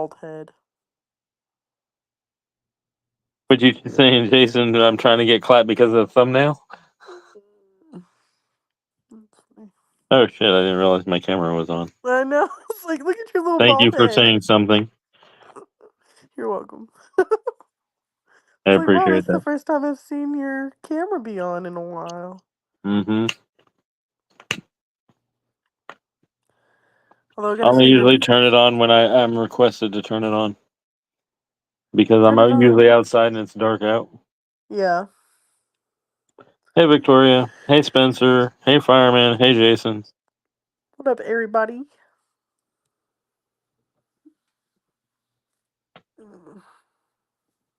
bald head. But you saying, Jason, I'm trying to get clapped because of the thumbnail? Oh shit! I didn't realize my camera was on. I know. It's like, look at your little Thank you bald for head. saying something. You're welcome. I It's like, wow, appreciate that's the that. first time I've seen your camera be on in a while. Mm-hmm. Although I gotta I say, usually turn it on when I'm requested to turn it on because I'm turn it on. usually outside and it's dark out. Yeah. Hey Victoria. Hey Spencer. Hey Fireman. Hey Jason. What up, everybody?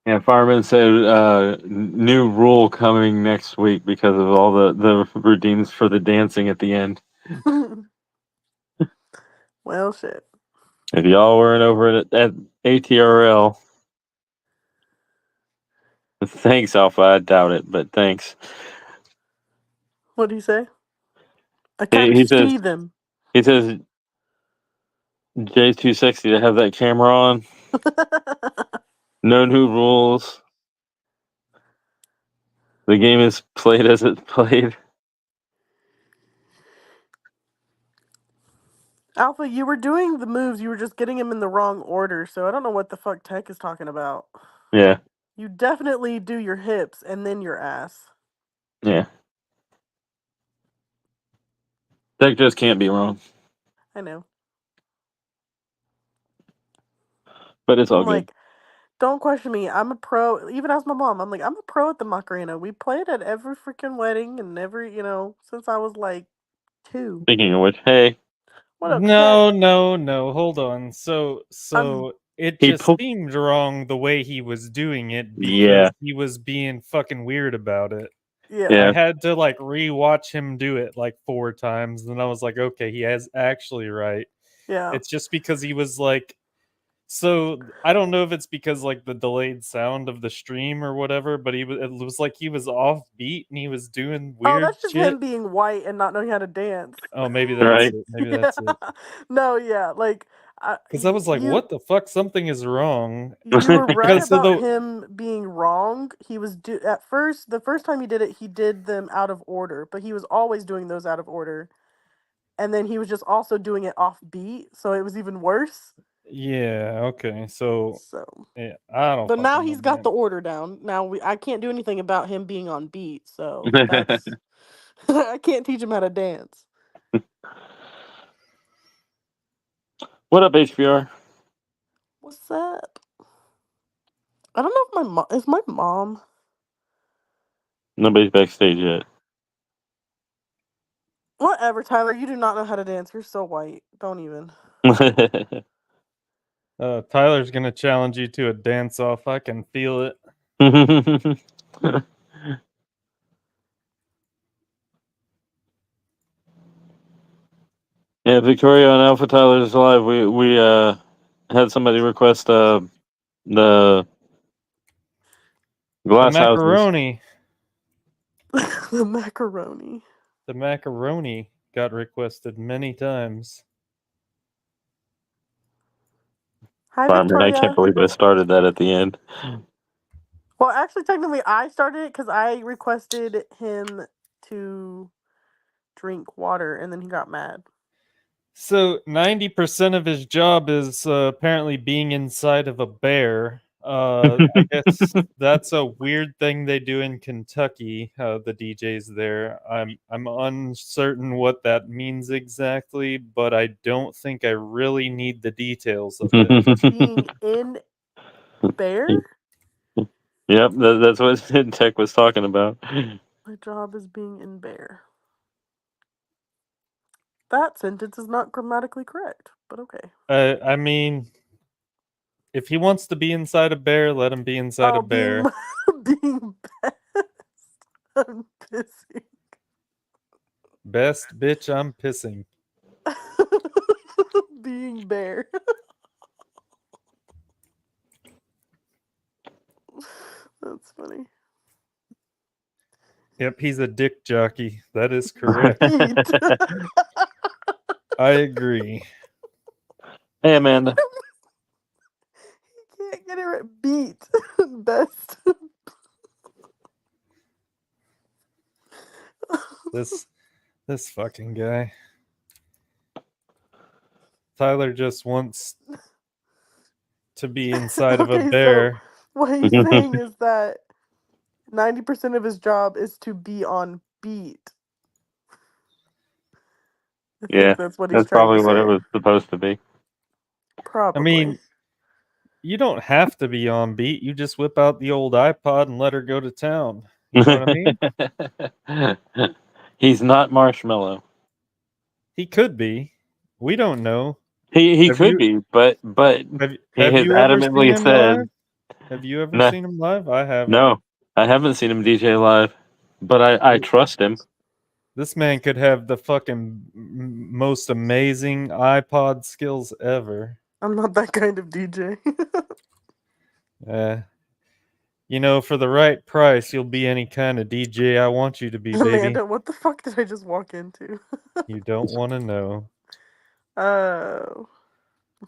Yeah, Fireman said new rule coming next week because of all the routines for the dancing at the end. Well, shit. If y'all weren't over at ATRL, thanks Alpha. I doubt it, but thanks. What do you say? I He, kind of he says see them. he says Jay's too sexy to have that camera on. No new rules. The game is played as it's played. Alpha, you were doing the moves. You were just getting them in the wrong order. So I don't know what the fuck Tech is talking about. Yeah, You definitely do your hips and then your ass. yeah. That just can't be wrong. I know. But it's all I'm good. like, don't question me. I'm a pro. Even as my mom, I'm like, I'm a pro at the Macarena. We played at every freaking wedding and every, since I was like 2. Speaking of which, hey, What up, Tech? No. Hold on. So I'm, it he just put. seemed wrong the way he was doing it Yeah, because he was being fucking weird about it. yeah. yeah. I had to like rewatch him do it like 4 times, and I was like, okay, he is actually right. Yeah. It's just because he was like, so I don't know if it's because like the delayed sound of the stream or whatever, but it was like he was off beat and he was doing Oh, weird that's just shit. him being white and not knowing how to dance. Oh, maybe that's Right. it. Maybe Yeah. that's it. No, yeah. Like, Because I was like, you what the fuck? Something is wrong. you were right Because of about the him being wrong. He was at first. The first time he did it, he did them out of order, but he was always doing those out of order. And then he was just also doing it off beat, so it was even worse. yeah, okay. So So, yeah, I don't but now fucking know, he's got man. the order down. Now I can't do anything about him being on beat, so that's I can't teach him how to dance. What up, HBR? What's up? I don't know if my mom is my mom. Nobody's backstage yet. Whatever, Tyler. You do not know how to dance. You're so white. Don't even. Tyler's gonna challenge you to a dance off. I can feel it. Yeah, Victoria and Alpha Tyler's live. We had somebody request the The glass houses. macaroni. The macaroni. The macaroni got requested many times. Hi, Fireman, I can't Victoria. believe I started that at the end. Well, actually, technically, I started it because I requested him to drink water, and then he got mad. So 90% of his job is apparently being inside of a bear. I guess that's a weird thing they do in Kentucky. The DJs there. I'm uncertain what that means exactly, but I don't think I really need the details of it. Being in bear? Yep, that's what Tech was talking about. My job is being in bear. That sentence is not grammatically correct, but okay. I mean, if he wants to be inside a bear, let him be inside a Oh, being bear. being best. I'm pissing. Best bitch, I'm pissing. Being bear. That's funny. Yep, he's a dick jockey. That is correct. Right. I agree. Hey, Amanda. Get it right. Beat. Best. This fucking guy. Tyler just wants to be inside of a Okay, so bear. what he's saying is that 90% of his job is to be on beat. I Yeah, think that's what he's that's trying to probably what it say. was supposed to be. I Probably. mean, you don't have to be on beat. You just whip out the old iPod and let her go to town. You know what I mean? He's not Marshmallow. He could be. We don't know. He Have could you be, but he have has you ever seen adamantly him live? said Have you ever no. seen him live? I haven't. No, I haven't seen him DJ live, but I trust him. This man could have the fucking most amazing iPod skills ever. I'm not that kind of DJ. Uh, for the right price, you'll be any kind of DJ I want you to be, baby. Amanda, what the fuck did I just walk into? You don't want to know. Oh.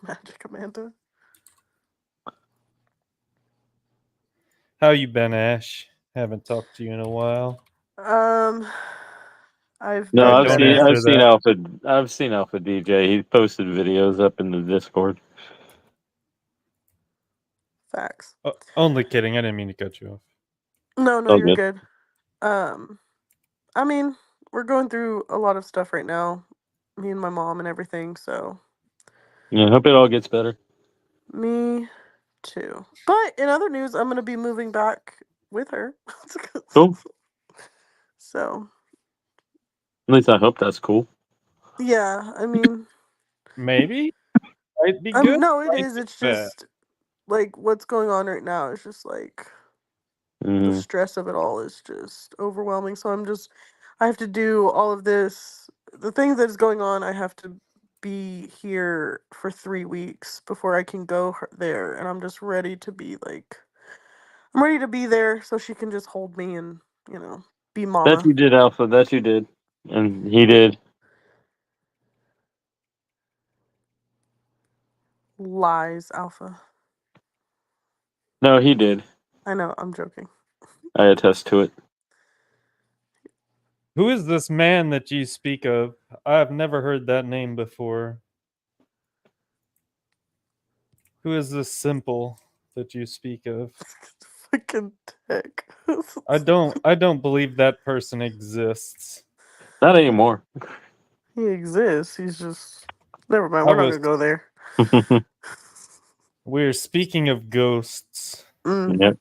Magic Amanda. How you been, Ash? Haven't talked to you in a while. Um, I've No, been Don't better. answer that. I've seen Alpha DJ. He's posted videos up in the Discord. Facts. Only kidding. I didn't mean to cut you off. No, Oh, you're good. good. I mean, we're going through a lot of stuff right now. Me and my mom and everything, so Yeah, I hope it all gets better. me too. But in other news, I'm gonna be moving back with her. Cool. So At least I hope that's cool. yeah, I mean, Maybe. Might be good. no, it Might is. be It's bad. just like what's going on right now is just like the Mm. stress of it all is just overwhelming. So I have to do all of this. The things that is going on, I have to be here for 3 weeks before I can go there. And I'm just ready to be like, I'm ready to be there so she can just hold me and, be That mama. you did, Alpha. That you did, and he did. Lies, Alpha. No, he did. I know, I'm joking. I attest to it. Who is this man that you speak of? I've never heard that name before. Who is this simple that you speak of? Fucking tech. I don't believe that person exists. Not anymore. He exists. He's just. Never mind, I we're not was gonna go there. We're speaking of ghosts. Mm. Yep.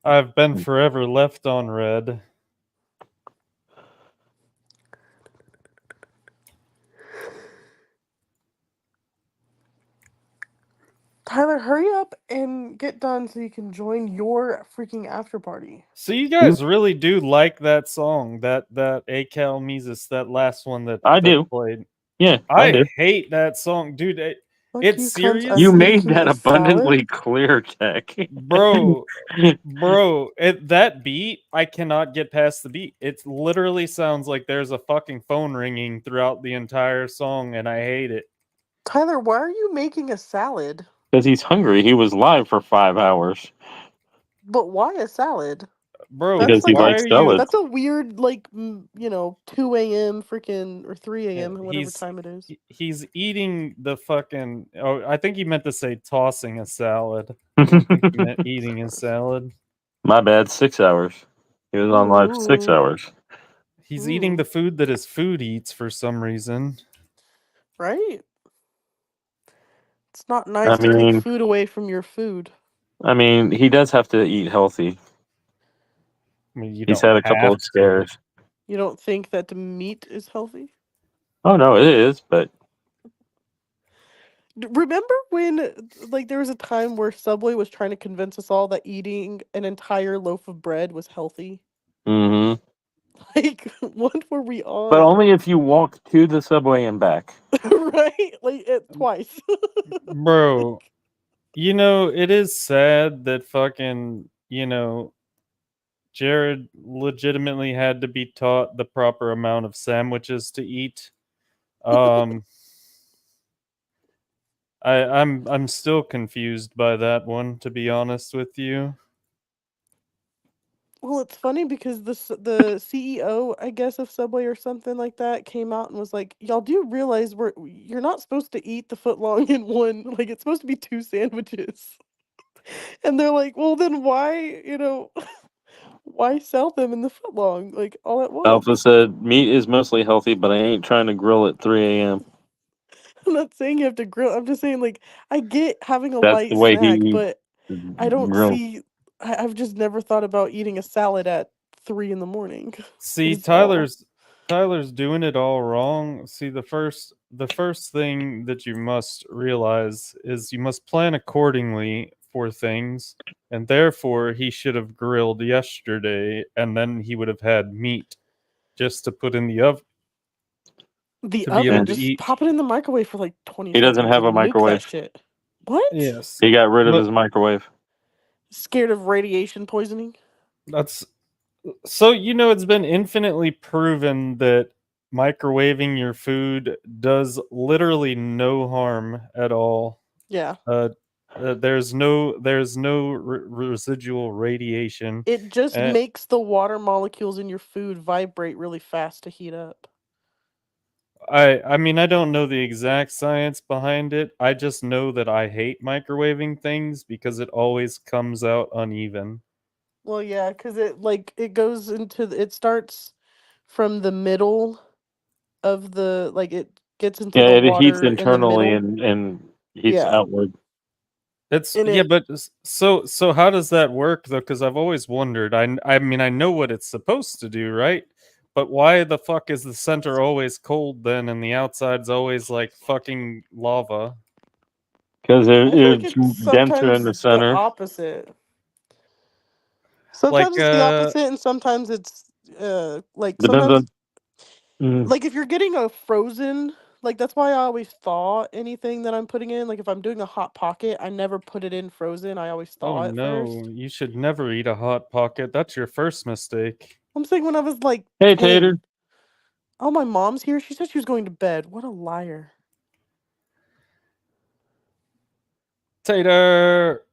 I've been forever left on red. Tyler, hurry up and get done so you can join your freaking after party. So you guys really do like that song, that Acal Mises, that last one that I do. played. Yeah, I I do. hate that song, dude. Fuck It's you, cunts. I'm You serious, made making that a salad. abundantly clear, Tech. bro. Bro, that beat, I cannot get past the beat. It literally sounds like there's a fucking phone ringing throughout the entire song, and I hate it. Tyler, why are you making a salad? Because he's hungry. He was live for 5 hours. But why a salad? Bro, That's Because he like why a are likes you salads. that's a weird 2 a.m. freaking or 3 Yeah, a.m. whatever time it is. he's eating the fucking. Oh, I think he meant to say tossing a salad. I don't think he meant eating a salad. My bad. 6 hours. He was on live six Ooh, hours. He's eating ooh, the food that his food eats for some reason. right? It's not I nice to take mean, food away from your food. he does have to eat healthy. I mean, you He's don't had a couple have of to. scares. You don't think that the meat is healthy? Oh no, it is, but Remember when there was a time where Subway was trying to convince us all that eating an entire loaf of bread was healthy? hmm Like, what were we but on? only if you walk to the subway and back. Right? Twice. Bro, it is sad that fucking, Jared legitimately had to be taught the proper amount of sandwiches to eat. Um I'm still confused by that one, to be honest with you. Well, it's funny because the CEO, I guess, of Subway or something like that came out and was like, "Y'all do realize you're not supposed to eat the foot long in one, like it's supposed to be two sandwiches." And they're like, "Well, then why, why sell them in the foot long like all at Alpha once?" said, meat is mostly healthy, but I ain't trying to grill at 3 a.m. I'm not saying you have to grill. I'm just saying like I get having a That's the light way snack, he but I don't grills. see. I've just never thought about eating a salad at 3 in the morning. See, Is all. Tyler's doing it all wrong. See, the first thing that you must realize is you must plan accordingly for things, and therefore he should have grilled yesterday, and then he would have had meat just to put in the oven The to be able oven, to just eat. pop it in the microwave for like 20 He doesn't seconds have a and nuke that microwave. shit. What? Yes, He got rid of but his microwave. Scared of radiation poisoning? that's so it's been infinitely proven that microwaving your food does literally no harm at all. Yeah. Uh, there's no residual radiation. It just Uh, makes the water molecules in your food vibrate really fast to heat up. I mean, I don't know the exact science behind it. I just know that I hate microwaving things because it always comes out uneven. Well, yeah, because it goes it starts from the middle of it gets into Yeah, the it heats water in the internally middle. and heats Yeah. outward. It's And yeah, it but so how does that work though? Because I've always wondered. I mean I know what it's supposed to do, right? But why the fuck is the center always cold then, and the outside's always like fucking lava? Because I feel like it's it's denser in the sometimes the center. opposite. Sometimes Like it's the opposite, and sometimes it's Depends sometimes on. Mm. like if you're getting a frozen, like that's why I always thaw anything that I'm putting in. Like if I'm doing a hot pocket, I never put it in frozen. I always oh thaw it no, first. you should never eat a hot pocket. That's your first mistake. I'm saying when I was like Hey, Tater. 10. Oh, my mom's here. She said she was going to bed. What a liar. Tater.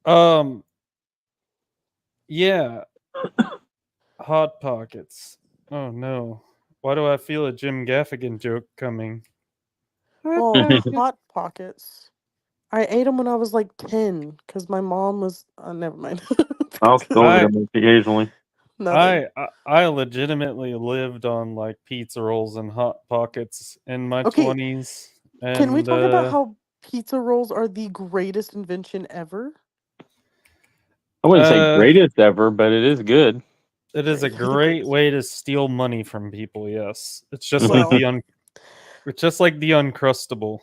Um. Yeah. Hot pockets. Oh no. Why do I feel a Jim Gaffigan joke coming? Hot Well, pocket. hot pockets. I ate them when I was like 10 because my mom was. Never mind. I'll still eat I them occasionally. Nothing. I legitimately lived on like pizza rolls and hot pockets in my Okay, 20s, can we and talk about how pizza rolls are the greatest invention ever? I wouldn't say uh greatest ever, but it is good. it is a Great. They're the great greatest. way to steal money from people. Yes, Well, it's just like the uncrustable.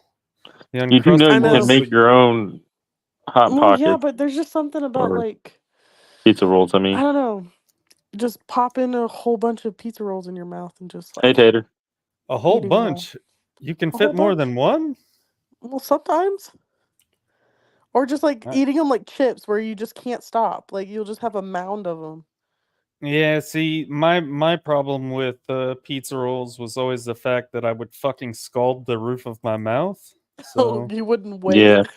The You do know I you uncrustable can know. is make the your own hot Well, yeah, pockets but there's just something about or like, pizza rolls. I I mean, don't know, just pop in a whole bunch of pizza rolls in your mouth and just hey, like Tater. a whole eating them all. bunch. You can A fit whole more bunch. than one. Well, sometimes. Or just like Uh, eating them like chips where you just can't stop. Like you'll just have a mound of them. Yeah, see, my problem with pizza rolls was always the fact that I would fucking scald the roof of my mouth. Oh, So, you wouldn't Yeah. wait.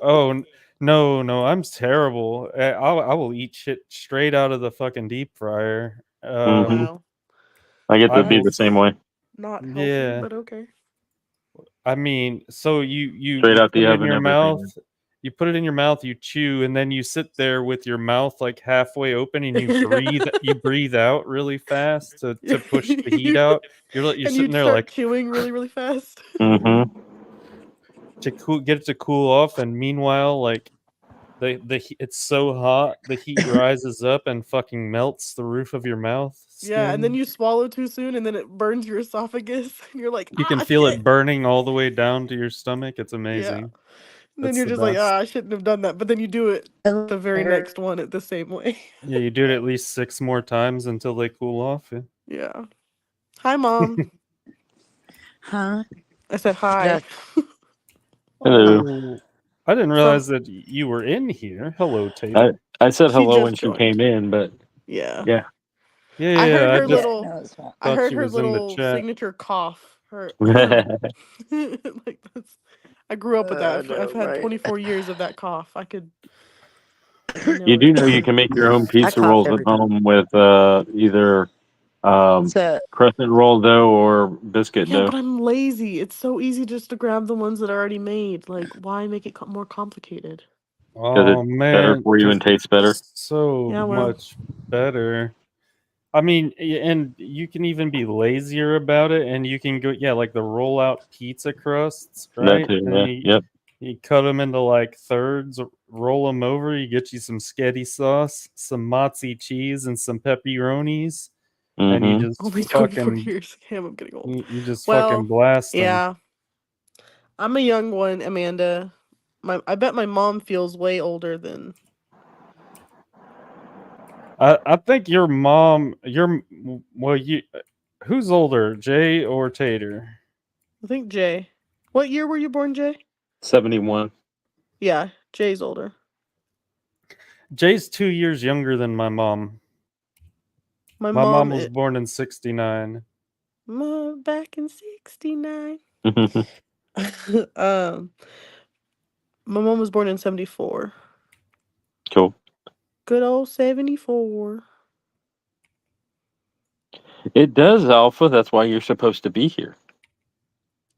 oh no, no, I'm terrible. I will eat shit straight out of the fucking deep fryer. Mm-hmm. Wow. I get to I be will. the That's same way. not healthy, Yeah, but okay. I mean, so you Straight out put the it in oven, your everything. mouth. You put it in your mouth, you chew, and then you sit there with your mouth like halfway open, and you breathe. You breathe out really fast to push the heat out. You're And sitting you'd there start like chewing really, really fast. Mm-hmm. to get it to cool off, and meanwhile, like it's so hot, the heat rises up and fucking melts the roof of your mouth Yeah, and then skin. you swallow too soon and then it burns your esophagus. And you're like, You can ah, feel it shit. burning all the way down to your stomach. It's Yeah. amazing. And then That's you're the just like, best. ah, I shouldn't have done that. But then you do it the very next one at the same way. Yeah, you do it at least 6 more times until they cool off. Yeah. Yeah. Hi, Mom. Huh? I said hi. Look, Hello. Oh, I didn't Some realize that you were in here. Hello, I, Tater. I said She hello when just she joined. came in, but Yeah. yeah. Yeah, I yeah, heard yeah. I her just yeah, little no, it's not. I thought heard she her was in the little chat. signature cough. Her. Like that's. I grew up with that. I've had right. 24 years of that cough. I know You do it. know you can make your own I pizza cough rolls at every time. home with either So crescent roll dough or biscuit Yeah, dough. but I'm lazy. It's so easy just to grab the ones that are already made. Like, why make it more complicated? Because Oh it's better man, for you and just tastes better. so Yeah, well, much better. I mean, and you can even be lazier about it, and you can go, yeah, like the roll out pizza crusts, That right? too, And yeah. Yep. you cut them into like thirds, roll them over. You get you some sketty sauce, some mozzie cheese, and some pepperonis, and you Mm-hmm. just only 24 fucking years. Damn, I'm getting old. you just fucking Well, blast them. yeah, I'm a young one, Amanda. I bet my mom feels way older than. I think your mom, well, you, who's older, Jay or Tater? I think Jay. What year were you born, Jay? 71. Yeah, Jay's older. Jay's 2 years younger than my mom. My My mom mom, was born in '69. back in '69. My mom was born in '74. Cool. Good old '74. It does, Alpha. That's why you're supposed to be here.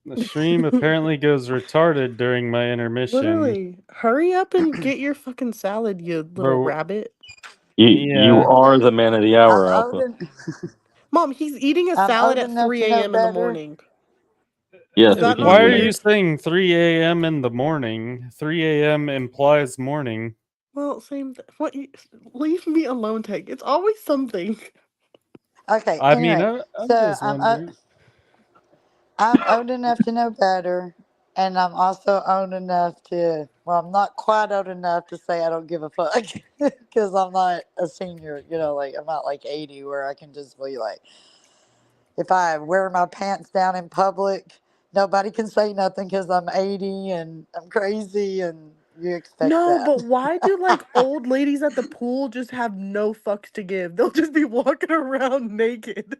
The stream apparently goes retarded during my intermission. Literally, hurry up and get your fucking salad, you little Bro, rabbit. You yeah. are the man of the I'm hour, old, Alpha. Mom, he's eating a I'm salad old at enough 3 to know a.m. in the better. morning. Yes, Is we that can not Why are believe you weird? saying 3 a.m. in the morning? 3 a.m. implies morning. Well, same. What? Leave me alone, Tank. It's always something. Okay. I mean, Anyway, I'm so just wondering. I'm old enough to know better, and I'm also old enough to. Well, I'm not quite old enough to say I don't give a fuck because I'm not a senior. You know, like I'm not like 80 where I can just be like, if I wear my pants down in public, nobody can say nothing because I'm 80 and I'm crazy, and you expect No, that. but why do like old ladies at the pool just have no fucks to give? They'll just be walking around naked.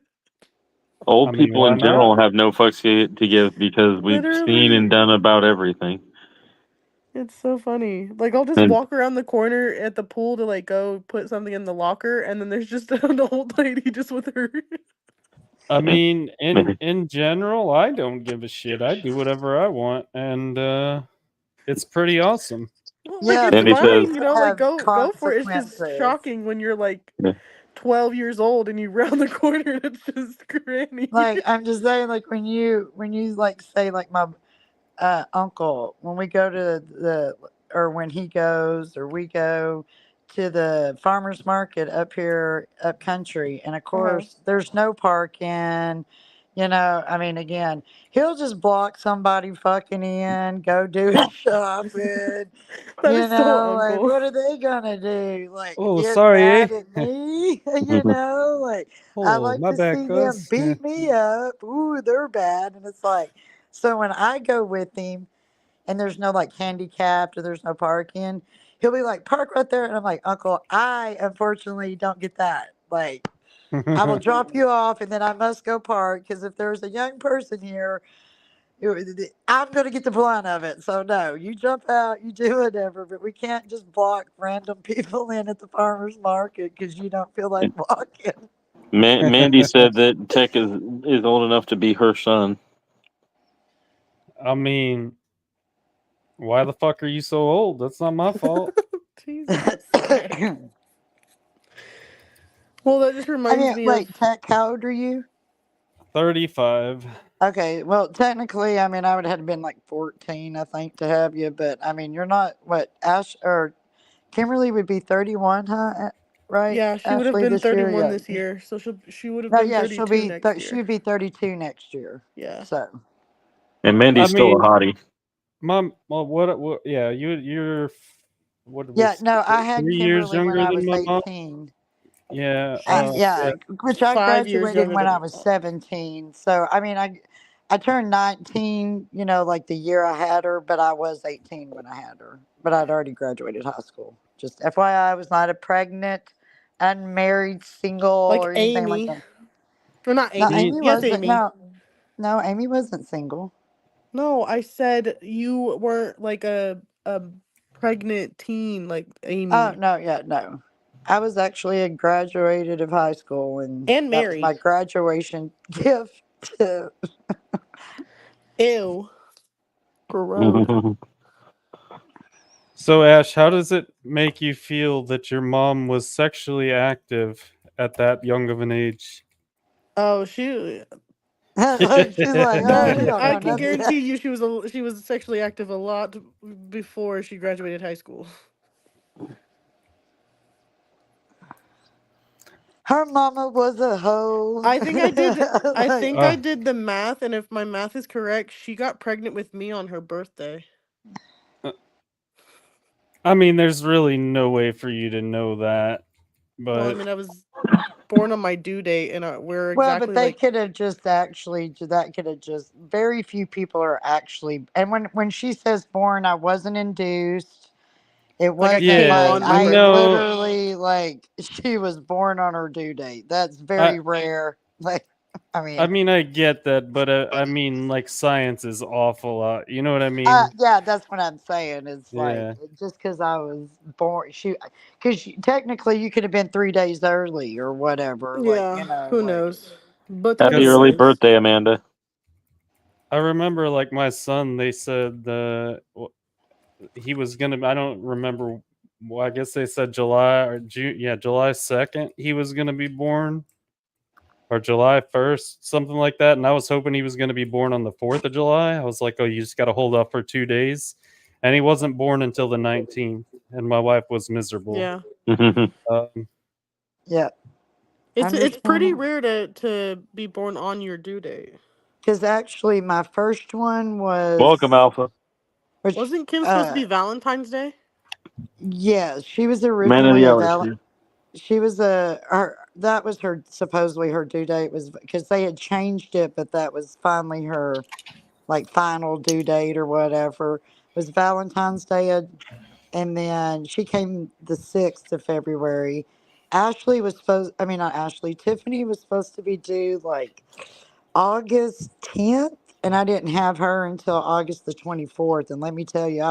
I old mean, people why in not? general have no fucks to give because we've seen Literally. and done about everything. It's so funny. Like I'll just And walk around the corner at the pool to like go put something in the locker, and then there's just an old lady just with her. I and, mean, in general, I don't give a shit. I do whatever I want, and it's pretty awesome. Well, like Yeah, it's and but he you says, fine, also like have go for it. It's just consequences. shocking when you're like yeah, 12 years old and you round the corner and it's just Granny. Like I'm just saying, like when you like say like my uncle, when we go to the, or when he goes or we go to the farmers market up here up country, and of Uh-huh. course there's no parking. You know, I mean, again, he'll just block somebody fucking in, go do his shopping. That You is so know, like uncle. what are they gonna do? Like Oh, get sorry, eh? mad at me? You know, like I Oh, like my to bad, see them cuz. beat me up. Ooh, they're bad. And it's like, so when I go with him and there's no like handicapped or there's no parking, he'll be like, park right there. And I'm like, Uncle, I unfortunately don't get that. Like, I will drop you off and then I must go park because if there's a young person here, I'm going to get the brunt of it. So, no, you jump out, you do whatever, but we can't just block random people in at the farmer's market because you don't feel like walking. Mandy said that Tech is old enough to be her son. I mean, why the fuck are you so old? That's not my fault. Jesus. Heck. Well, that just I reminds mean, me of wait, Tech, how old are you? 35. Okay, well, technically, I mean, I would have been like 14, I think, to have you, but I mean, you're not, what, Ash, or Kimberly would be 31, huh? Right? yeah, she would have Ashley been this year? 31 Yeah. this year, so she would have No, been yeah, 32 next she year. would be 32 next year. Yeah. So, And I Mandy's still a mean, hottie. Mom, well, what yeah, you're what yeah, was no, I had 3 years Kimberly when younger I than was my mom? 18. Yeah, She's yeah. Yeah, like which I 5 years graduated younger when than I my was mom. 17. So, I mean, I turned 19, you know, like the year I had her, but I was 18 when I had her. But I'd already graduated high school. Just FYI, I was not a pregnant, unmarried, single, Like or anything like Amy. that. Or not No, Amy. Me Amy Yes, wasn't. Amy. No, No, Amy wasn't single. No, I said you weren't like a pregnant teen like Oh Amy no, yeah, no. I was actually a graduated of high school, and and that was my married. graduation gift. Ew, gross. So, Ash, how does it make you feel that your mom was sexually active at that young of an age? Oh, she. Like she's like, oh, he That don't I know can nothing. guarantee you, she was sexually active a lot before she graduated high school. Her mama was a hoe. I think I did. I Like, think I did the math, and if my math is correct, she got pregnant with me on her birthday. I mean, there's really no way for you to know that, Well, I but mean, I was born on my due date, and we're well, but exactly they like, could have just actually. That could have just. Very few people are actually. And when she says born, I wasn't induced. It I wasn't came yeah, like on my I birthday. no, literally like she was born on her due date. That's I very rare. Like, I I mean, mean, I get that, but I mean, like science is awful. You know what I mean? yeah, that's what I'm saying. It's like Yeah. just because I was born, because technically you could have been 3 days early or whatever. Like, Yeah, who like knows? But that'd Happy be Because early nice. birthday, Amanda. I remember, like my son, they said he was gonna. I don't remember. Well, I guess they said July or June. Yeah, July 2nd. He was gonna be born, or July 1st, something like that. And I was hoping he was gonna be born on the 4th of July. I was like, oh, you just got to hold off for 2 days, and he wasn't born until the 19th. And my wife was miserable. Yeah, Um, yeah, it's pretty understand. rare to be born on your due date. Because actually, my first one Welcome, was, Alpha. which, Wasn't Kim supposed to be Valentine's Day? yeah, she was Man of originally the a hour, val. Steve. She was her that was her supposedly her due date was because they had changed it, but that was finally her like final due date or whatever was Valentine's Day, and then she came the 6th of February. Ashley was supposed, I mean not Ashley, Tiffany was supposed to be due like August 10th, and I didn't have her until August the 24th. And let me tell you,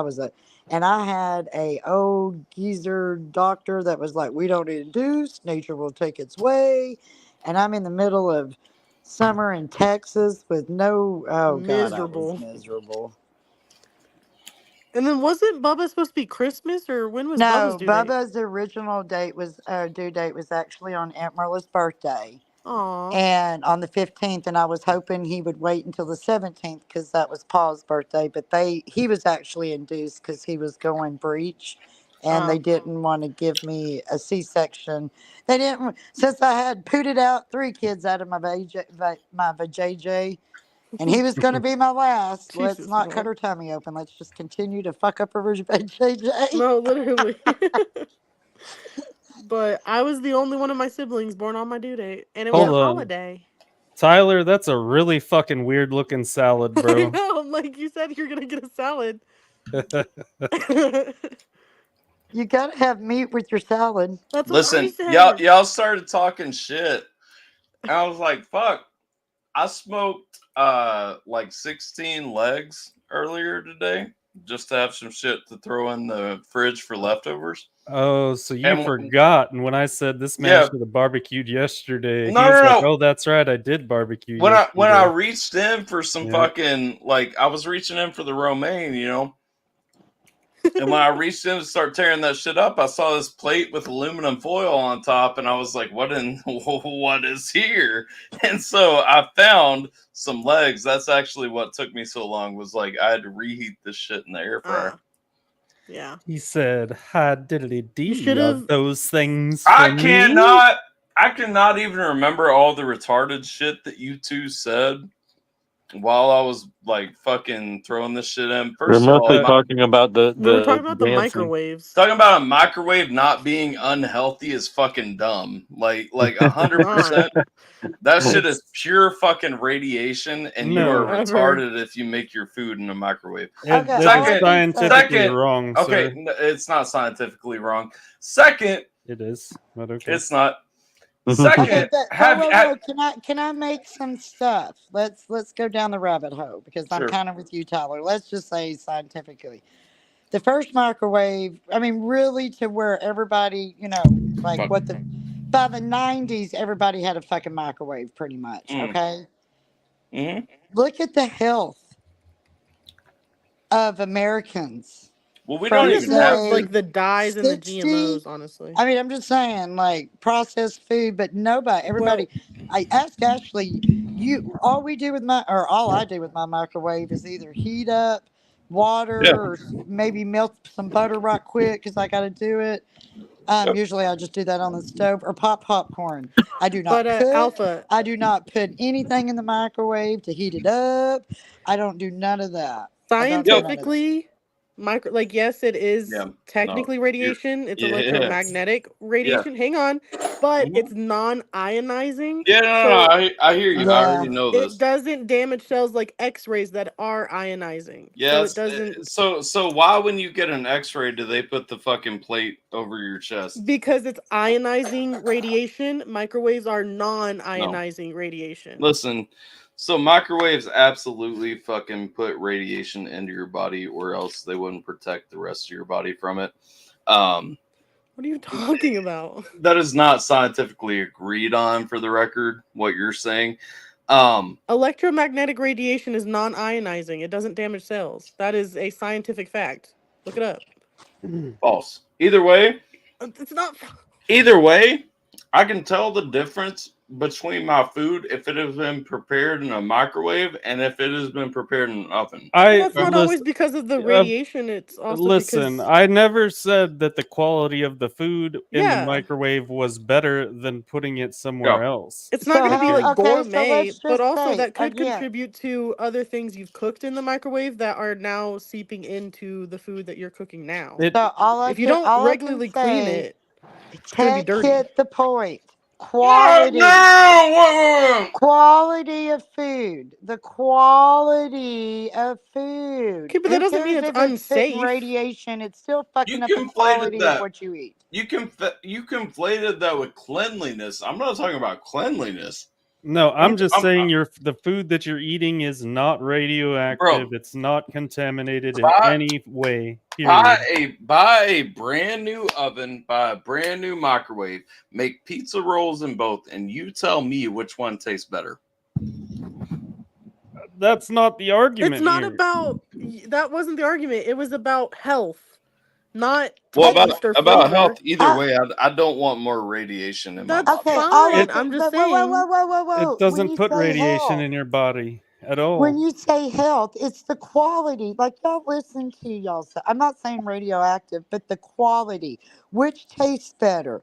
and I had a old geezer doctor that was like, we don't induce, nature will take its way. And I'm in the middle of summer in Texas with no, oh God, I was Miserable. miserable. And then wasn't Bubba supposed to be Christmas, or when was Bubba's No, due date? Bubba's original due date was actually on Aunt Merla's birthday. Aw. And on the 15th, and I was hoping he would wait until the 17th because that was Paul's birthday, but he was actually induced because he was going breech, and they Ah. didn't want to give me a C-section. They didn't, since I had pooted out 3 kids out of my vajayjay, and he was going to be my last. Let's Jesus, not cut no. her tummy open. Let's just continue to fuck up her vajayjay. No, literally. But I was the only one of my siblings born on my due date, and it was hold a Yep. on, holiday. Tyler. That's a really fucking weird looking salad, I bro. know, like you said, you're gonna get a salad. You got to have meat with your salad. That's what I Listen, y'all said. y'all started talking shit. And I was like, fuck. I smoked like 16 legs earlier today just to have some shit to throw in the fridge for leftovers. Oh, so you And forgot. And when I said this man yeah, should have barbecued yesterday, he no, was no, like, no. "Oh, that's right, I did barbecue When I yesterday." reached in for some Yeah. fucking like I was reaching in for the romaine, and when I reached in to start tearing that shit up, I saw this plate with aluminum foil on top, and I was like, "What in what is here?" And so I found some legs. That's actually what took me so long. Was like I had to reheat this shit in the air fryer. Yeah. He said, "Hi, diddly You should dee, are have. those things I for me?" cannot. I cannot even remember all the retarded shit that you two said while I was like fucking throwing this shit in. We're First of all, mostly Uh, talking about We were the talking about the dancing. microwaves. talking about a microwave not being unhealthy is fucking dumb. Like It's not 100%. That shit is pure fucking radiation, and you are no, ever. retarded if you make your food in a microwave. Okay, all I that's Second, can say. scientifically second, wrong, okay, sir. it's not scientifically wrong. Second, It is, but okay. it's not. Okay, Second, but have, whoa. Can I make some stuff? Let's go down the rabbit hole because I'm sure. kind of with you, Tyler. Let's just say scientifically, the first microwave. I mean, really, to where everybody, like Fuck. what the by the '90s, everybody had a fucking microwave, pretty much. Mm. Okay, Hmm. look at the health of Americans Well, we I don't think from it's even more have of to. say like the dyes and the 60. GMOs, honestly. I mean, I'm just saying, like processed food, but nobody, Well, everybody. I ask Ashley, all we do with or all I do with my microwave is either heat up Yeah. water or maybe melt some butter right quick because I got to do it. Yep. Usually I just do that on the stove or pop popcorn. I do but not cook. Alpha, I do not put anything in the microwave to heat it up. I don't do none of that. I don't do Yep. none of that. scientifically, like yes, it is Yeah. No. technically You're. radiation. It's Yeah. electromagnetic Yeah. radiation. Hang on, but Hmm. it's non-ionizing. Yeah. No. So I hear you. I Yeah. already know it this. doesn't damage cells like X-rays that are ionizing. So it Yes. doesn't, So why when you get an X-ray do they put the fucking plate over your chest? because it's ionizing radiation. Microwaves are No. non-ionizing radiation. Listen. So microwaves absolutely fucking put radiation into your body, or else they wouldn't protect the rest of your body from it. Um, What are you talking about? that is not scientifically agreed on, for the record. What you're saying. Um, Electromagnetic radiation is non-ionizing. It doesn't damage cells. That is a scientific fact. Look it up. false. Either way, It's not. Either way, I can tell the difference between my food if it has been prepared in a microwave and if it has been prepared in an oven. Well, I that's not always because of the radiation. It's also listen. because I never said that the quality of the food in the yeah, microwave was better than putting it Yeah. somewhere else. it's not So going to be Okay. how? like Okay, so gourmet, let's but just also say that could again. contribute to other things you've cooked in the microwave that are now seeping into the food that you're cooking now. It So If you don't all I can regularly clean say, it, it's going to be tech dirty. hit the point. What? Quality. No! Wait. Quality of food. The quality of food. Okay, but that Who doesn't mean cares it's if it's putting unsafe. radiation? It's still You fucking up the conflated quality of that. what you eat. You conflated that with cleanliness. I'm not talking about cleanliness. No, I'm just I'm saying the food that you're eating is not radioactive. bro. It's not contaminated in Buy, any way. Period. buy a brand new oven, buy a brand new microwave, make pizza rolls in both, and you tell me which one tastes better. That's not the It's argument not here. about that wasn't the argument. It was about health, not Well, Okay, taste or about health, flavor. either I, way, I don't want more radiation in my That's body. okay. All I fine. It can, I'm just but whoa, whoa, whoa, saying. whoa, whoa, it whoa. When doesn't you put say radiation health, in your body at when all. you say health, it's the quality. Like y'all listen to y'all. I'm not saying radioactive, but the quality, which tastes better.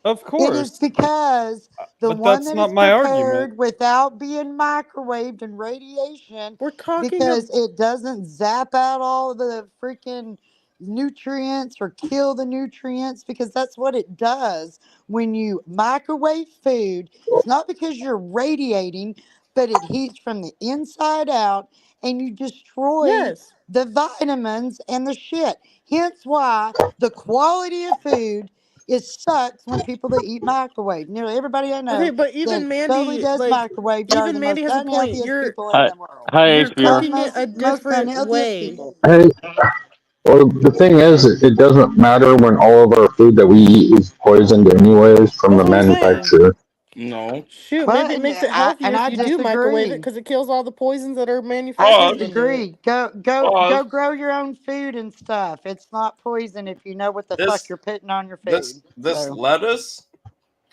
Of It is course. because the But one that's that not is my argument. prepared without being microwaved and radiation, We're talking because of it doesn't zap out all the freaking nutrients or kill the nutrients, because that's what it does when you microwave food. It's not because you're radiating, but it heats from the inside out and you destroy yes. the vitamins and the shit. Hence why the quality of food is sucks when people that eat microwave. Nearly everybody I Okay, know but that even solely Mandy, does like microwave, y'all are even the Mandy most has a point. unhealthiest You're people in Hi, the world. hi, you're HBO. cooking it a Most different unhealthiest way. people. Hey, well, the thing is, it doesn't matter when all of our food that we eat is poisoned anyways from That's the what I'm saying. manufacturer. No, Shoot, Well, maybe it makes it and healthier if I you do microwave it disagree. because it kills all the poisons that are I manufactured pause, into it. disagree. Go pause. grow your own food and stuff. It's not poison if you know what the fuck This you're putting on your this food. this So lettuce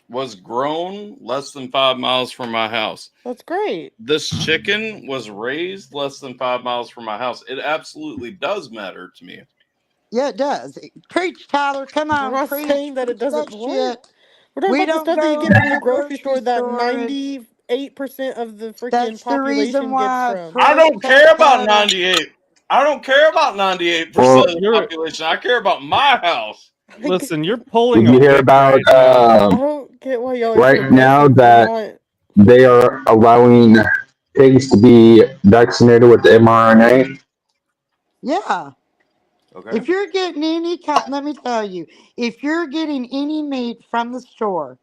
was grown less than 5 miles from my house. That's great. This chicken was raised less than 5 miles from my house. It absolutely does matter to me. yeah, it does. Preach, Tyler. Come We're on, not preach, saying that it preach that doesn't. What? shit. We're talking We about the don't stuff that you go get from to the the grocery grocery store that store and 98% of the freaking that's the reason population gets why from. I fresh don't care cut about butter. 98. I don't care about 98% Well, of the You're population. I care about my house. listen, you're pulling did a you hear wig about right now. I don't get why y'all are so right now aggressive. We're that not. they are allowing pigs to be vaccinated with mRNA? Yeah. Okay. If you're getting any kind, let me tell you, if you're getting any meat from the store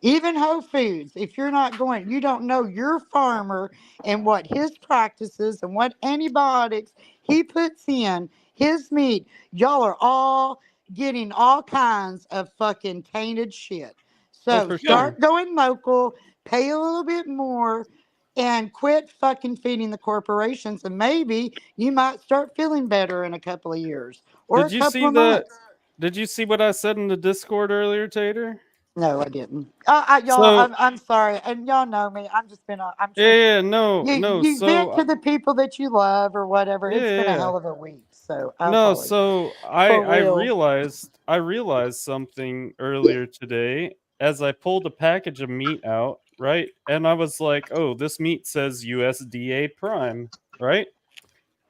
Even Whole Foods, if you're not going, you don't know your farmer and what his practices and what antibiotics he puts in his meat. Y'all are all getting all kinds of fucking tainted shit. Oh, So for Yeah. sure. start going local, pay a little bit more, and quit fucking feeding the corporations. And maybe you might start feeling better in a couple of years or a Did you couple see of months. Did you see what I said in the Discord earlier, Tater? No, I didn't. Y'all, So I'm sorry, and y'all know me. I'm just been. I'm yeah, just. yeah, no, no. You vent So to the people that you love or whatever. yeah, It's been a yeah. hell of a week, so I No, apologize. so For I real. realized something earlier today as I pulled a package of meat out, right? And I was like, "Oh, this meat says USDA Prime," right?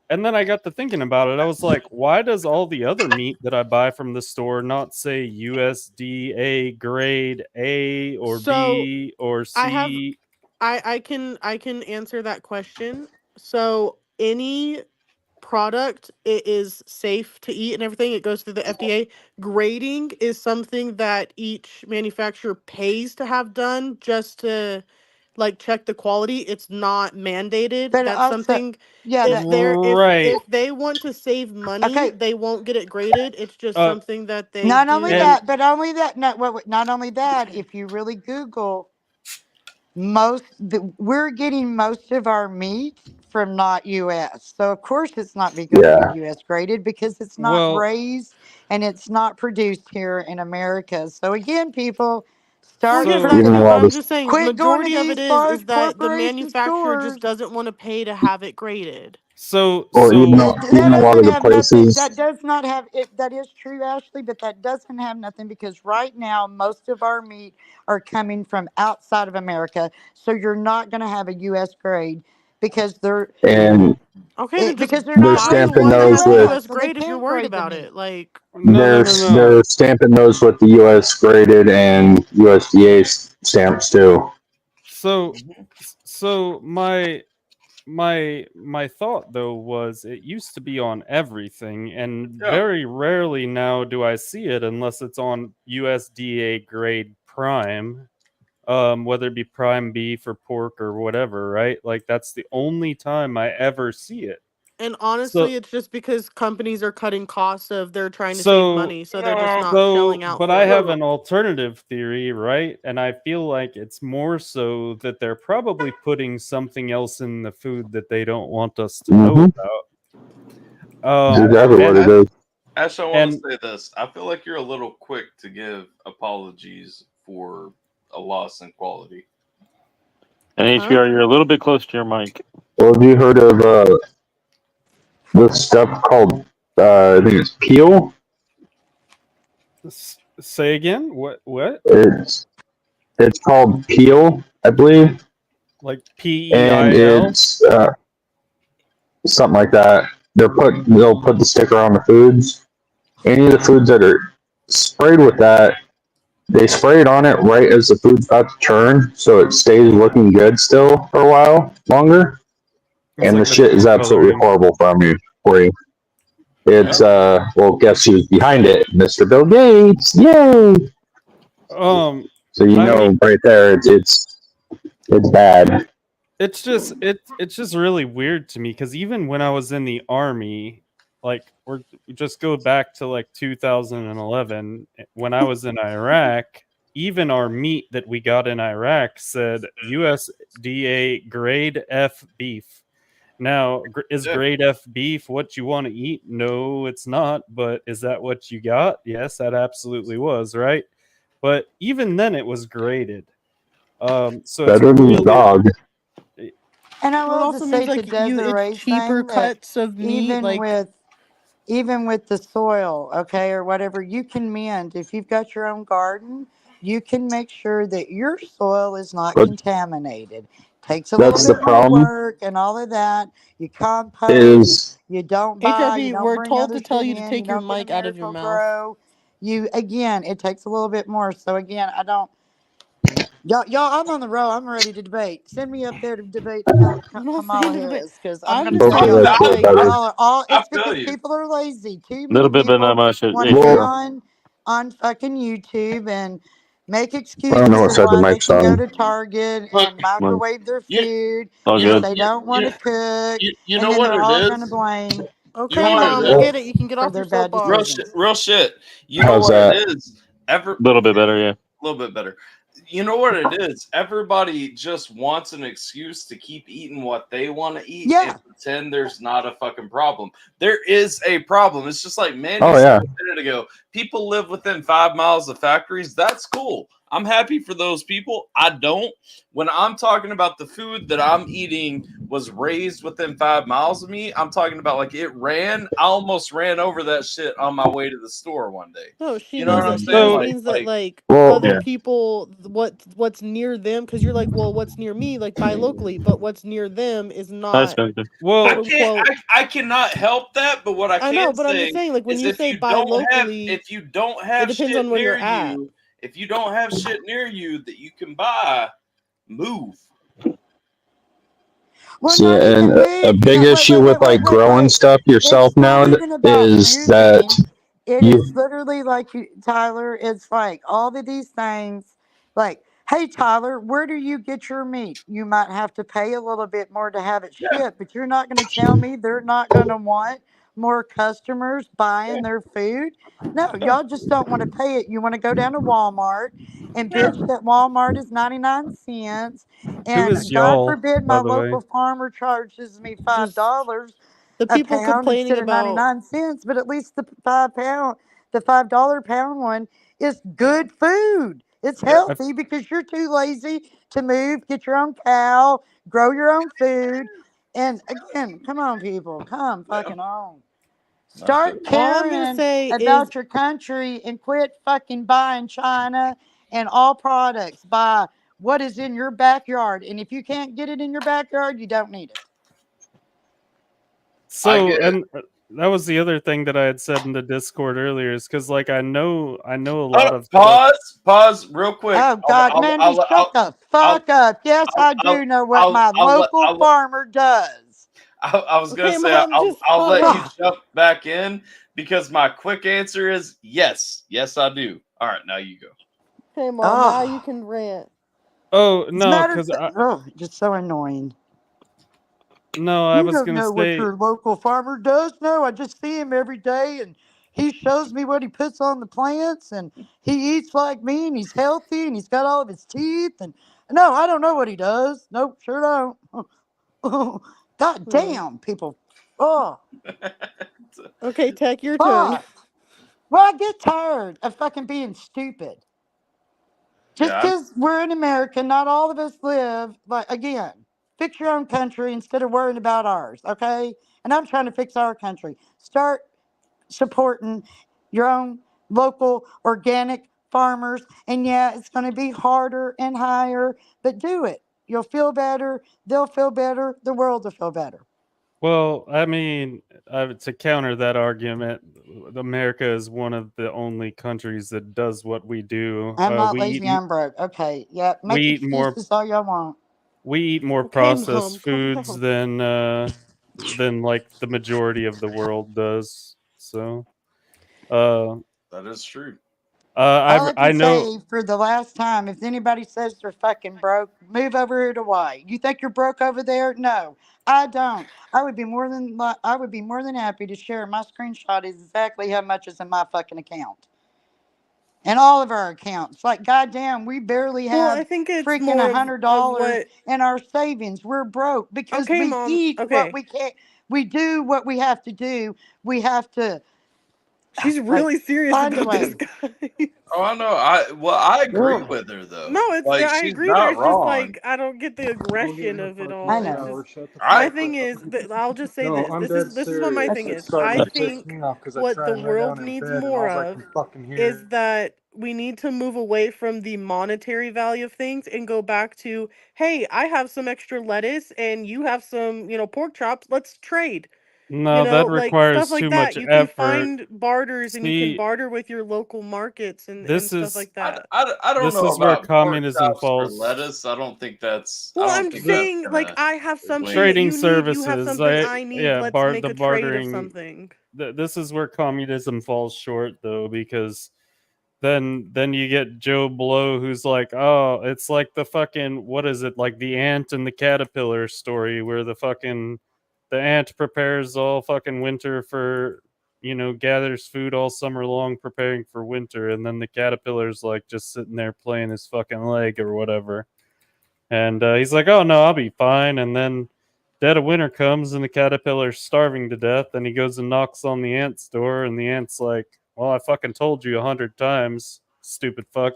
And then I got to thinking about it. I was like, "Why does all the other meat that I buy from the store not say USDA grade A or So B or I have C?" I can answer that question. So any product, it is safe to eat and everything, it goes through the FDA. Grading is something that each manufacturer pays to have done just to like check the quality. It's not mandated. But That's also, something yeah, if that they're Right. if they want to save money, okay. they won't get it graded. It's just Uh something that they Not only and do. that, but only that. Not only that. If you really Google we're getting most of our meat from not US. So of course it's not going to be Yeah. US graded because it's not well, raised and it's not produced here in America. So again, people Well, start yeah, so Even fucking while I'm this, just saying quit going to majority of it these is large that the corporation manufacturer just stores. doesn't want to pay to have it graded. so or even so That even a lot of doesn't the have nothing. places, That does not have it. That is true, Ashley, but that doesn't have nothing because right now most of our meat are coming from outside of America. So you're not going to have a U.S. grade because and Okay, then just because they're they're not buy raised the in stamping one the that those has the with U.S. US So they grade if you're can't worried grade the about meat. it. Like, no, no, no, they're no. stamping those with the U.S. graded and USDA stamps too. So Mhm. so my thought though was it used to be on everything, and Yeah. very rarely now do I see it unless it's on USDA grade prime, whether it be prime beef or pork or whatever, right? Like that's the only time I ever see it. and So honestly, it's just because companies are cutting costs of they're trying to save so money, so they're just No, not So, shelling out but I for no, it. have no. an alternative theory, right? And I feel like it's more so that they're probably putting something else in the food that they don't want us to know Mm-hmm. about. That's exactly what And it is. Ash, I want to and say this. I feel like you're a little quick to give apologies for a loss in quality. And Huh? HBR, you're a little bit close to your mic. Well, have you heard of this stuff called I think it's peel? say again, what? What? It's it's called peel, I believe, Like and PEIL? it's something like that. They'll put the sticker on the foods. Any of the foods that are sprayed with that, they spray it on it right as the food's about to turn, so it stays looking good still for a while longer. It's And the like the shit is food absolutely coloring. horrible for you. Yeah. It's well, guess who's behind it? Mr. Bill Gates. Yay! Um, So you I know mean, right there, it's bad. it's just really weird to me because even when I was in the army, like we just go back to like 2011 when I was in Iraq, even our meat that we got in Iraq said USDA grade F beef. Now, is Yeah. grade F beef what you want to eat? No, it's not, but is that what you got? Yes, that absolutely was, right? But even then it was graded. So it's Better than the really dog. And I Well, it will also just means say to like it's Desiree cheaper saying that cuts of meat. even Like, with even with the soil, okay, or whatever, you can mend. If you've got your own garden, you can make sure that your soil is not But contaminated. Takes a little that's the bit more problem. work and all of that. You compost, Is you HIP, don't we're bring told other to tell shit you to in, you take your don't get a mic out of your miracle mouth. grow. You again, it takes a little bit more. So again, I don't y'all, I'm on the road. I'm ready to debate. Send me up there to debate I'm not saying Kamala to debate. Harris because I'm I'm going to just both tell of saying y'all us that feel something. like better. Y'all are all. I It's feel because you. people are lazy. Too Little many bit, but not people much. want to be Well, HBR. on fucking YouTube and make I don't excuses know what of side the why they mic's can go on. to Target Look, and microwave their you food All you because know good. they don't want to cook, you and know then what they're it all going to is. blame You know Okay, what Mom, it we is. get somebody it. You can get for off their your bad soapbox. decisions. Real shit. You know How's what that? it is. Ever A little bit better, yeah. a little bit better. You know what it is? Everybody just wants an excuse to keep eating what they want to eat and Yeah. pretend there's not a fucking problem. There is a problem. It's just like Mandy Oh, said yeah. a minute ago. People live within 5 miles of factories. That's cool. I'm happy for those people. I don't. When I'm talking about the food that I'm eating was raised within 5 miles of me, I'm talking about like it ran. I almost ran over that shit on my way to the store one day. No, she You know means what I'm that she saying? just So means that like Well, other Yeah. people what's near them, because you're like, well, what's near me, like buy locally, but what's near them is I not spent it. quote well, unquote. I cannot help that, but what I I know, can but I'm just say saying, like when is you say buy locally, if you don't it have depends shit on where near you're at. you, if you don't have shit near you that you can buy, move. Well, see, not and even a move. big No, issue with like growing wait. stuff yourself It's not now even about is that moving. It you, is literally like you, Tyler. It's like all of these things. Like, hey, Tyler, where do you get your meat? You might have to pay a little bit more to have it Yeah, shipped, but you're not going to tell me they're not going to want more customers buying their food. No, y'all just don't want to pay it. You want to go down to Walmart and yeah, bitch that Walmart is 99 cents. who And is God y'all, forbid my by the way? local farmer charges me Just $5 the a people pound complaining instead of about 99 cents, but at least the $5 pound one is good food. It's yeah. I, healthy because you're too lazy to move, get your own cow, grow your own food. And again, come on, people, come Yeah. fucking on. That's Start good. all I'm gonna caring say is about your country and quit fucking buying China and all products. Buy what is in your backyard. And if you can't get it in your backyard, you don't need it. I so get it. and that was the other thing that I had said in the Discord earlier is because like I know a lot of stuff. Pause, real quick. Oh God, Mandy, shut the I'll, fuck up. Yes, I I'll, do know what my local I'll, farmer does. I was gonna okay, say Mom, just I'll let you Ugh. jump back in because my quick answer is yes, yes I do. All right, now you go. okay, Mom, now you Ugh. can rant. Oh As a no, matter of because I just so annoying. no, I You was don't gonna know what say your local farmer does. No, I just see him every day and he shows me what he puts on the plants and he eats like me and he's healthy and he's got all of his teeth and no, I don't know what he does. Nope, sure don't. God Hmm. damn, people. Oh, Okay, Tech, your turn. fuck. Well, I get tired of fucking being stupid. Just Yeah, because we're in America, not all of us live like again. Fix your own country instead of worrying about ours, okay? And I'm trying to fix our country. Start supporting your own local organic farmers. And yeah, it's going to be harder and higher, but do it. You'll feel better. They'll feel better. The world will feel better. well, I mean, to counter that argument, America is one of the only countries that does what we do. I'm not lazy. I'm broke. Okay. Yeah. We Make eat more excuses all y'all want. we eat more Okay, processed Mom, calm foods down. than like the majority of the world does. So, uh, that is true. All I I can know. say for the last time, if anybody says they're fucking broke, move over here to Hawaii. You think you're broke over there? No, I don't. I would be more than happy to share my screenshot is exactly how much is in my fucking account and all of our accounts. Like goddamn, we barely Well, have I think it's freaking a more hundred of dollars what. in our savings. We're broke because Okay, we Mom. eat what Okay, we can't. We do what we have to do. We have to she's like really serious find a about this, way. guy. Oh, I know. I agree Ugh, with her though. No, it's Like I she's agree there. not It's just wrong. like I don't get the Go get in aggression her of it fucking I all. It's know. shower. just Shut the I my fuck thing up. is that I'll just say No, this. I'm This is dead this is what my serious. thing Okay. It's is. starting I to piss think me off because I what tried the and lay world down in needs bed and all more I can of fucking hear is is that we need to move away from the monetary value of things and go back to, hey, I have some extra lettuce and you have some, pork chops. Let's trade. No, that Like stuff requires like too that. much You can effort. find barters and you can See, barter with your local markets and this stuff is like that. I don't this know is where about pork communism chops for falls. lettuce. I don't think that's. I Well, don't I'm think The that's saying like gonna I have something win. that trading you need, you have services, something I need. Let's the make a trade of bartering. something. This is where communism falls short, though, because then you get Joe Blow, who's like, oh, it's like the fucking, what is it, like the ant and the caterpillar story, where the ant prepares all fucking winter for, gathers food all summer long preparing for winter, and then the caterpillar's like just sitting there playing his fucking leg or whatever. And he's like, oh no, I'll be fine. And then dead of winter comes and the caterpillar's starving to death, and he goes and knocks on the ant's door, and the ant's like, well, I fucking told you 100 times, stupid fuck.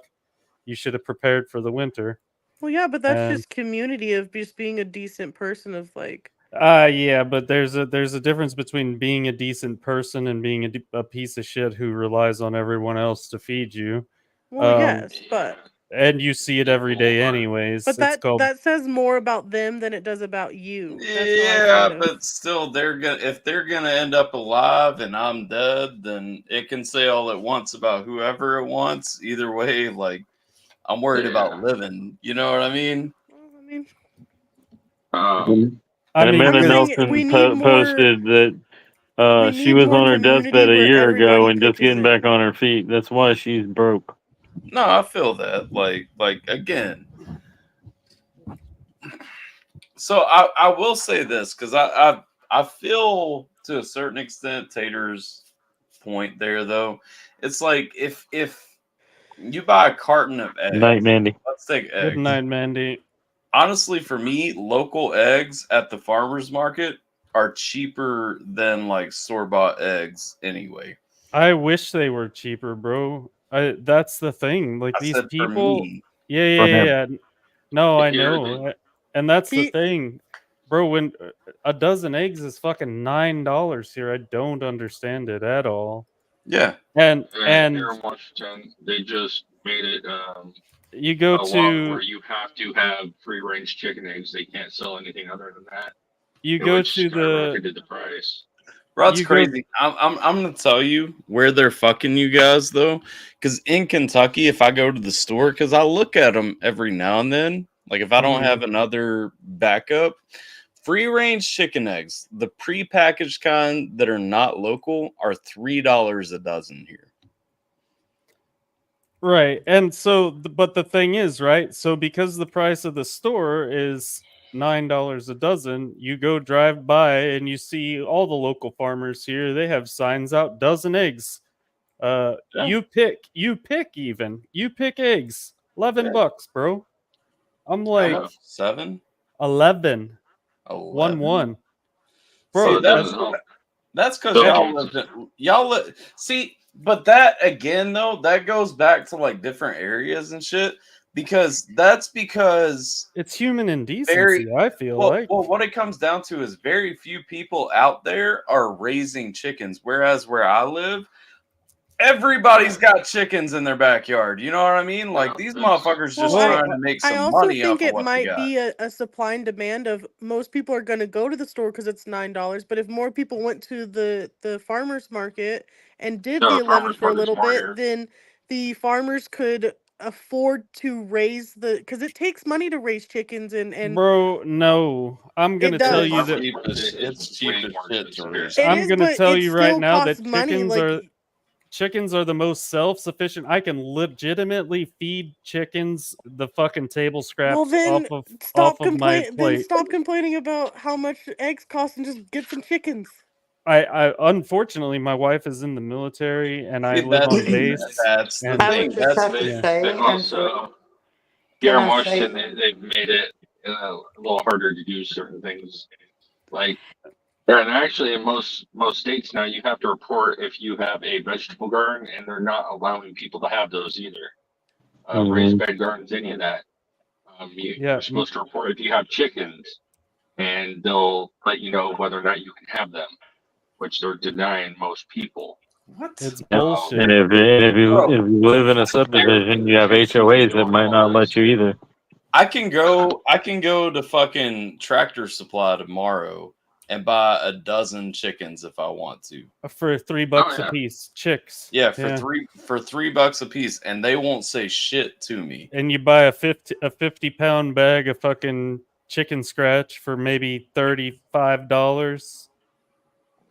You should have prepared for the winter. Well, yeah, but that's And just community of just being a decent person of like. yeah, but there's a difference between being a decent person and being a piece of shit who relies on everyone else to feed you. Well, yes, but And you see it every day anyways. but It's called that says more about them than it does about you. That's how I Yeah, kind of. but still, if they're gonna end up alive and I'm dead, then it can say all it wants about whoever it wants. Either way, like I'm worried about living. You know what I mean? Well, I mean, I mean, Amanda I'm because saying we Nelson need more. posted that We she need was more on her community deathbed a where year ago everybody and just pitches getting back in. on her feet. That's why she's broke. No, I feel that. Like again. So I will say this because I feel to a certain extent Tater's point there though. It's like if you buy a carton of Night, eggs, Mandy. let's take good eggs. night, Mandy. Honestly, for me, local eggs at the farmers market are cheaper than like store bought eggs anyway. I wish they were cheaper, bro. That's the thing. Like I these said for people, me. yeah, yeah, For yeah, him. yeah. No, I know, and that's the He thing, bro. When a dozen eggs is fucking $9 here, I don't understand it at all. Yeah. And Here in Washington, they just made it you go a law to where you have to have free range chicken eggs. They can't sell anything other than that. you go Which to the skyrocketed the price. Bro, that's you go crazy. I'm gonna tell you where they're fucking you guys though, because in Kentucky, if I go to the store, because I look at them every now and then, like if I don't Mhm. have another backup, free range chicken eggs, the pre-packaged kind that are not local, are $3 a dozen here. Right. And so, but the thing is, right? So, because the price of the store is $9 a dozen, you go drive by and you see all the local farmers here. They have signs out, dozen eggs. Yeah. You pick eggs. $11, bro. I'm like 7, 11, 11. 1. See, Bro, that's because see, but that again though, that goes back to like different areas and shit. Because it's human indecency, very I feel well, like. what it comes down to is very few people out there are raising chickens. Whereas where I live, everybody's got chickens in their backyard. You know what I mean? Like these motherfuckers just Well, trying to make I some also money think off of it what they might got. be a supply and demand of most people are going to go to the store because it's $9. But if more people went to the farmers market and did No, the the 11 farmers for a market's little more bit, here. then the farmers could afford to raise because it takes money to raise chickens and Bro, no. I'm going it to tell does. you that It's cheap as shit to raise. It I'm is, gonna but tell it you right still now costs that money. chickens are the most self-sufficient. I can legitimately feed chickens the fucking table Well, scraps then off of my Then plate. stop complaining about how much eggs cost and just get some chickens. I unfortunately my wife is in the military and I See, live on base. that's the And I would thing. just That's have to yeah. say, They've also here can in I Washington, say, they've made it a little harder to do certain things. Like, and actually, in most states now, you have to report if you have a vegetable garden, and they're not allowing people to have those either. Raised bed gardens, any of that. Yeah. You're supposed to report if you have chickens, and they'll let you know whether or not you can have them, which they're denying most people. what? It's And bullshit. if Bro, you live in a subdivision, you have HOAs that might not let you either. I can go to fucking Tractor Supply tomorrow and buy a dozen chickens if I want to. For $3 a piece. Chicks. Yeah, for $3 a piece, and they won't say shit to me. And you buy a 50-pound bag of fucking chicken scratch for maybe $35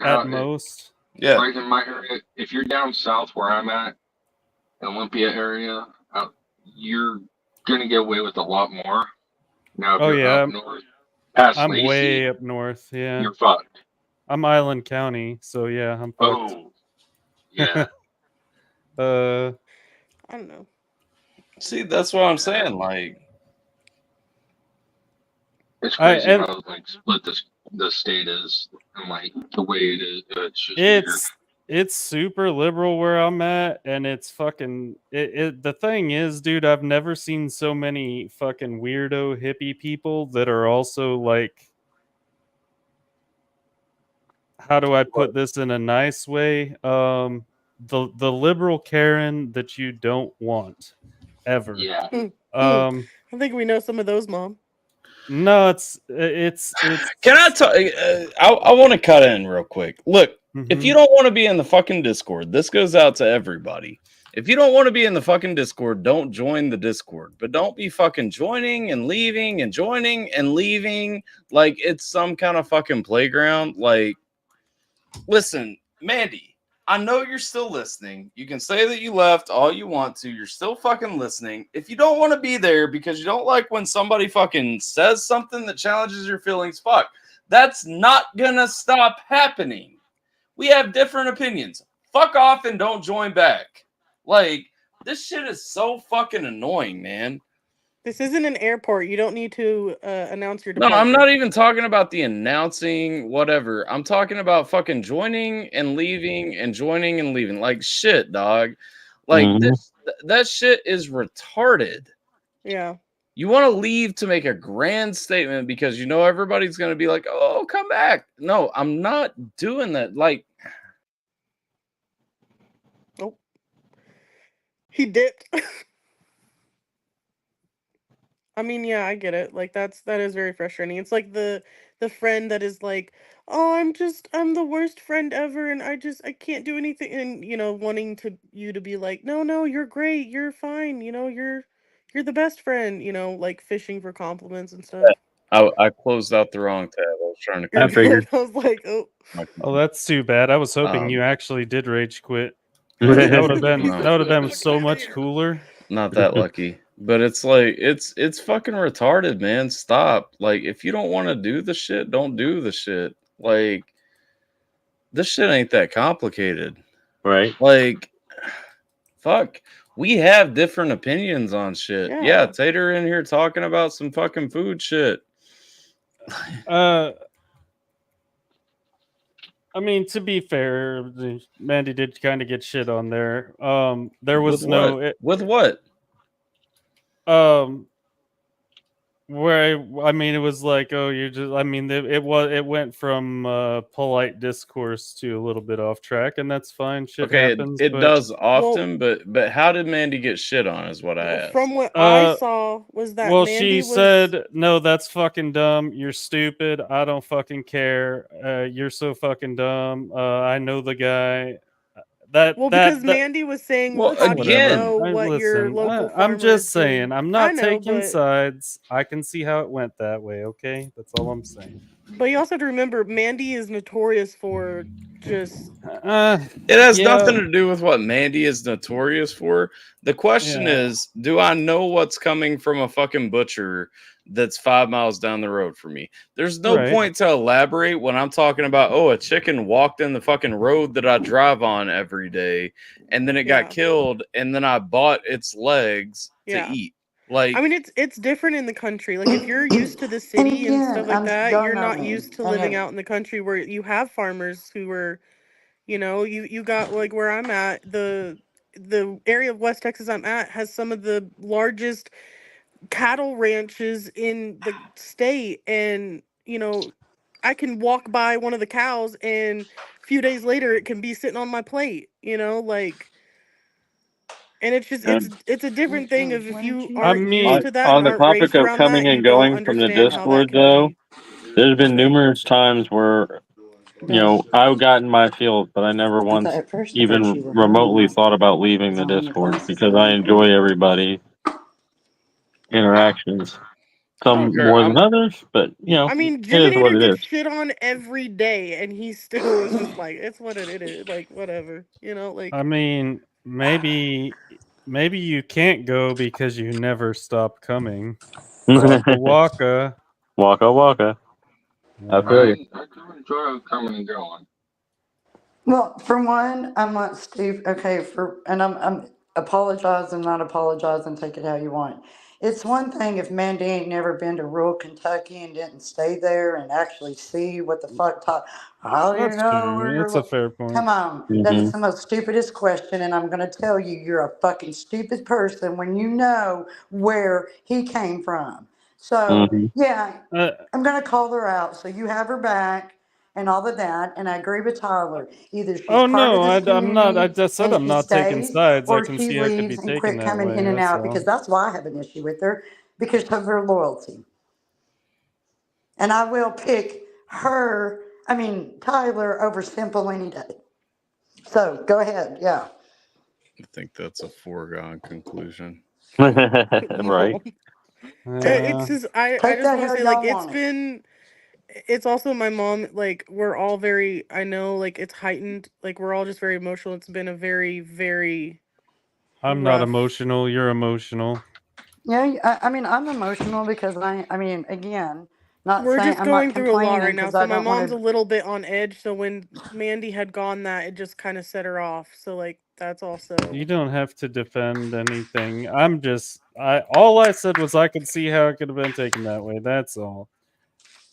at most. Yeah. Like in my area, if you're down south where I'm at, Olympia area, you're gonna get away with a lot more. Now, if Oh you're yeah, up north, past I'm Lacey, way up north. Yeah, you're fucked. I'm Island County, so yeah, I'm fucked. Oh, yeah. Uh, I don't know. See, that's what I'm saying. Like, It's I crazy and how like split the state is and like the way it is. It's just weird. it's super liberal where I'm at, and it's fucking the thing is, dude, I've never seen so many fucking weirdo hippie people that are also like, how do I put this in a nice way? The liberal Karen that you don't want ever. Yeah. I think we know some of those, Mom. No, it's can I tell? I want to cut in real quick. Look, if you Mhm. don't want to be in the fucking Discord, this goes out to everybody. If you don't want to be in the fucking Discord, don't join the Discord. But don't be fucking joining and leaving and joining and leaving like it's some kind of fucking playground. Like, listen, Mandy, I know you're still listening. You can say that you left all you want to. You're still fucking listening. If you don't want to be there because you don't like when somebody fucking says something that challenges your feelings, fuck. That's not gonna stop happening. We have different opinions. Fuck off and don't join back. Like, this shit is so fucking annoying, man. This isn't an airport. You don't need to announce your No, departure. I'm not even talking about the announcing, whatever. I'm talking about fucking joining and leaving and joining and leaving. Like, shit, dog. Like, that shit is retarded. Yeah. You want to leave to make a grand statement because you know everybody's going to be like, oh, come back. No, I'm not doing that. Like, oh, he dipped. I mean, yeah, I get it. Like that is very frustrating. It's like the friend that is like, "Oh, I'm the worst friend ever and I can't do anything," and wanting to you to be like, "No, no, you're great. You're fine. You're the best friend," like fishing for compliments and stuff. I closed out the wrong tab. I was trying to. You're good. I was like, "Oh." Oh, that's too bad. I was hoping you actually did rage quit. No. That would have been so much cooler. Not that lucky. But it's like it's fucking retarded, man. Stop. Like, if you don't want to do the shit, don't do the shit. Like, this shit ain't that complicated. Right. Like, fuck. We have different opinions on shit. Yeah, Tater in here talking about some fucking food shit. I mean, to be fair, Mandy did kind of get shit on there. There was with no what? With what? Where I mean, it was like, oh, you're just. I mean, it went from polite discourse to a little bit off track, and that's fine. Shit happens. It does often, but how did Mandy get shit on? Is what I asked. From what I saw was that well, Mandy she said, "No, that's fucking dumb. You're stupid. I don't fucking care. You're so fucking dumb. I know the guy." Because Mandy was saying, well, how do you know what your local farmer I'm just is saying, doing? I'm not I know, taking but sides. I can see how it went that way, okay? That's all I'm saying. But you also have to remember, Mandy is notorious for just... it has nothing to do with what Mandy is notorious for. The question is, do I know what's coming from a fucking butcher that's 5 miles down the road from me? There's no point to elaborate when I'm talking about, oh, a chicken walked in the fucking road that I drive on every day, and then it got killed, and then I bought its legs to eat. Like, I mean, it's different in the country. Like, if you're used to the city and stuff like that, you're not used to living out in the country where you have farmers who are, you got, like, where I'm at, the area of West Texas I'm at has some of the largest cattle ranches in the state, and I can walk by one of the cows and a few days later it can be sitting on my plate, like, and it's just it's a different thing of if you aren't used to that on and the aren't topic raised of around coming that, you and don't going from the understand how that Discord, can though, be. there's been numerous times where I've gotten my feels, but I never once even remotely thought about leaving the Discord because I enjoy everybody's interactions. Some more than others, but I mean, it is what Jiminator it gets is. shit on every day, and he still is just like, it's what it is, like, whatever, like. I mean, maybe maybe you can't go because you never stop coming. Waka waka. Waka waka. I Yeah. feel you. I do enjoy coming and going. Well, for one, I'm not stupid. Okay, and I'm apologizing, not apologizing. Take it how you want. It's one thing if Mandy ain't never been to rural Kentucky and didn't stay there and actually see what the fuck. How do you That's know where true. you're? That's a fair point. Come on, that Hmm. is the most stupidest question, and I'm gonna tell you, you're a fucking stupid person when you know where he came from. So Hmm. yeah, Uh, I'm gonna call her out. So you have her back and all of that. And I agree with Tyler. Either she's oh part no, of this I'm not. I community just said and I'm she not taking stays, sides. I or can she see how it could be leaves and taken quit that coming way. in and That's out, all. because that's why I have an issue with her, because of her loyalty. And I will pick her, I mean, Tyler over Simple any day. So go ahead. Yeah. I think that's a foregone conclusion. Right. No. It's Yeah. just I Take just that want to how say, like, y'all want it. it's also my mom, like, we're all very, I know, like, it's heightened, like, we're all just very emotional. It's been a very, very I'm not rough. emotional. You're emotional. Yeah. I mean, I'm emotional because I mean, again, not We're saying just I'm not going through a lot complaining right now. because So I my don't want mom's a to. little bit on edge. So when Mandy had gone, that it just kind of set her off. So, like, that's You also don't have to defend anything. I'm just. I all I said was I could see how it could have been taken that way. That's all.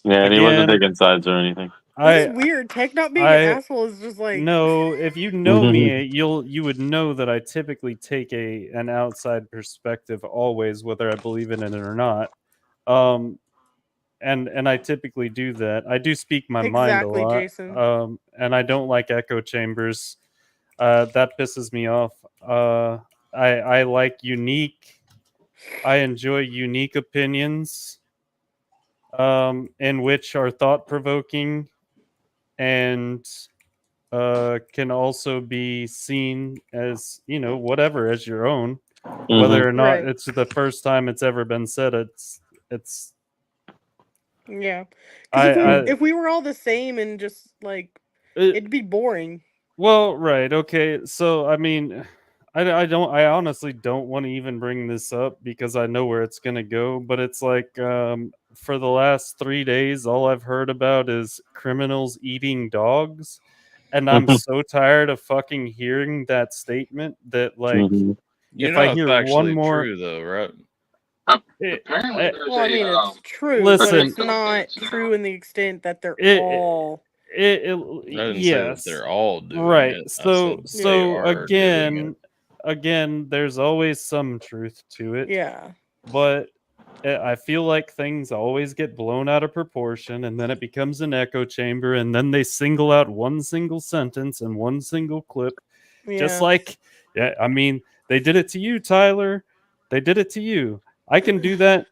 Yeah, and he wasn't Again, taking sides or anything. this is I weird. Tech not being an I asshole is just like no. If you know me, you would know that I typically take an outside perspective always, whether I believe in it or not. Um, and I typically do that. I do speak my mind a exactly, lot. Jason. And I don't like echo chambers. That pisses me off. I like unique. I enjoy unique opinions, in which are thought provoking and can also be seen as whatever as your own, Hmm. whether or not Right. it's the first time it's ever been said. It's Yeah. Because I I if we were all the same and just like, it, it'd be boring. Well, right. Okay. So, I mean, I honestly don't want to even bring this up because I know where it's going to go. But it's like, for the last 3 days, all I've heard about is criminals eating dogs. And I'm so tired of fucking hearing that statement that, like, Hmm. You if I know, it's hear one actually more, true, though, right? it, Apparently, it, there's Well, I mean, it's true, a but listen, it's TikTok not dance true about in the extent that they're it, all. I didn't say that yes, they're all doing right. it. I said So, they Yeah. so are doing it. again, there's always some truth to it, Yeah. but I feel like things always get blown out of proportion, and then it becomes an echo chamber, and then they single out one single sentence and one single clip, just Yeah. like, yeah, I mean, they did it to you, Tyler. They did it to you. I can do that.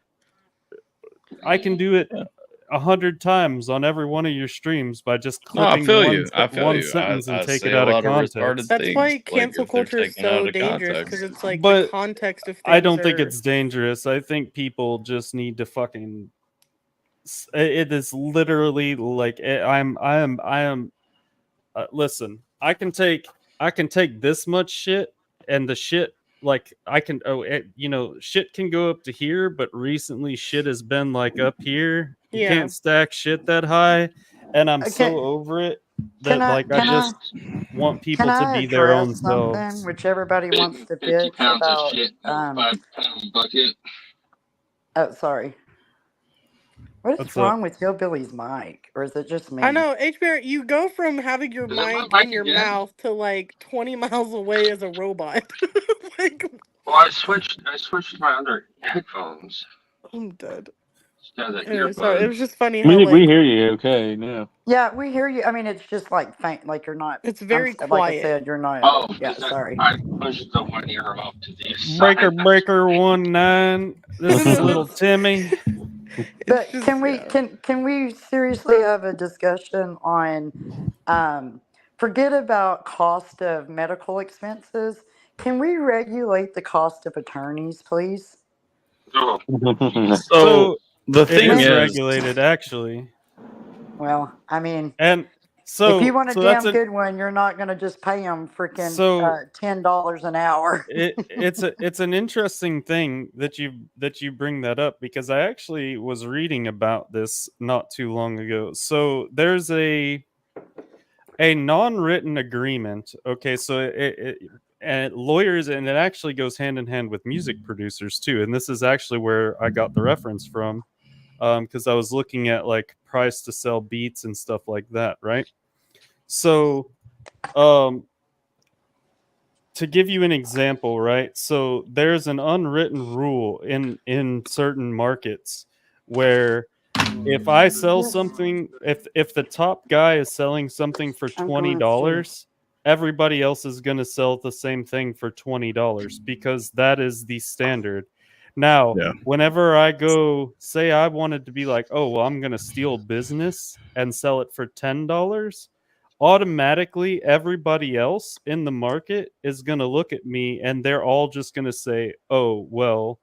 I can do it 100 times on every one of your streams by just No, I clipping feel you. I feel one you. sentence and I take it say a out of lot of retarded context. That's things, why like cancel if they're culture is taken out so of dangerous, because context. it's like the But context of I things don't think are. it's dangerous. I think people just need to fucking. It is literally like I am. Listen, I can take this much shit, and the shit, like I can. Oh, shit can go up to here, but recently shit has been like up here. You Yeah. can't stack shit that high, and I'm so Okay. over it Can that I? like I Can I? just want Can people to I be their own address something selves. which everybody wants to 50 bitch pounds of about? shit in a 5-pound bucket. Oh, sorry. What is What's up? wrong with Hillbilly's mic, or is it just I me? know, HBR, you go from having your Is it my mic in mic your again? mouth to like 20 miles away as a robot. Like, Well, I switched my other headphones. I'm dead. Just got the Anyway, sorry. It was earbuds. just funny how, We like, hear you okay now. Yeah, we hear you. I mean, it's just like faint, like you're not. it's very Like I quiet. said, you're not. Oh, Yeah, because sorry. I pushed the one ear off to the Breaker side. Breaker 19. This is No, little it's Timmy. it's But just, yeah. can we seriously have a discussion on um, forget about cost of medical expenses? Can we regulate the cost of attorneys, please? Oh, So So the it thing is Men, is, regulated actually. well, I mean, And If you So want a so that's damn an good one, you're not gonna just pay them freaking so $10 an hour. it's an interesting thing that you bring that up, because I actually was reading about this not too long ago. So there's a non-written agreement. Okay, so and lawyers, and it actually goes hand in hand with music producers too. And this is actually where I got the reference from, because I was looking at like price to sell beats and stuff like that, right? So, um, to give you an example, right? So there's an unwritten rule in certain markets where if I sell Yes, something, if the top guy is selling something for I'm twenty going to. dollars, everybody else is going to sell the same thing for $20 because that is the standard. Now, Yeah. whenever I go, say I wanted to be like, oh well, I'm going to steal business and sell it for $10, automatically everybody else in the market is going to look at me and they're all just going to say, oh well,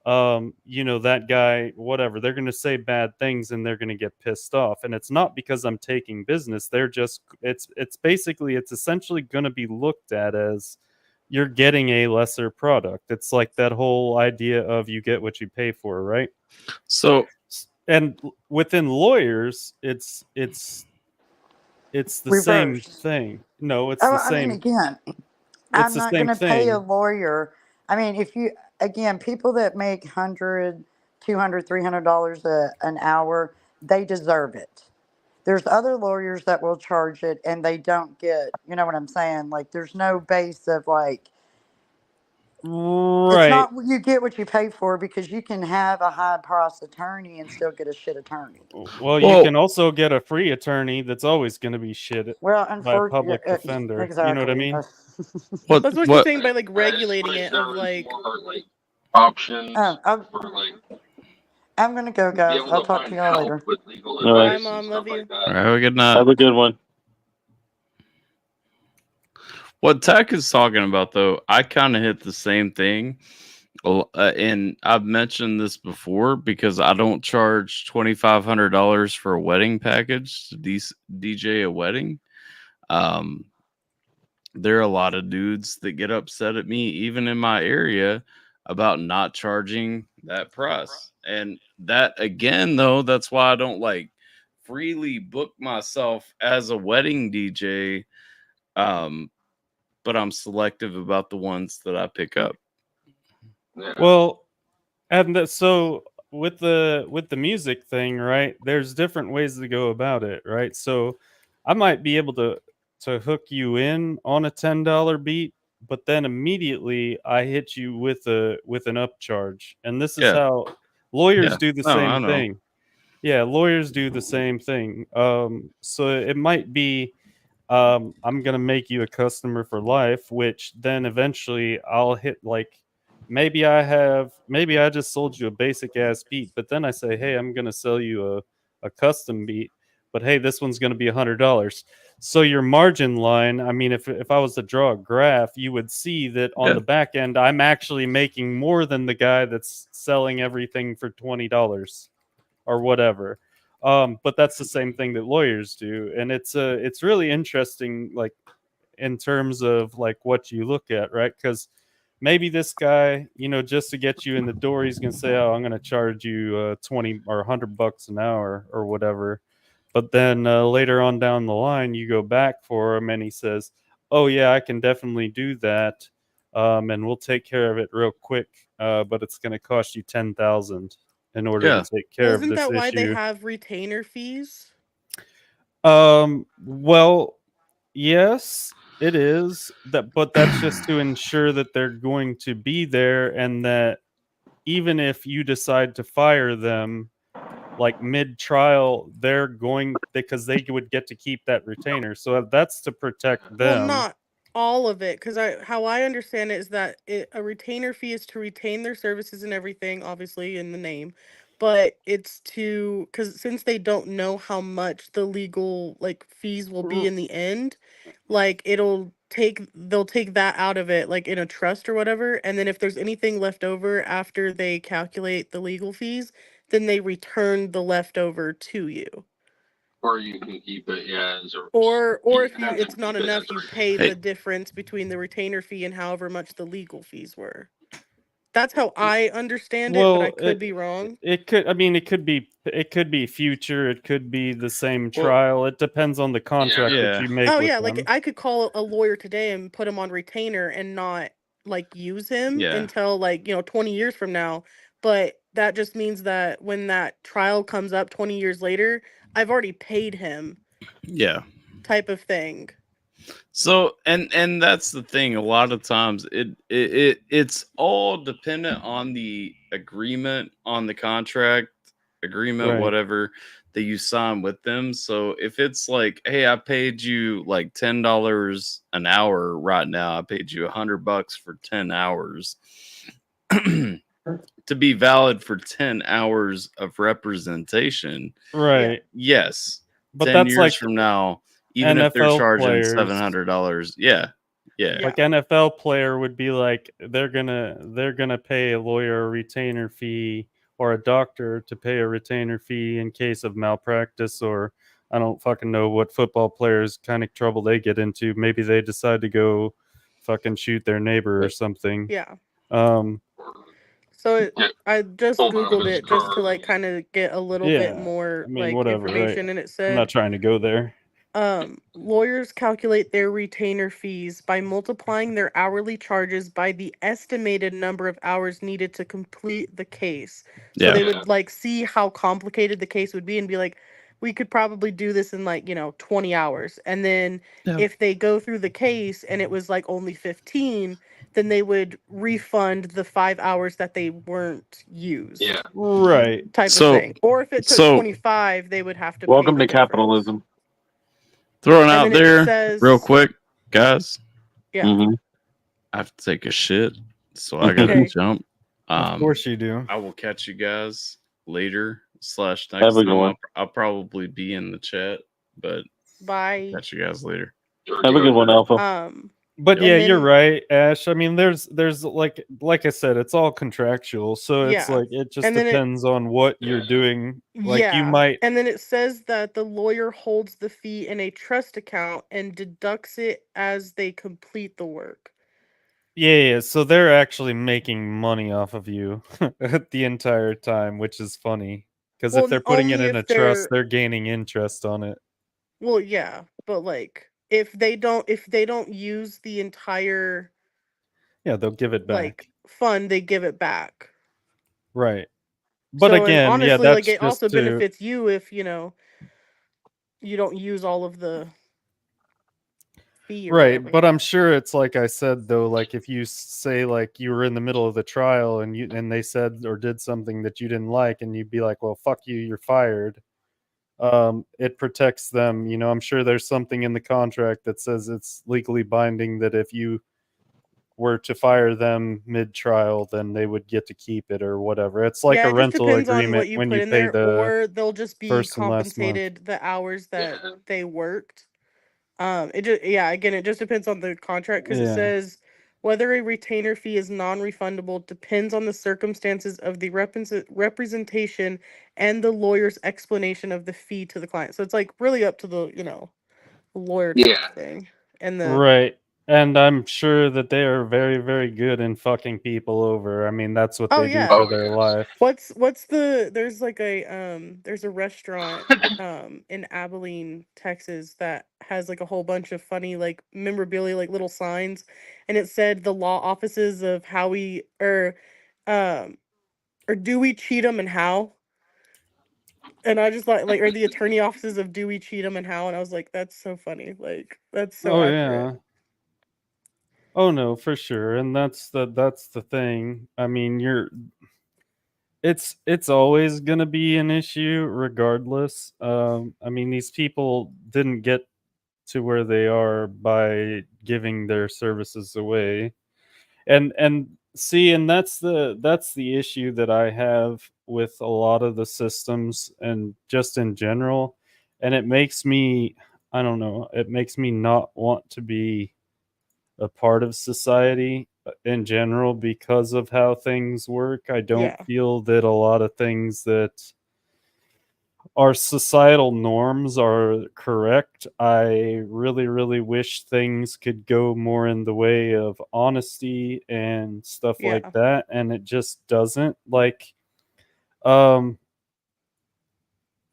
that guy, whatever. They're going to say bad things and they're going to get pissed off. And it's not because I'm taking business. They're just it's basically it's essentially going to be looked at as you're getting a lesser product. It's like that whole idea of you get what you pay for, right? So And within lawyers, it's the same Reverse. thing. No, it's Oh, the I mean, same. again, It's I'm the not same going to pay a thing. lawyer. I mean, if you, again, people that make 100, 200, $300 an hour, they deserve it. There's other lawyers that will charge it and they don't get, you know what I'm saying? Like, there's no base of like, it's Right. not you get what you pay for because you can have a high price attorney and still get a shit attorney. Well, you well can also get a free attorney that's always going to be shit Well, by a unfortunately, public defender. You know what I exactly. mean? what That's what she's what saying by like I just regulating wish it there of was like more like options I'm, for like I'm going to go, be guys. able I'll to talk to find y'all help later. with legal All right. bye advice and mom, stuff love like you. all that. right, have a good night. Have a good one. What Tech is talking about, though, I kind of hit the same thing. And I've mentioned this before because I don't charge $2,500 for a wedding package to DJ a wedding. Um, there are a lot of dudes that get upset at me, even in my area, about not charging that price. And that, again, though, that's why I don't like freely book myself as a wedding DJ. Um, but I'm selective about the ones that I pick up. Yeah. Well, and so with the music thing, right? There's different ways to go about it, right? So I might be able to hook you in on a $10 beat, but then immediately I hit you with an upcharge. And this is Yeah, how lawyers yeah. do the No, same I know. thing. Yeah, lawyers do the same thing. So it might be, I'm gonna make you a customer for life, which then eventually I'll hit like maybe I just sold you a basic ass beat, but then I say, hey, I'm gonna sell you a custom beat, but hey, this one's gonna be $100. So your margin line, I mean, if I was to draw a graph, you would see that on Yeah, the back end, I'm actually making more than the guy that's selling everything for $20 or whatever. But that's the same thing that lawyers do, and it's really interesting, like in terms of like what you look at, right? Because maybe this guy, just to get you in the door, he's gonna say, "Oh, I'm gonna charge you 20 or $100 an hour or whatever." But then later on down the line, you go back for him, and he says, "Oh yeah, I can definitely do that, and we'll take care of it real quick. But it's gonna cost you 10,000 in order to yeah. take Well, care of isn't this that why they issue." have retainer fees? Well, yes, it is that, but that's just to ensure that they're going to be there, and that even if you decide to fire them like mid trial, they're going because they would get to keep that retainer. So that's to protect Well, them. not all of it, because how I understand it is that a retainer fee is to retain their services and everything, obviously in the name, but it's to because since they don't know how much the legal like fees will be in the end, like they'll take that out of it like in a trust or whatever, and then if there's anything left over after they calculate the legal fees, then they return the leftover to you. Or you can keep it, yeah, as a, Or if can it's not keep it enough, as a you pay retainer. the difference between the retainer fee and however much the legal fees were. That's how I understand it, but I Well, could be wrong. it could. I mean, it could be future. It could be the same Well, trial. It depends on the contract that Yeah. you make Oh with yeah, like them. I could call a lawyer today and put him on retainer and not like use him Yeah. until like, 20 years from now. But that just means that when that trial comes up 20 years later, I've already paid him Yeah. type of thing. So and that's the thing. A lot of times it's all dependent on the agreement, on the contract agreement, Right. whatever that you sign with them. So if it's like, hey, I paid you like $10 an hour right now, I paid you $100 for 10 hours to be valid for 10 hours of representation. Right. Yes. But 10 that's years like from now, even if they're NFL charging players. $700, yeah. Like NFL player would be like they're gonna pay a lawyer a retainer fee or a doctor to pay a retainer fee in case of malpractice, or I don't fucking know what football players kind of trouble they get into. Maybe they decide to go fucking shoot their neighbor or something. Yeah. Um So I just Pulled out of Googled his it just to car. like kind of get a little bit yeah. more I mean like whatever, right? information, and it I'm not said trying to go there. lawyers calculate their retainer fees by multiplying their hourly charges by the estimated number of hours needed to complete the case. So Yeah. they would like see how complicated the case would be and be like, we could probably do this in like, 20 hours. And then Yeah. if they go through the case and it was like only 15, then they would refund the 5 hours that they weren't used. Yeah. Right. Type of So thing. Or if it took so 25, they would have to pay Welcome the to difference. capitalism. throwing And out then it there says real quick, guys, Yeah. Mhm. I have to take a shit, so I gotta Okay. jump. Of course you do. I will catch you guys later / next Have a good time. one. I'll probably be in the chat, but Bye. catch you guys later. Have a good one, Alpha. But And yeah, you're then- right, Ash. I mean, there's like I said, it's all contractual, so it's Yeah. like it just And then it- depends on what you're doing. Like you might, And then it says that the lawyer holds the fee in a trust account and deducts it as they complete the work. yeah. So they're actually making money off of you the entire time, which is funny because Well, if they're putting it only in if a trust, they're- they're gaining interest on it. Well, yeah, but like if they don't use the entire Yeah, they'll give it back. like fund, they give it back. Right. But So, and again, honestly, yeah, that's like it just also to, benefits you if you don't use all of the fee or right. whatever. But I'm sure it's like I said though, like if you say like you were in the middle of the trial and they said or did something that you didn't like, and you'd be like, well, fuck you, you're fired. It protects them. I'm sure there's something in the contract that says it's legally binding that if you were to fire them mid-trial, then they would get to keep it or whatever. It's like Yeah, a it just rental depends on agreement what you when put you in pay there, the or they'll just be first and last month. compensated the hours that they worked. Again, it just depends on the contract because it Yeah. says whether a retainer fee is non-refundable depends on the circumstances of the representation and the lawyer's explanation of the fee to the client. So it's like really up to the lawyer type Yeah. thing. And Right. And I'm sure that they are very, very good in fucking people over. I mean, that's what Oh they do yeah. for their life. What's there's like there's a restaurant in Abilene, Texas that has like a whole bunch of funny like memorabilia, like little signs, and it said the law offices of Howie or Dewey Cheatham and Howe. And I just or the attorney offices of Dewey Cheatham and Howe, and I was like, that's so funny. Like that's so accurate. Yeah. Oh no, for sure. And that's the thing. I mean, it's always going to be an issue regardless. I mean, these people didn't get to where they are by giving their services away. And see, and that's the issue that I have with a lot of the systems and just in general. And it makes me, I don't know, it makes me not want to be a part of society in general because of how things work. I don't feel that a lot of things that our societal norms are correct. I really, really wish things could go more in the way of honesty and stuff like Yeah. that, and it just doesn't. Like, um,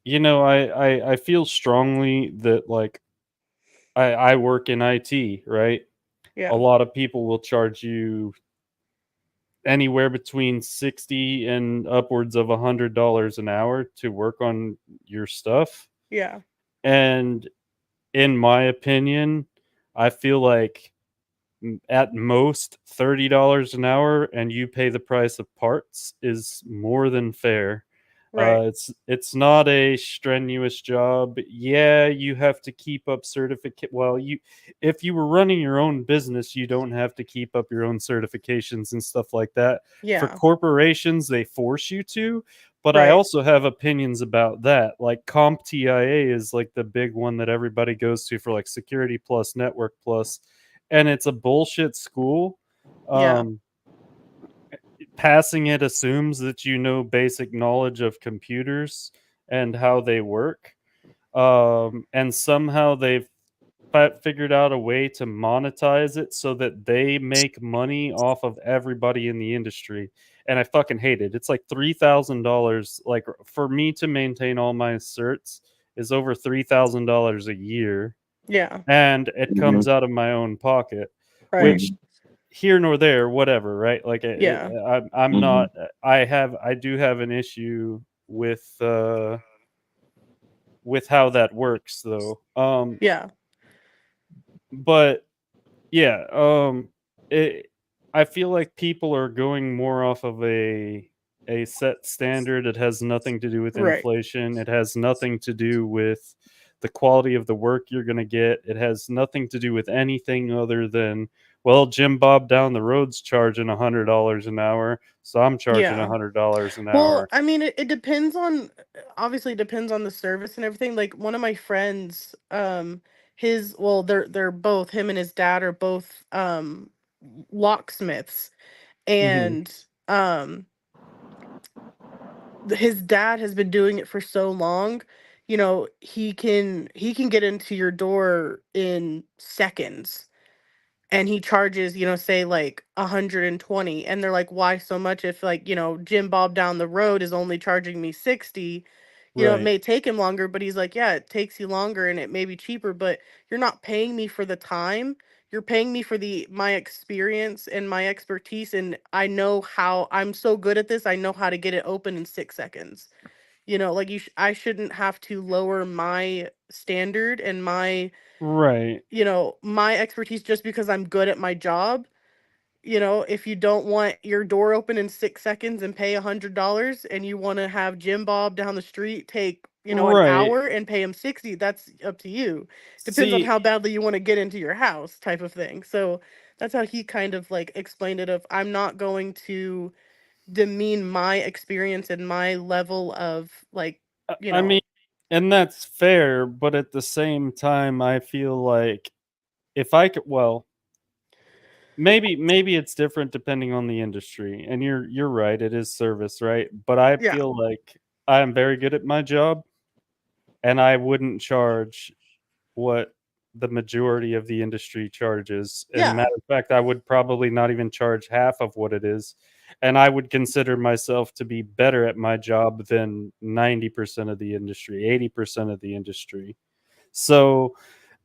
I feel strongly that like I work in IT, right? A Yeah. lot of people will charge you anywhere between 60 and upwards of $100 an hour to work on your stuff. Yeah. And in my opinion, I feel like at most $30 an hour and you pay the price of parts is more than fair. Right. It's not a strenuous job. Yeah, you have to keep up certificate. Well, you if you were running your own business, you don't have to keep up your own certifications and stuff like that. For Yeah. corporations, they force you to. But I Right. also have opinions about that. Like CompTIA is like the big one that everybody goes to for like Security Plus, Network Plus, and it's a bullshit school. Yeah. Um, Passing it assumes that you know basic knowledge of computers and how they work. And somehow they've figured out a way to monetize it so that they make money off of everybody in the industry. And I fucking hate it. It's like $3,000. Like for me to maintain all my certs is over $3,000 a year, Yeah. and it Mhm. comes out of my own pocket, Right. which here nor there, whatever, right? Like Yeah. I'm Mhm. not. I do have an issue with how that works, though. Yeah. But yeah, it. I feel like people are going more off of a set standard. It has nothing to do with Right. inflation. It has nothing to do with the quality of the work you're going to get. It has nothing to do with anything other than, well, Jim Bob down the road's charging $100 an hour, so I'm charging Yeah. $100 an Well, hour. I mean, it depends on obviously it depends on the service and everything. Like one of my friends, his well, they're both him and his dad are both locksmiths, Hmm. and his dad has been doing it for so long, he can get into your door in seconds, and he charges, say like 120, and they're like, why so much if, like, Jim Bob down the road is only charging me 60. It Right, may take him longer, but he's like, yeah, it takes you longer and it may be cheaper, but you're not paying me for the time. You're paying me for the my experience and my expertise, and I know how I'm so good at this. I know how to get it open in 6 seconds. Like I shouldn't have to lower my standard and right, my expertise just because I'm good at my job. If you don't want your door open in 6 seconds and pay $100, and you want to have Jim Bob down the street take, an right. hour and pay him 60, that's up to you. Depends on See, how badly you want to get into your house, type of thing. So that's how he kind of like explained it of, I'm not going to demean my experience and my level of like, you I mean, know, and that's fair, but at the same time, I feel like if I could, well, maybe it's different depending on the industry. And you're right, it is service, right? But I yeah, feel like I am very good at my job, and I wouldn't charge what the majority of the industry charges. And yeah, matter of fact, I would probably not even charge half of what it is. And I would consider myself to be better at my job than 90% of the industry, 80% of the industry. So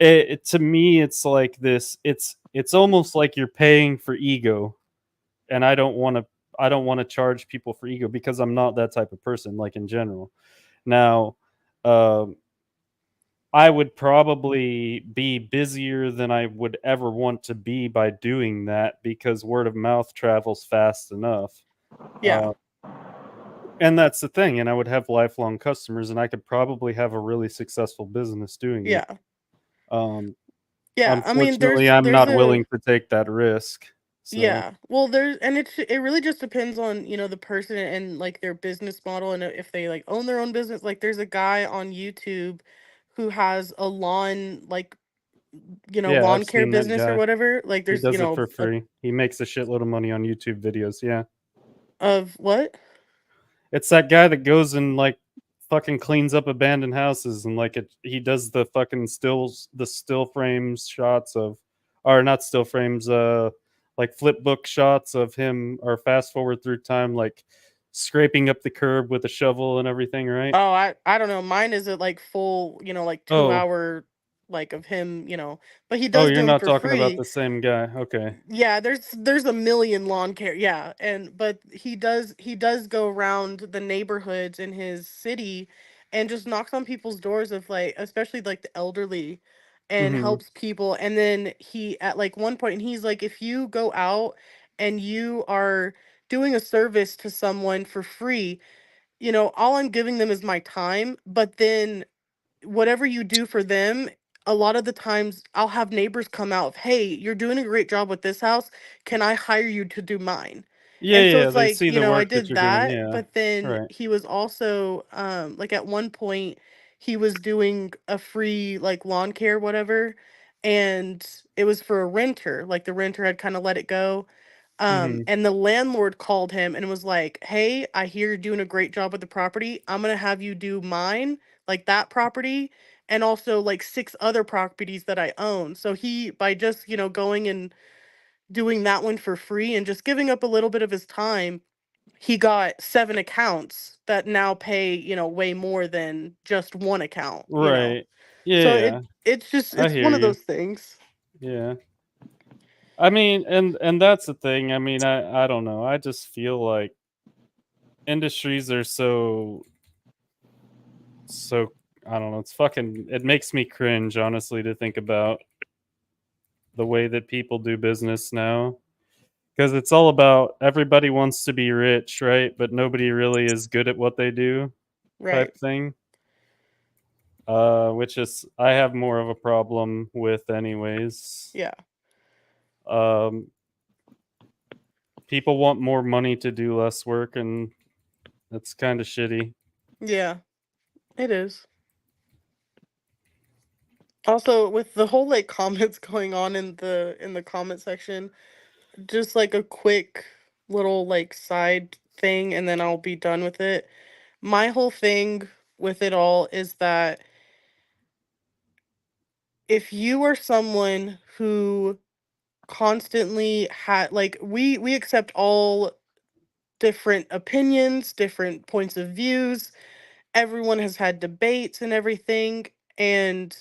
to me, it's like this. It's almost like you're paying for ego, and I don't want to charge people for ego because I'm not that type of person. Like in general, now. Um, I would probably be busier than I would ever want to be by doing that because word of mouth travels fast enough. yeah, Uh, and that's the thing. And I would have lifelong customers, and I could probably have a really successful business doing it. yeah, Um, yeah. I mean, Unfortunately, there's I'm there's not a willing to take that risk. So, yeah. Well, it really just depends on, the person and like their business model, and if they like own their own business. Like there's a guy on YouTube who has a lawn, like, yeah, lawn I've care seen that business or guy. whatever. Like He there's, does it for free. He makes a shitload of money on YouTube videos. Yeah. of what? It's that guy that goes and like fucking cleans up abandoned houses, and like he does the fucking still frames shots of, or not still frames, like flip book shots of him, or fast forward through time, like scraping up the curb with a shovel and everything, right? Oh, I don't know. Mine is at like full, like two Oh, hour, like of him, but he oh, does you're do them not for talking about free. the same guy. Okay. Yeah, there's a million lawn care. Yeah, but he does go around the neighborhoods in his city, and just knocks on people's doors of like, especially like the elderly, and Mm-hmm. helps people. And then he at like one point, and he's like, if you go out and you are doing a service to someone for free, all I'm giving them is my time, but then whatever you do for them, a lot of the times I'll have neighbors come out of, "Hey, you're doing a great job with this house. Can I hire you to do mine?" Yeah, And so yeah, it's they like, see the I work that did you're doing. that, Yeah. but then Right. he was also like at one point he was doing a free like lawn care whatever, and it was for a renter. Like the renter had kind of let it go. Mm-hmm. And the landlord called him and was like, "Hey, I hear you're doing a great job with the property. I'm gonna have you do mine, like that property, and also like six other properties that I own." So he, by just, going and doing that one for free and just giving up a little bit of his time, he got seven accounts that now pay, way more than just one account. Right. Yeah, So yeah. it's just I it's hear one of you. those things. Yeah. I mean, and that's the thing. I mean, I don't know. I just feel like industries are so I don't know. It's fucking. It makes me cringe, honestly, to think about the way that people do business now. Because it's all about everybody wants to be rich, right? But nobody really is good at what they do, Right. type thing. Which is I have more of a problem with, anyways. Yeah. Um, People want more money to do less work, and that's kind of shitty. Yeah. It is. Also, with the whole like comments going on in the comment section, just like a quick little like side thing and then I'll be done with it. My whole thing with it all is that if you are someone who constantly had like we accept all different opinions, different points of views. Everyone has had debates and everything, and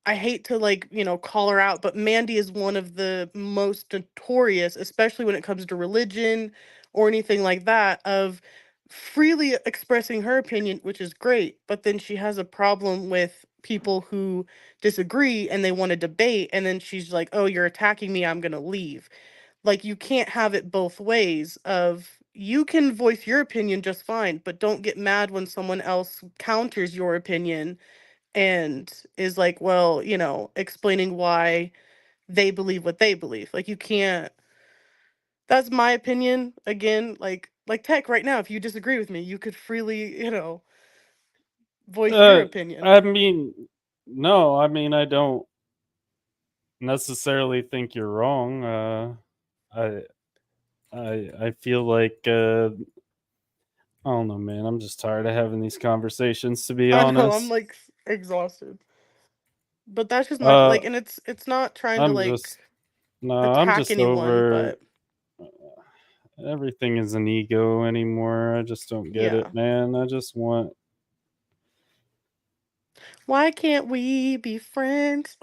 I hate to like, call her out, but Mandy is one of the most notorious, especially when it comes to religion or anything like that, of freely expressing her opinion, which is great. But then she has a problem with people who disagree and they want to debate. And then she's like, "Oh, you're attacking me. I'm going to leave." Like, you can't have it both ways of you can voice your opinion just fine, but don't get mad when someone else counters your opinion and is like, well, explaining why they believe what they believe. Like, you can't. That's my opinion. Again, like tech right now, if you disagree with me, you could freely, voice your Uh, opinion. I mean, no, I mean, I don't necessarily think you're wrong. I, I feel like, I don't know, man. I'm just tired of having these conversations, to be I know, I'm honest. like exhausted. But that's just my Uh, like, and it's not trying to I'm like just, no, I'm attack just anyone, over but everything is an ego anymore. I just don't get it, yeah. man. I just want, Why can't we be friends?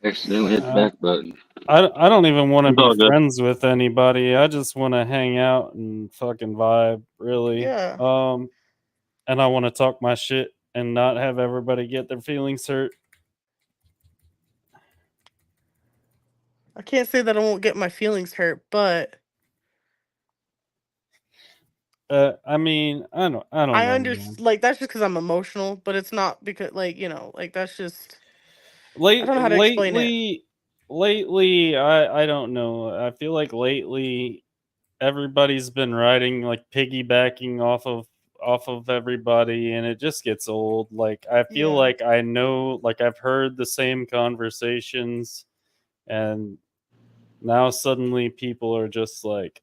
Accidentally hit the uh, back button. I don't even want to It's be all good. friends with anybody. I just want to hang out and fucking vibe, really. Yeah. And I want to talk my shit and not have everybody get their feelings hurt. I can't say that I won't get my feelings hurt, but I mean, I don't I know, understand. man. Like, that's just because I'm emotional, but it's not because, like, like, that's just. I don't know how to explain it. Lately, I don't know. I feel like lately everybody's been riding, like, piggybacking off of everybody, and it just gets old. Like, I feel Yeah. like I know, like, I've heard the same conversations, and now suddenly people are just like,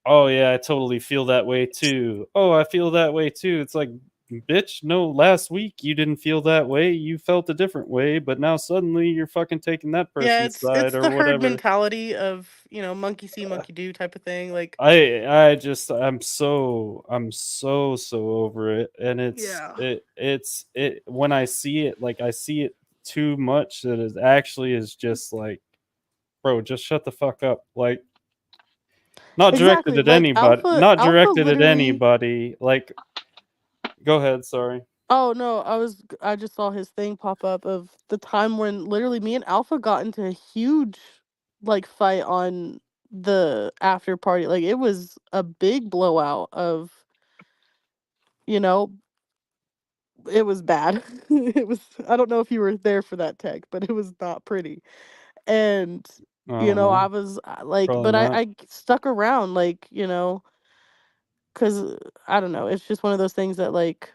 oh yeah, I totally feel that way too. Oh, I feel that way too. It's like, bitch, no, last week you didn't feel that way. You felt a different way, but now suddenly you're fucking taking that Yeah, person's side it's or the herd whatever. mentality of, monkey see, monkey do type of thing. Like, I'm so over it, and yeah. it when I see it, like I see it too much that it actually is just like, bro, just shut the fuck up. Like, not directed Exactly. at Like anybody, not Alpha directed at literally. anybody. Like, go ahead, sorry. Oh no, I just saw his thing pop up of the time when literally me and Alpha got into a huge like fight on the after party. Like it was a big blowout of, you know, it was bad. It was, I don't know if you were there for that tech, but it was not pretty. And I don't I know, was like, probably but not. I stuck around, like, cuz I don't know, it's just one of those things that like,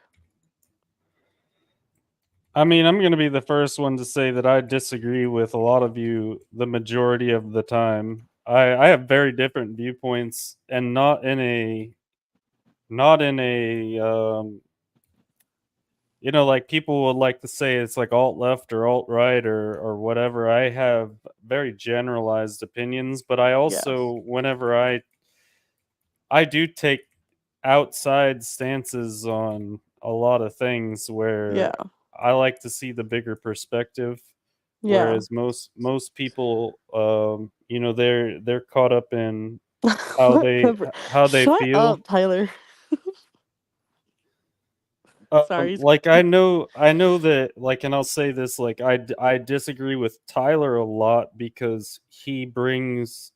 I mean, I'm going to be the first one to say that I disagree with a lot of you the majority of the time. I have very different viewpoints, and not in a like people would like to say it's like alt left or alt right or whatever. I have very generalized opinions, but I yeah. also, whenever I do take outside stances on a lot of things Yeah. where I like to see the bigger perspective, Yeah. whereas most people, they're caught up in how they Whatever. how they Shut feel. up, Tyler. Sorry. Like I know that, like, and I'll say this, like I disagree with Tyler a lot because he brings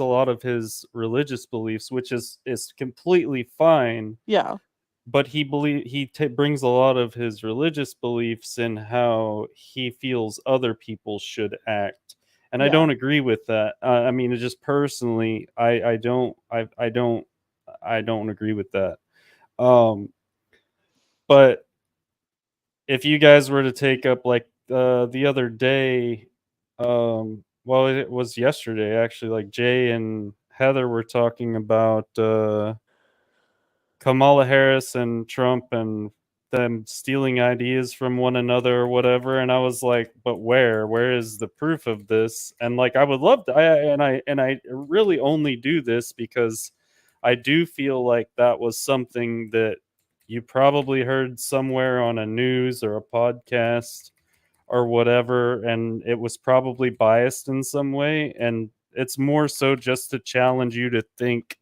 a lot of his religious beliefs, which is completely fine, Yeah. but brings a lot of his religious beliefs in how he feels other people should act, and I Yeah. don't agree with that. I mean, just personally, I don't agree with that. Um, but if you guys were to take up, like, the other day, well, it was yesterday actually, like Jay and Heather were talking about Kamala Harris and Trump and them stealing ideas from one another or whatever, and I was like, but where is the proof of this? And like I would love to, I really only do this because I do feel like that was something that you probably heard somewhere on a news or a podcast or whatever, and it was probably biased in some way, and it's more so just to challenge you to think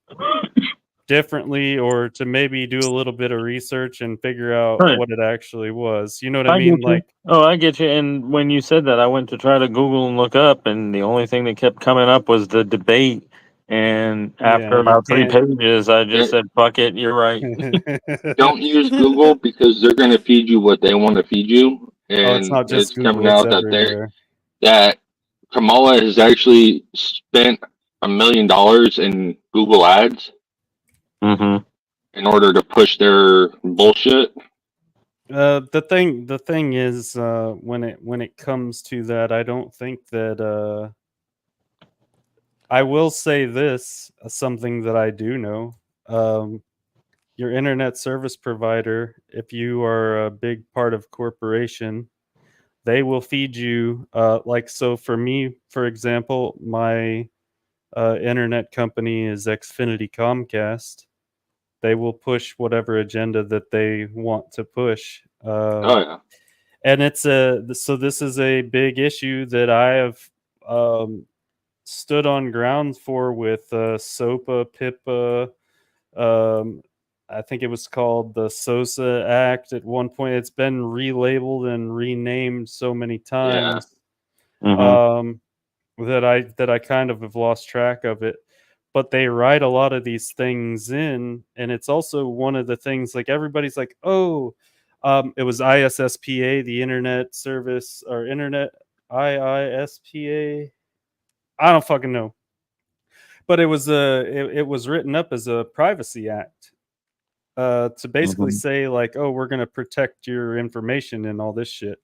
differently or to maybe do a little bit of research and figure out Right. what it actually was. You know what I I mean? get you. Like, Oh, I get you. And when you said that, I went to try to Google and look up, and the only thing that kept coming up was the debate. And yeah, after you about three can't. pages, I just It, said, "Fuck it, you're right." don't use Google because they're going to feed you what they want to feed you, Oh, it's and not just it's Google, coming it's out everywhere. that Kamala has actually spent $1 million in Google ads Mm-hmm. in order to push their bullshit. The thing is, when it comes to that, I don't think that I will say this, something that I do know. Um, your internet service provider, if you are a big part of corporation, they will feed you, like, so for me, for example, my internet company is Xfinity Comcast. They will push whatever agenda that they want to push. Oh yeah, And so this is a big issue that I have um, stood on ground for with SOPA, PIPA. Um, I think it was called the SOSA Act at one point. It's been relabeled and renamed so many yeah. times. Mm-hmm. Um, that I kind of have lost track of it. But they write a lot of these things in, and it's also one of the things, like, everybody's like, oh, it was ISSPA, the Internet Service, or Internet IISPA. I don't fucking know, but it was written up as a privacy act, to basically Mm-hmm. say, like, oh, we're gonna protect your information and all this shit.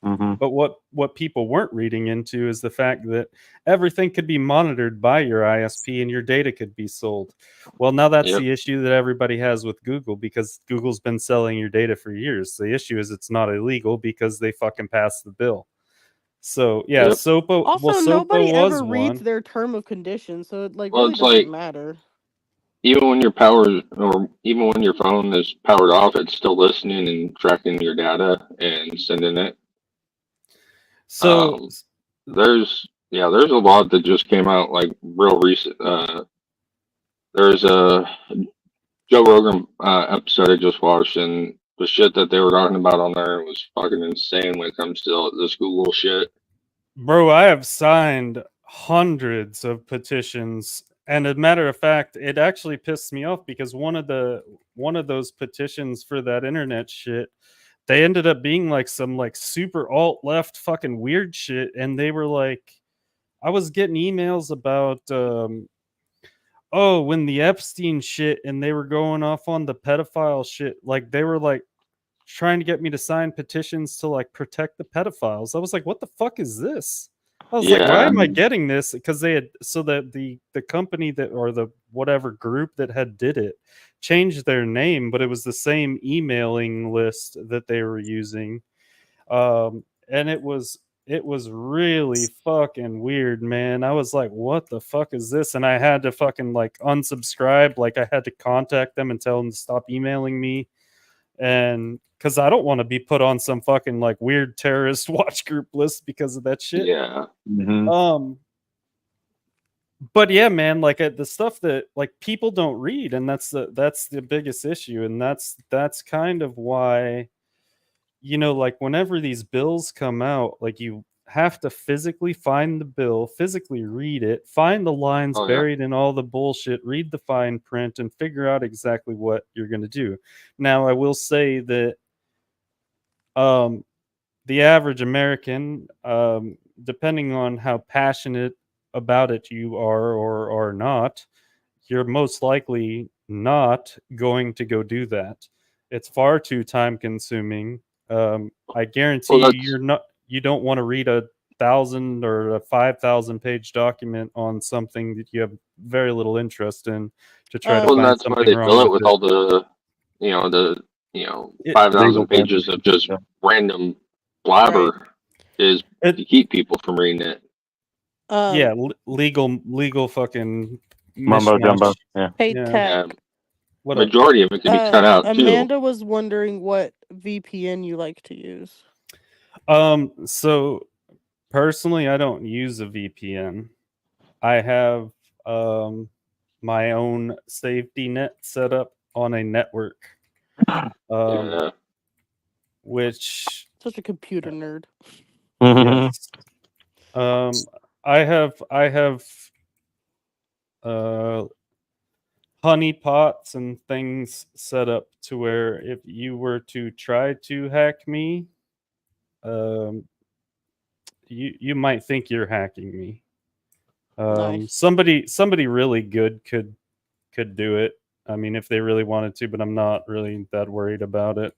Mm-hmm. But what people weren't reading into is the fact that everything could be monitored by your ISP and your data could be sold. Well, now that's Yep. the issue that everybody has with Google, because Google's been selling your data for years. The issue is it's not illegal because they fucking passed the bill. So yeah, Yep. SOPA. Well, Also, SOPA nobody was ever reads one. their term of conditions, so it like Well, really it's doesn't like matter. even when your power, or even when your phone is powered off, it's still listening and tracking your data and sending it. So There's a lot that just came out like real recent. There's a Joe Rogan episode I just watched, and the shit that they were talking about on there was fucking insane when it comes to this Google shit. Bro, I have signed hundreds of petitions, and as a matter of fact, it actually pissed me off because one of those petitions for that internet shit, they ended up being like some like super alt left fucking weird shit, and they were like, I was getting emails about oh, when the Epstein shit, and they were going off on the pedophile shit, like they were like trying to get me to sign petitions to like protect the pedophiles. I was like, what the fuck is this? I was like, why Yeah, am I getting this? Because they had, so that the company that, or the whatever group that had did it, changed their name, but it was the same emailing list that they were using. And it was really fucking weird, man. I was like, what the fuck is this? And I had to fucking like unsubscribe. Like I had to contact them and tell them to stop emailing me. And because I don't want to be put on some fucking like weird terrorist watch group list because of that shit. yeah, Mm-hmm. But yeah, man, like the stuff that like people don't read, and that's the biggest issue, and that's kind of why, like whenever these bills come out, like you have to physically find the bill, physically read it, find the lines oh yeah, buried in all the bullshit, read the fine print, and figure out exactly what you're going to do. Now, I will say that um, the average American, depending on how passionate about it you are or are not, you're most likely not going to go do that. It's far too time consuming. I guarantee well you, that's you don't want to read a 1,000 or a 5,000 page document on something that you have very little interest in to try to well Um, find that's why something they wrong fill it with with it. all the you know the you know It, legal 5,000 pages. pages of just Yeah. random right. blabber is it to keep people from reading it. yeah, Um, legal fucking Mumbo jumbo. mishmash. Yeah. hey Yeah. Tech. Yeah, What up? majority of it could be cut out too. Amanda was wondering what VPN you like to use. So personally, I don't use a VPN. I have my own safety net set up on a network, um, Yeah, which Such a computer nerd. Mm-hmm. yes, um, I have uh, honey pots and things set up to where if you were to try to hack me, um, you might think you're hacking me. Nice. Somebody really good could do it. I mean, if they really wanted to, but I'm not really that worried about it.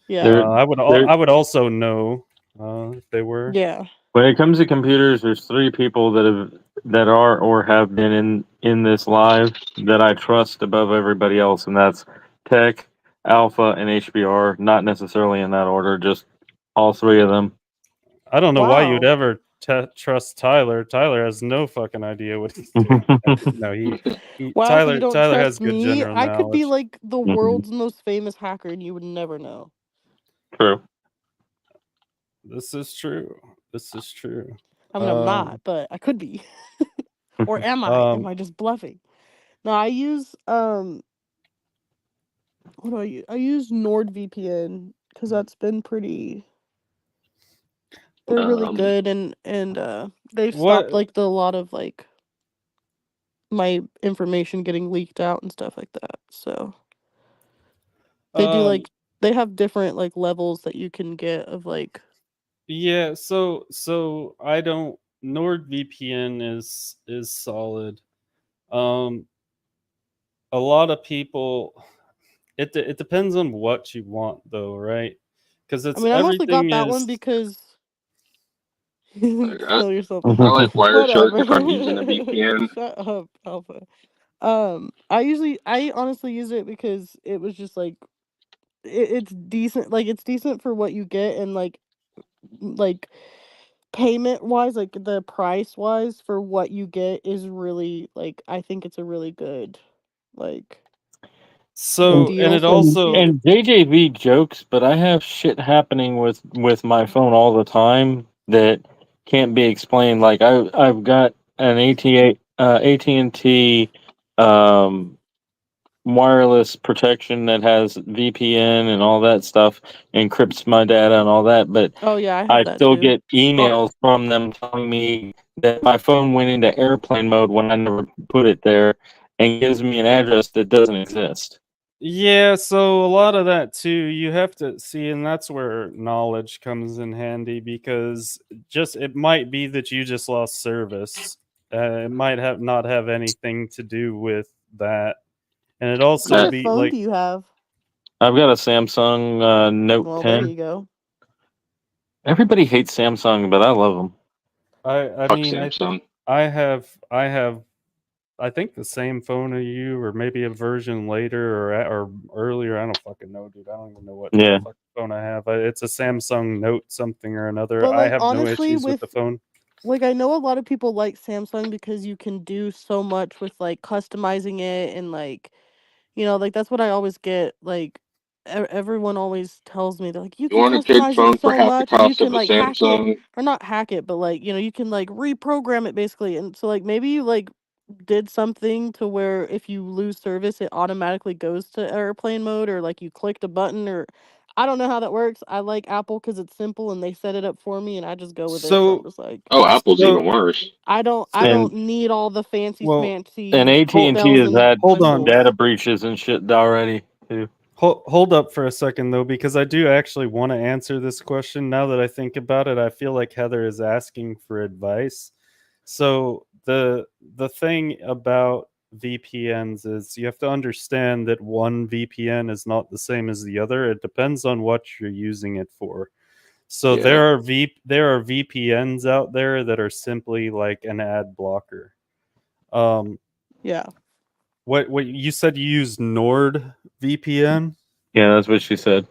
Yeah. There, there. I would also know if they were. Yeah. When it comes to computers, there's three people that are or have been in this live that I trust above everybody else, and that's Tech, Alpha, and HBR. Not necessarily in that order, just all three of them. I don't know why you'd Wow. ever trust Tyler. Tyler has no fucking idea what he's doing. No, he Wow, so you don't Tyler has trust good me? general I could be knowledge. like the Mhm. world's most famous hacker and you would never know. True. This is true. This is true. I mean, I'm Um, not, but I could be. Or am I? Am um, I just bluffing? No, I use what do I use? I use NordVPN because that's been pretty. They're really um, good and they've stopped what? like a lot of like my information getting leaked out and stuff like that. So they do Um, like they have different like levels that you can get of like yeah. So I don't. NordVPN is solid. Um, a lot of people. It depends on what you want, though, right? Because I it's mean I mostly got everything that one is because I, Kill yourself. I like Wireshark Whatever. if I'm using a VPN. Shut up, Alpha. I honestly use it because it was just like it's decent. Like it's decent for what you get, and like payment wise, like the price wise for what you get is really like I think it's a really good like So, and deal, it so to also, speak. And JJV jokes, but I have shit happening with my phone all the time that can't be explained. Like I've got an AT&T um, wireless protection that has VPN and all that stuff, encrypts my data and all that, but Oh yeah, I have I that still too. get emails from them telling me that my phone went into airplane mode when I never put it there, and gives me an address that doesn't exist. yeah, so a lot of that too, you have to see, and that's where knowledge comes in handy because just it might be that you just lost service. It might have not have anything to do with that. And it What also kind That of be phone like do you have? I've got a Samsung Note Well, there 10. you go. Everybody hates Samsung, but I love them. I fuck mean, Samsung. I have I think the same phone as you, or maybe a version later or earlier. I don't fucking know, dude. I don't even know what Yeah, fucking phone I have. It's a Samsung Note something or another. But I like have no honestly, issues with the with phone. like I know a lot of people like Samsung because you can do so much with like customizing it and like like that's what I always get. Like everyone always tells me they're like you You can want a kid customize it phone for so half the much and you cost can of a like hack it Samsung? or not hack it, but like you can like reprogram it basically. And so like maybe you like did something to where if you lose service it automatically goes to airplane mode or like you clicked a button or I don't know how that works. I like Apple because it's simple and they set it up for me and I just go with it. So I'm So just like Oh, Apple's so even worse. I so and don't need all the fancy well, and smancy AT hold and T bells has and had hold on. whistles. data breaches and shit already too. Hold up for a second though, because I do actually want to answer this question. Now that I think about it, I feel like Heather is asking for advice. So the thing about VPNs is you have to understand that one VPN is not the same as the other. It depends on what you're using it for. So Yeah. there are VPNs out there that are simply like an ad blocker. Um, Yeah. what you said you use Nord VPN? Yeah, that's what she said.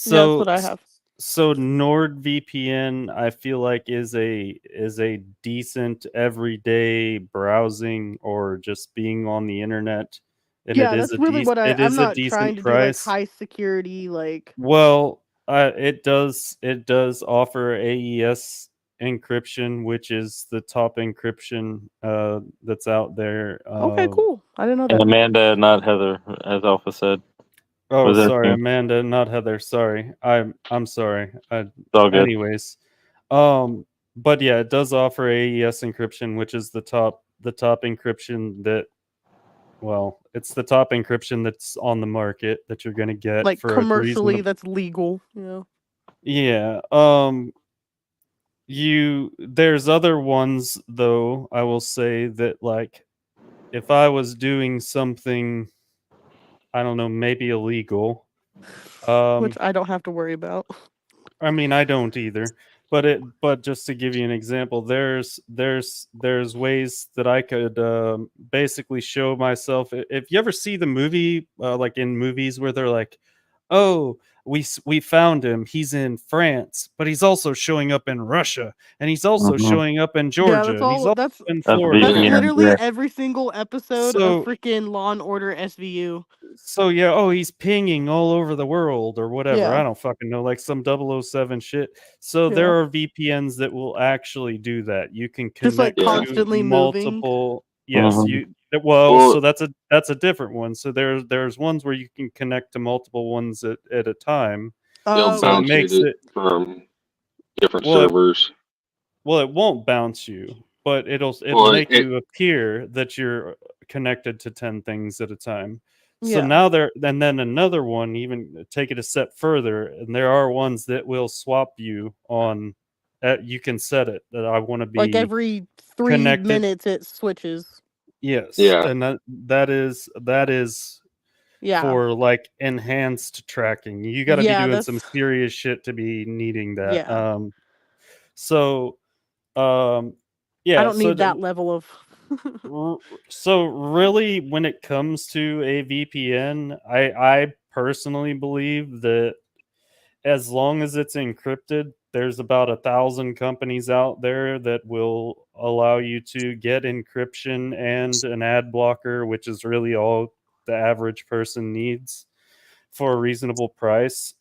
Yeah, that's So what I have. so NordVPN I feel like is a decent everyday browsing or just being on the internet, and Yeah, that's really what I'm it is a not trying decent to do like price. high security like Well, it does offer AES encryption, which is the top encryption that's out there. okay, cool. I didn't know And that. Amanda, not Heather, as Alpha said, Oh, was sorry, asking. Amanda, not Heather. Sorry, I'm sorry. It's all good. Anyways, um, but yeah, it does offer AES encryption, which is the top encryption that well, it's the top encryption that's on the market that you're gonna get Like for a commercially reasonable. that's legal, Yeah. There's other ones though. I will say that like if I was doing something, I don't know, maybe illegal. which Um, I don't have to worry about. I mean, I don't either. But just to give you an example, there's ways that I could basically show myself. If you ever see the movie, like in movies where they're like, "Oh, we found him. He's in France, but he's also showing up in Russia, and he's also Hmm. showing up in Yeah, Georgia, that's and he's all also in That's that's Florida." VPN. literally Yeah. every single episode of So freaking Law and Order SVU. so yeah, oh, he's pinging all over the world or whatever. Yeah. I don't fucking know, like some 007 shit. So Yeah. there are VPNs that will actually do that. You can Just like connect Yeah. to constantly moving. multiple. Yes, Hmm. you well, Well, so that's a different one. So there's ones where you can connect to multiple ones at a time. they'll So it Okay. bounce you makes to, it from different well it servers. well it won't bounce you, but it'll Well, make you appear that you're connected to 10 things at a time. So Yeah. now there and then another one, even take it a step further, and there are ones that will swap you on you can set it that I want to Like be every 3 connected. minutes it switches. Yes, yeah, and that is Yeah. for like enhanced tracking. You got to be Yeah, doing some that's serious shit to be needing that. yeah. So I Yeah, don't need that level of. so really, when it comes to a VPN, I personally believe that as long as it's encrypted, there's about 1,000 companies out there that will allow you to get encryption and an ad blocker, which is really all the average person needs for a reasonable price.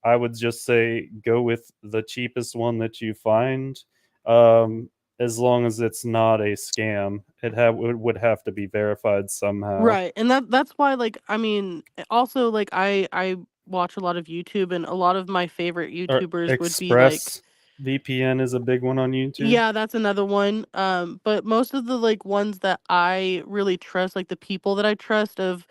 I would just say go with the cheapest one that you find. Um, as long as it's not a scam, it would have to be verified somehow. Right. And that's why, like, I mean, also, like, I watch a lot of YouTube, and a lot of my favorite Or YouTubers would be like, Express VPN is a big one on YouTube. yeah, that's another one. But most of the like ones that I really trust, like the people that I trust of,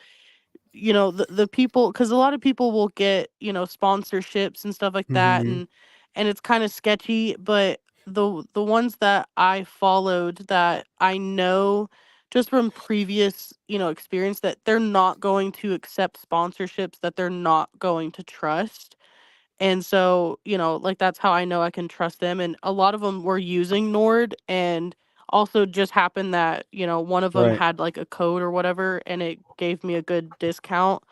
the people, because a lot of people will get, sponsorships and stuff like that, Mhm. and it's kind of sketchy. But the ones that I followed, that I know just from previous, experience, that they're not going to accept sponsorships that they're not going to trust. And so, like, that's how I know I can trust them. And a lot of them were using Nord, and also just happened that, one of them Right. had like a code or whatever, and it gave me a good discount.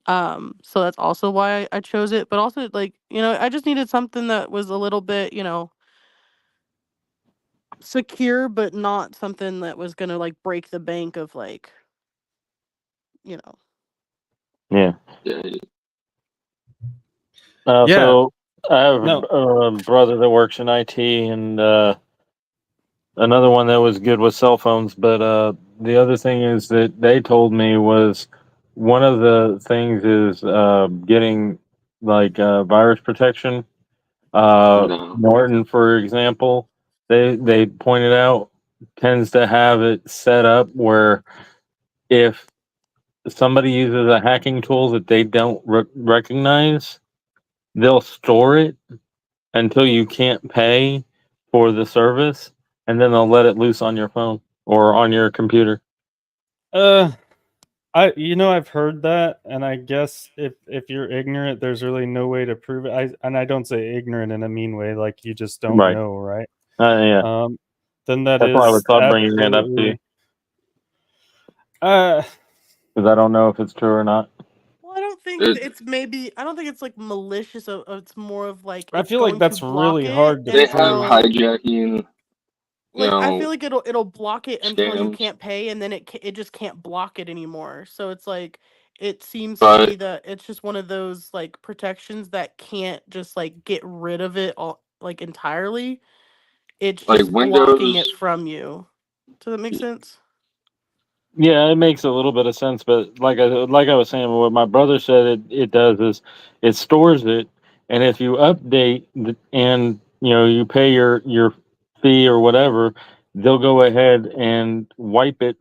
So that's also why I chose it. But also, like, I just needed something that was a little bit, secure, but not something that was gonna like break the bank of, like, you know. Yeah. Yeah. Yeah. So I have No. a brother that works in IT, and another one that was good with cell phones. But the other thing is that they told me was one of the things is getting like virus protection. No. Norton, for example, they pointed out, tends to have it set up where if somebody uses a hacking tool that they don't recognize, they'll store it until you can't pay for the service, and then they'll let it loose on your phone or on your computer. I've heard that, and I guess if you're ignorant, there's really no way to prove it. I don't say ignorant in a mean way, like you just don't Right. know, right? Yeah. Then that That's why I was is thought bringing that up to you, absolutely. Uh, because I don't know if it's true or not. Well, I don't think It, it's maybe. I don't think it's like malicious. It's more of like I it's feel like going to that's block really it hard to they have prove. until, hijacking, like, I feel like it'll block it until you scams, can't pay, and then it just can't block it anymore. So it's like, it seems to but be that it's just one of those like protections that can't just like get rid of it all, like, entirely. It's like just blocking it Windows, from you. Does that make sense? Yeah, it makes a little bit of sense, but like I was saying, what my brother said it does is it stores it, and if you update and you pay your fee or whatever, they'll go ahead and wipe it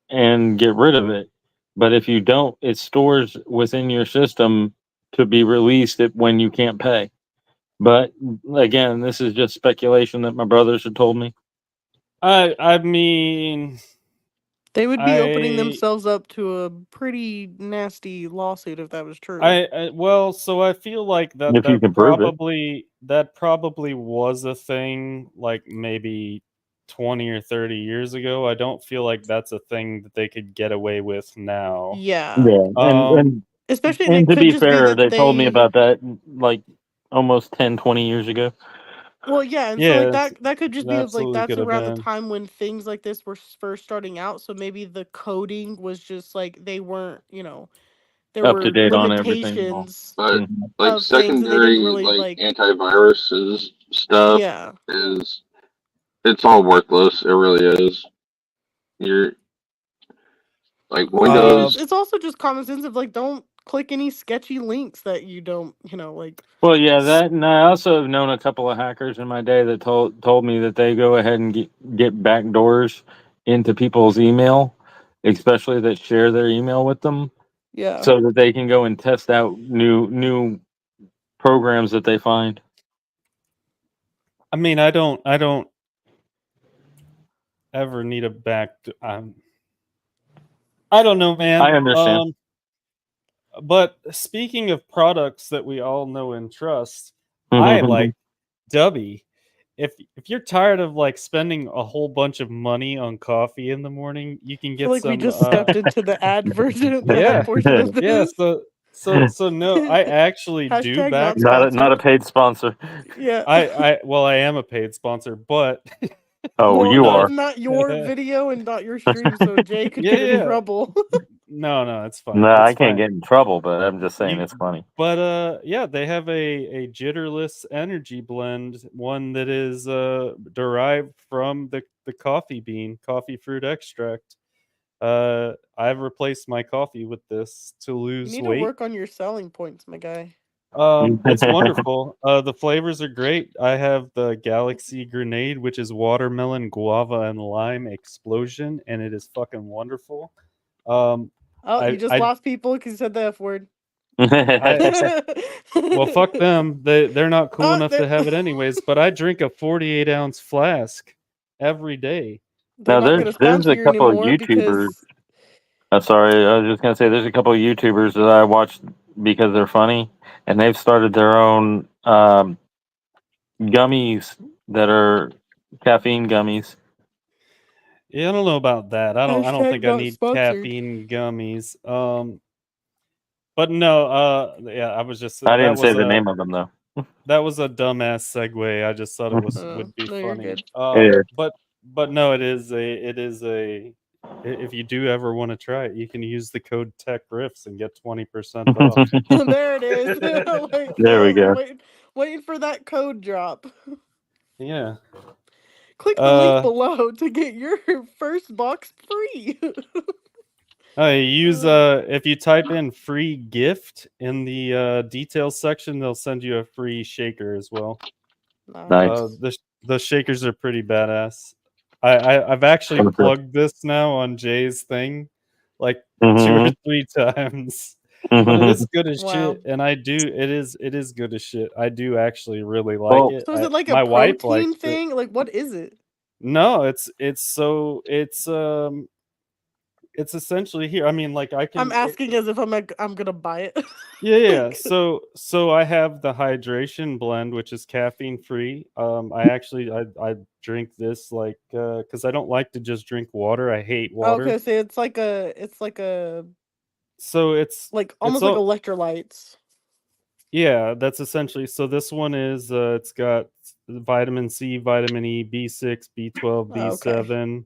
and get rid of it. But if you don't, it stores within your system to be released when you can't pay. But again, this is just speculation that my brothers had told me. I mean, They would be opening I themselves up to a pretty nasty lawsuit if that was true. well, so I feel like that If you that can prove it. probably that probably was a thing, like maybe 20 or 30 years ago. I don't feel like that's a thing that they could get away with now. Yeah. Yeah, and Um, Especially, and and it to could be just be fair, that they told me they. about that like almost 10, 20 years ago. Well, yeah, and so, like, yes, that could just it be of, like, absolutely that's could have around the been. time when things like this were first starting out. So maybe the coding was just like they weren't, there Up to were date on everything. limitations but Mhm. like of things, and they didn't secondary really like like. antiviruses stuff Yeah. is it's all worthless. It really is. You're like Well, and Uh, Windows. it's also just common sense of, like, don't click any sketchy links that you don't, like. Well, yeah, s- that, and I also have known a couple of hackers in my day that told me that they go ahead and get back doors into people's email, especially that share their email with them, Yeah. so that they can go and test out new programs that they find. I mean, I don't ever need a I don't know, I man. understand. But speaking of products that we all know and trust, I Mhm. like Dubby. if you're tired of like spending a whole bunch of money on coffee in the morning, you can I feel get like we some. just stepped into the ad version, the Yeah, ad portion of yeah. this. So no, I actually do Hashtag back. not not sponsored. a paid sponsor. Yeah. I am a paid sponsor, but Oh, Well, you this are. is not your video and not your stream, so Jay could Yeah, get in yeah. trouble. No, it's fine. No, It's I can't fine. get in trouble, but I'm just saying You, it's funny. but yeah, they have a jitterless energy blend, one that is derived from the coffee bean, coffee fruit extract. I've replaced my coffee with this to You lose need to weight. work on your selling points, my guy. It's wonderful. The flavors are great. I have the Galaxy Grenade, which is watermelon, guava, and lime explosion, and it is fucking wonderful. Um, Oh, you I just I lost people because you said the F word. I well, fuck them. They're not cool Oh, enough to have it anyways. But I drink a 48-ounce flask every day. they're Now not going to there's sponsor a you couple of anymore YouTubers. because Sorry, I was just gonna say there's a couple of YouTubers that I watch because they're funny, and they've started their own gummies that are caffeine gummies. Yeah, I don't know about that. I don't hashtag think I not need sponsored. caffeine gummies. But no, yeah, I was just I didn't say the name of them though. that was a dumbass segue. I just thought it was would be No, you're funny. good. Yeah. But no, if you do ever want to try it, you can use the code Tech Riffs and get 20% off. There it is. Wait, There we go. waiting for that code drop. Yeah. Click the link below to get your first box free. Use if you type in free gift in the details section, they'll send you a free shaker as well. Nice. The shakers are pretty badass. I've actually plugged this now on Jay's thing like 2 or 3 times. But it is good as Wow. shit, and it is good as shit. I do actually really like Well, it. So is it like a My wife likes protein it. thing? Like what is it? No, it's essentially here. I mean, like I I'm can. asking as if I'm gonna buy it. Yeah. So I have the hydration blend, which is caffeine free. I drink this like because I don't like to just drink water. I hate water. Okay, so it's like a So it's almost like electrolytes. yeah, that's essentially. So this one is it's got vitamin C, vitamin E, B6, B12, Okay.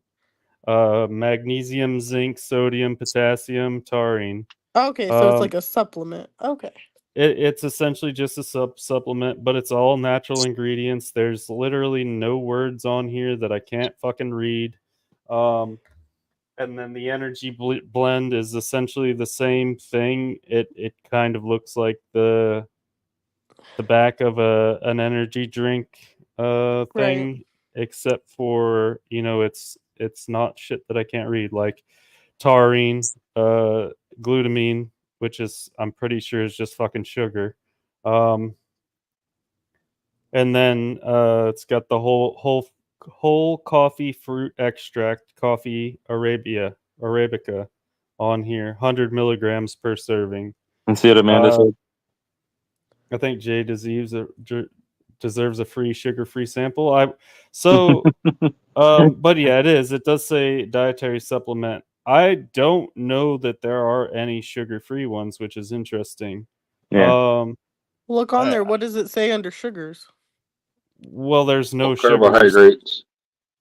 B7, magnesium, zinc, sodium, potassium, taurine. Okay, so it's like a supplement. Okay. It's essentially just a supplement, but it's all natural ingredients. There's literally no words on here that I can't fucking read. And then the energy blend is essentially the same thing. It kind of looks like the back of an energy drink Right. thing, except for it's not shit that I can't read, like taurine, glutamine, which is I'm pretty sure is just fucking sugar. And then it's got the whole coffee fruit extract, coffee arabica on here, 100 milligrams per serving. And see what Amanda said. I think Jay deserves a free sugar-free sample. But yeah, it is. It does say dietary supplement. I don't know that there are any sugar-free ones, which is interesting. Yeah. Look on there. What does it say under sugars? Well, there's no carbohydrates.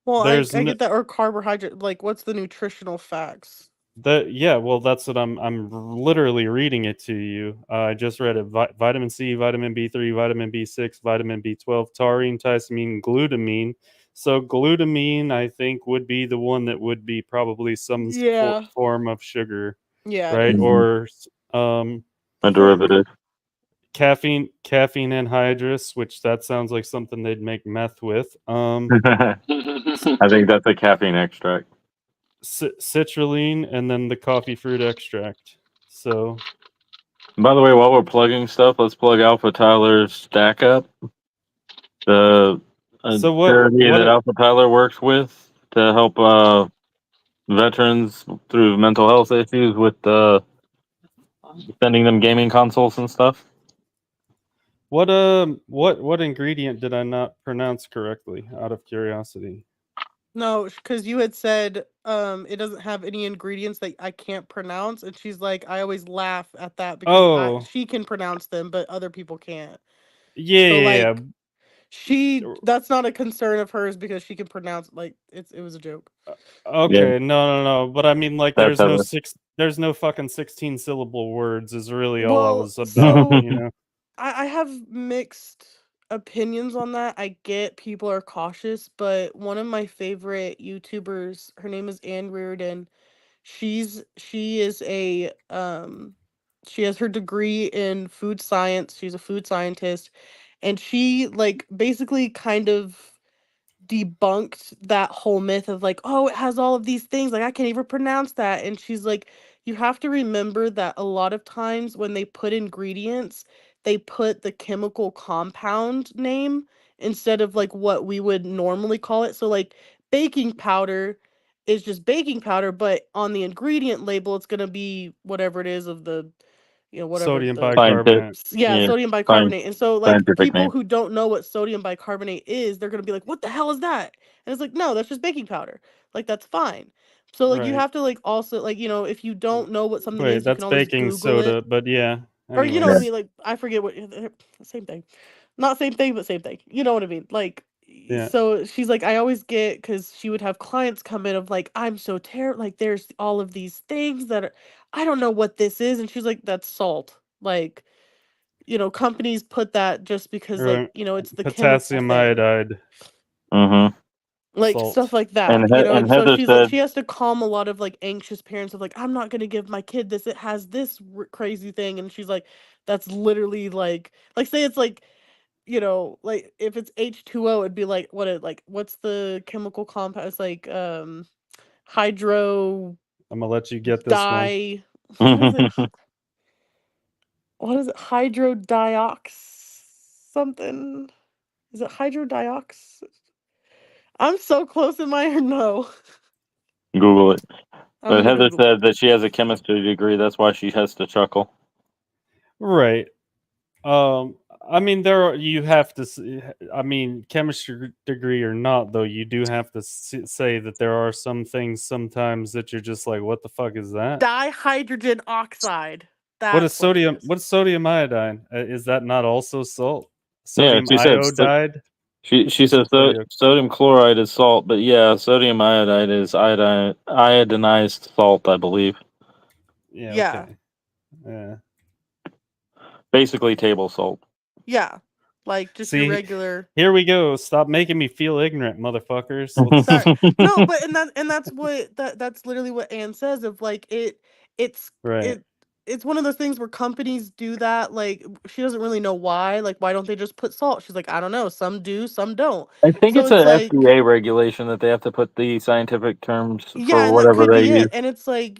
Well, I There's get that, or carbohydrate. Like, what's the nutritional facts? well, that's what I'm literally reading it to you. I just read it. Vitamin C, vitamin B3, vitamin B6, vitamin B12, taurine, thiamine, glutamine. So glutamine, I think, would be the one that would be probably some Yeah. form of sugar, Yeah. right? Mhm. Or A derivative. caffeine anhydrous, which that sounds like something they'd make meth with. I think that's a caffeine extract. Citrulline, and then the coffee fruit extract. So, By the way, while we're plugging stuff, let's plug Alpha Tyler's Stack Up, the charity that Alpha Tyler works with to help veterans through mental health issues with sending them gaming consoles and stuff. What ingredient did I not pronounce correctly? Out of curiosity. No, because you had said it doesn't have any ingredients that I can't pronounce, and she's like, I always laugh at that because Oh, she can pronounce them, but other people can't. yeah, So yeah, like that's not a concern of hers because she can pronounce, like, it was a joke. yeah. Yeah, Okay, no. But I mean, like, that's Heather. there's no fucking 16 syllable words. Is really all I Well, was about. so You know. I have mixed opinions on that. I get people are cautious, but one of my favorite YouTubers, her name is Ann Reardon. She is a she has her degree in food science. She's a food scientist, and she like basically kind of debunked that whole myth of like, oh, it has all of these things, like I can't even pronounce that. And she's like, you have to remember that a lot of times when they put ingredients, they put the chemical compound name instead of like what we would normally call it. So like baking powder is just baking powder, but on the ingredient label it's going to be whatever it is of the, whatever Sodium the Scientific, bicarbonate. yeah, yeah, sodium science, bicarbonate. And so like scientific people name. who don't know what sodium bicarbonate is, they're going to be like, what the hell is that? And it's like, no, that's just baking powder. Like that's fine. So like you Right. have to like also like, if you don't know what something Wait, is, you can that's always baking Google it. soda. But yeah. Or you know what I Anyways. mean? Like I forget what same thing. Not same thing, but same thing. You know what I mean? Like Yeah. so she's like, I always get, because she would have clients come in of like, I'm so terrible, like there's all of these things that are, I don't know what this is. And she's like, that's salt. Like, companies put that just because like, Right. it's the chemical Potassium thing. iodide Mm-hmm. Like stuff salt. like And that, and and so Heather she's like, said, she has to calm a lot of like anxious parents of like, I'm not going to give my kid this, it has this crazy thing. And she's like, that's literally like say it's like, like if it's H2O, it'd be like what's the chemical compound? It's like hydro I'm gonna let you get this one. di what is it? What is it? Hydrodiox something. Is it hydrodiox? I'm so close in my no. Google it. I'm But gonna Heather Google it. said that she has a chemistry degree. That's why she has to chuckle. Right. I mean, you have to. I mean, chemistry degree or not, though, you do have to say that there are some things sometimes that you're just like, what the fuck is that? Dihydrogen oxide. What is That's what it sodium? is. What's sodium iodine? Is that not also salt? Yeah, Sodium she said iodide. she says Sodium. sodium chloride is salt, but yeah, sodium iodide is iodinized salt, I believe. Yeah. Yeah. Okay. Yeah. Basically table salt. Yeah. Like just your See, regular. here we go. Stop making me feel ignorant, motherfuckers. Let's. Sorry. No, but that's what that's literally what Anne says of like it's Right. it it's one of those things where companies do that. Like she doesn't really know why. Like why don't they just put salt? She's like, I don't know. Some do, some don't. I think So it's it's a like, FDA regulation that they have to put the scientific terms yeah, for and that whatever could they be use. it. And it's like,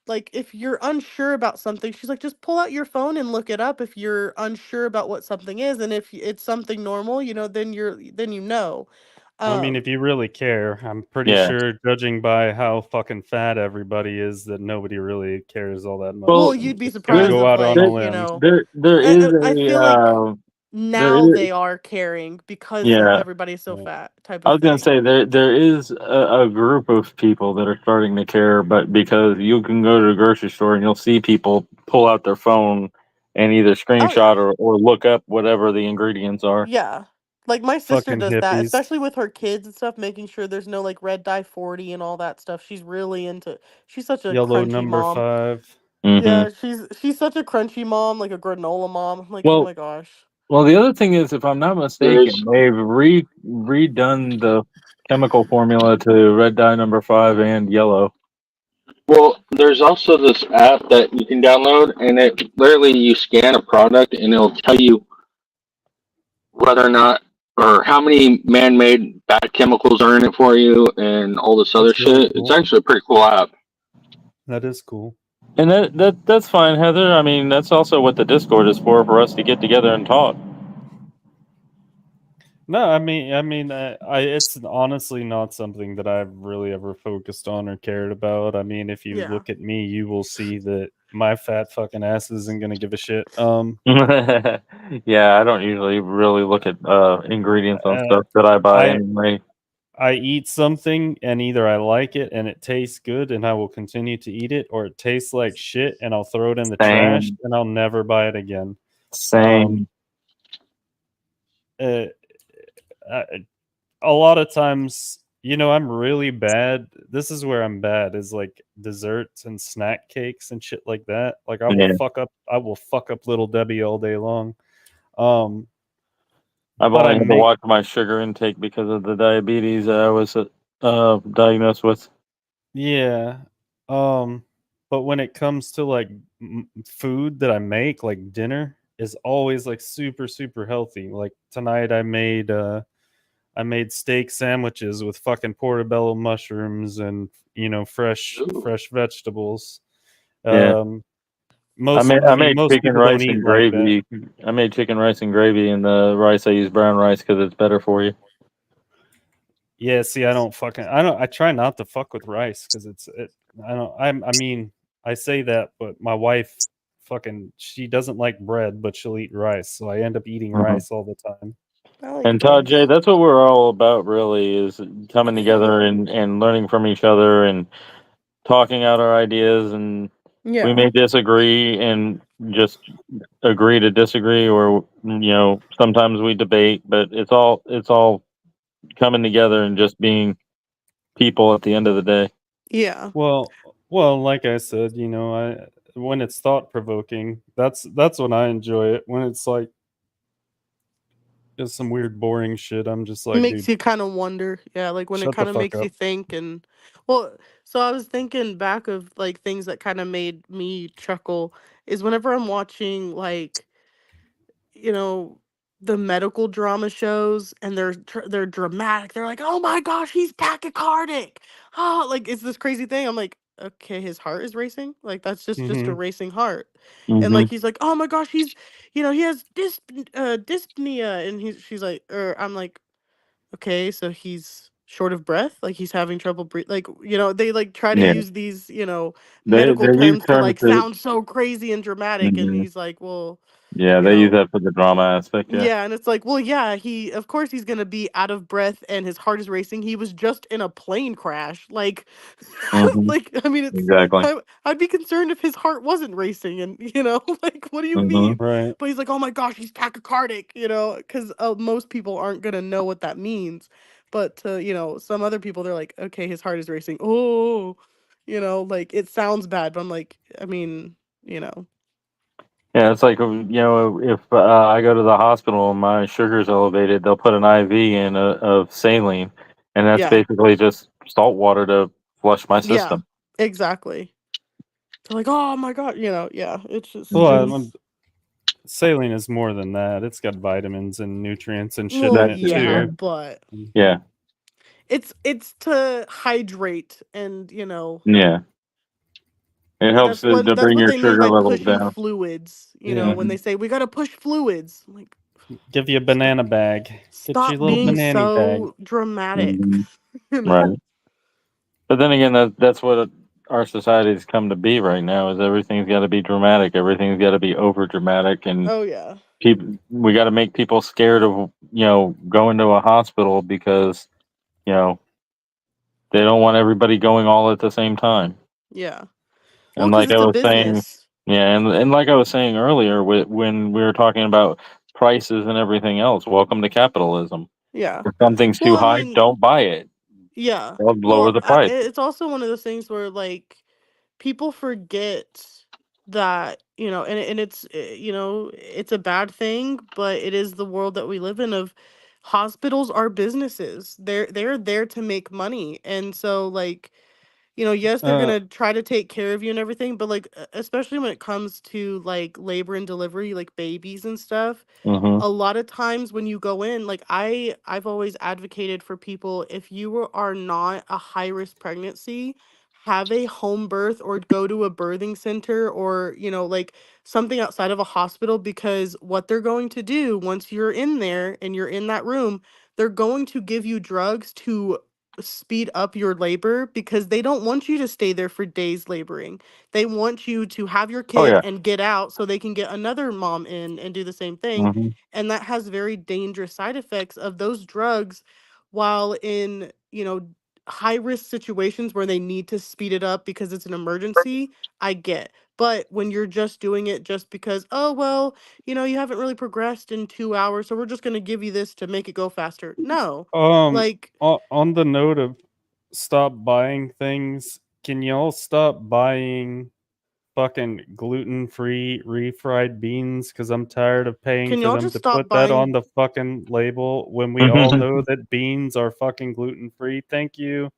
like if you're unsure about something, she's like, just pull out your phone and look it up if you're unsure about what something is. And if it's something normal, then then you know. I mean, if you really care, I'm pretty Yeah. sure, judging by how fucking fat everybody is, that nobody really cares all that much. Well, Well, I'm you'd be just gonna surprised go of out on a there, like, limb. there is I a feel like there now is they are caring because yeah. everybody's so Yeah. fat type I of was gonna thing. say there is a group of people that are starting to care, but because you can go to the grocery store and you'll see people pull out their phone and either Oh yeah. screenshot or look up whatever the ingredients are. Yeah. Like my sister Fucking does that, hippies. especially with her kids and stuff, making sure there's no like red dye 40 and all that stuff. She's really into she's such a Yellow crunchy number mom. 5. Hmm. Yeah, she's such a crunchy mom, like a granola mom. I'm like, oh Well, my gosh. well, the other thing is, if I'm not mistaken, There's they've redone the chemical formula to red dye number 5 and yellow. there's also this app that you can download, and it literally you scan a product, and it'll tell you whether or not or how many man-made bad chemicals are in it for you, and all this other That's really shit. It's cool. actually a pretty cool app. That is cool. And that's fine, Heather. I mean, that's also what the Discord is for us to get together and talk. No, it's honestly not something that I've really ever focused on or cared about. I mean, if you Yeah. look at me, you will see that my fat fucking ass isn't gonna give a shit. Yeah, I don't usually really look at ingredients on Uh, stuff that I buy I anyway. I eat something and either I like it and it tastes good and I will continue to eat it, or it tastes like shit and I'll throw it in the trash Same, and I'll never buy it again. Um, same. uh, I, a lot of times, I'm really bad. This is where I'm bad, is like desserts and snack cakes and shit like that. Like Yeah, I will fuck up Little Debbie all day long. Um, I've but I only had to make watch my sugar intake because of the diabetes that I was diagnosed with. Yeah. Um, but when it comes to like food that I make, like dinner is always like super super healthy. Like tonight I made steak sandwiches with fucking portobello mushrooms and Ooh. fresh vegetables. Yeah, Um I most made I I mean made most chicken people don't rice eat and like that. gravy. I made chicken rice and gravy, and the rice I use brown rice because it's better for you. Yeah, see, I try not to fuck with rice because I don't I mean I say that, but my wife she doesn't like bread, but she'll eat rice, so I end up eating Mhm. rice all the time. I like And Todd J, both. that's what we're all about, really, is coming together and learning from each other and talking out our ideas. And we Yeah. may disagree and just agree to disagree, or sometimes we debate, but it's all coming together and just being people at the end of the day. Yeah. Well, like I said, I when it's thought provoking, that's when I enjoy it. When it's like just some weird boring shit, I'm just like, Makes dude, you kind of wonder. Yeah, like when it shut the kind of fuck makes you up. think and well, so I was thinking back of like things that kind of made me chuckle is whenever I'm watching like you know, the medical drama shows and they're dramatic. They're like, "Oh my gosh, he's tachycardic." Oh, like it's this crazy thing. I'm like, "Okay, his heart is racing." Like that's just a Mhm. racing heart. And Hmm. like he's like, "Oh my gosh, he has dyspnea." And she's like or I'm like, "Okay, so he's short of breath, like he's having trouble breathe." Like, they like try to Yeah, use these, they medical they use terms to terms like to. sound so crazy and dramatic and Mhm. he's like, "Well, Yeah, you they use know, that for the drama aspect. Yeah. yeah, and it's like, well, yeah, of course he's gonna be out of breath and his heart is racing. He was just in a plane crash. Like, Hmm. like I mean, Exactly. I'd be concerned if his heart wasn't racing, and like, what do you Hmm. mean? Right. But he's like, oh my gosh, he's tachycardic, because most people aren't gonna know what that means. But to some other people, they're like, okay, his heart is racing. Oh, like it sounds bad, but I'm like, I mean, Yeah, it's like if I go to the hospital and my sugar's elevated, they'll put an IV in of saline, and that's yeah, basically just salt water to flush my yeah, system. exactly. They're like, "Oh my god," yeah, it's just Well, Hmm. saline is more than that. It's got vitamins and nutrients and shit well, in That it too. yeah, Yeah. too. but Mm. Yeah. it's to hydrate and, Yeah. It helps that's what to that's bring what your they mean sugar by levels pushing down. fluids, Yeah. when Hmm. they say we got to push fluids. I'm like, Give you a stop banana bag. Get you a stop little being banana bag. so dramatic, Hmm. you know? Right. But then again, that's what our society's come to be right now. Is everything's got to be dramatic. Everything's got to be over dramatic, and Oh yeah. people we got to make people scared of going to a hospital because you know they don't want everybody going all at the same time. Yeah. Well, And cuz like I it's a was saying, business. yeah, and like I was saying earlier, when we were talking about prices and everything else, welcome to capitalism. Yeah. If something's too Well, I high, mean, don't buy it. yeah. They'll lower Well, the price. it's also one of those things where like people forget that and it's it's a bad thing, but it is the world that we live in of hospitals are businesses. They're there to make money, and so like yes, they're Uh, gonna try to take care of you and everything, but like especially when it comes to like labor and delivery, like babies and stuff, Hmm. a lot of times when you go in, like I've always advocated for people, if are not a high risk pregnancy, have a home birth or go to a birthing center or like something outside of a hospital, because what they're going to do once you're in there and you're in that room, they're going to give you drugs to speed up your labor because they don't want you to stay there for days laboring. They want you to have your Oh kid yeah. and get out so they can get another mom in and do the same thing. Hmm. And that has very dangerous side effects of those drugs while in, high risk situations where they need to speed it up because it's an emergency, I get. But when you're just doing it just because, oh, well, you haven't really progressed in 2 hours, so we're just going to give you this to make it go faster. No. Like, On the note of stop buying things, can y'all stop buying fucking gluten-free refried beans? Because I'm tired of paying can for y'all them just to stop put that on buying? the fucking label when we all know that beans are fucking gluten-free. Thank you.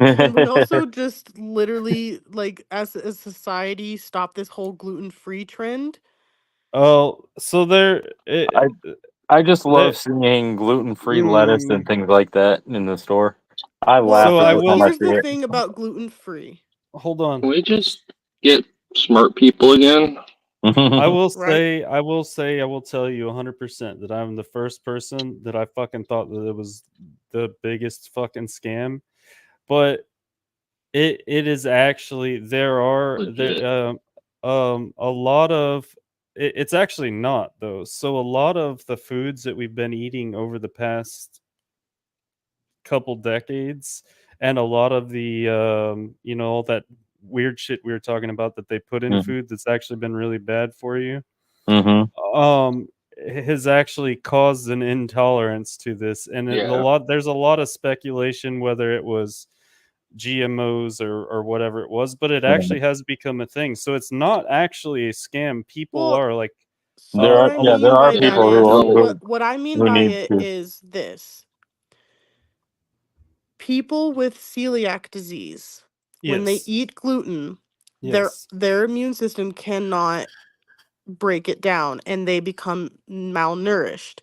Can we also just literally, like, as a society, stop this whole gluten-free trend? Oh, so I I just love there, seeing gluten-free lettuce and mm, things like that in the store. I Well, laugh so I every time will I here's see the it. thing about gluten-free, hold on. Can we just get smart people again? right? I will tell you 100% that I'm the first person that I fucking thought that it was the biggest fucking scam. But it is actually Legit. a lot of it's actually not though. So a lot of the foods that we've been eating over the past couple decades, and a lot of the all that weird shit we were talking about that they put in Mhm. food that's actually been really bad for you, Mhm. um has actually caused an intolerance to this. And Yeah. there's a lot of speculation whether it was GMOs or whatever it was, but it actually Right. has become a thing. So it's not actually a scam. People Well, are like, so what I There mean are by Yeah. that people is No. what I mean who by need it to. is this. People with celiac disease, when they yes, eat gluten, their yes, their immune system cannot break it down and they become malnourished.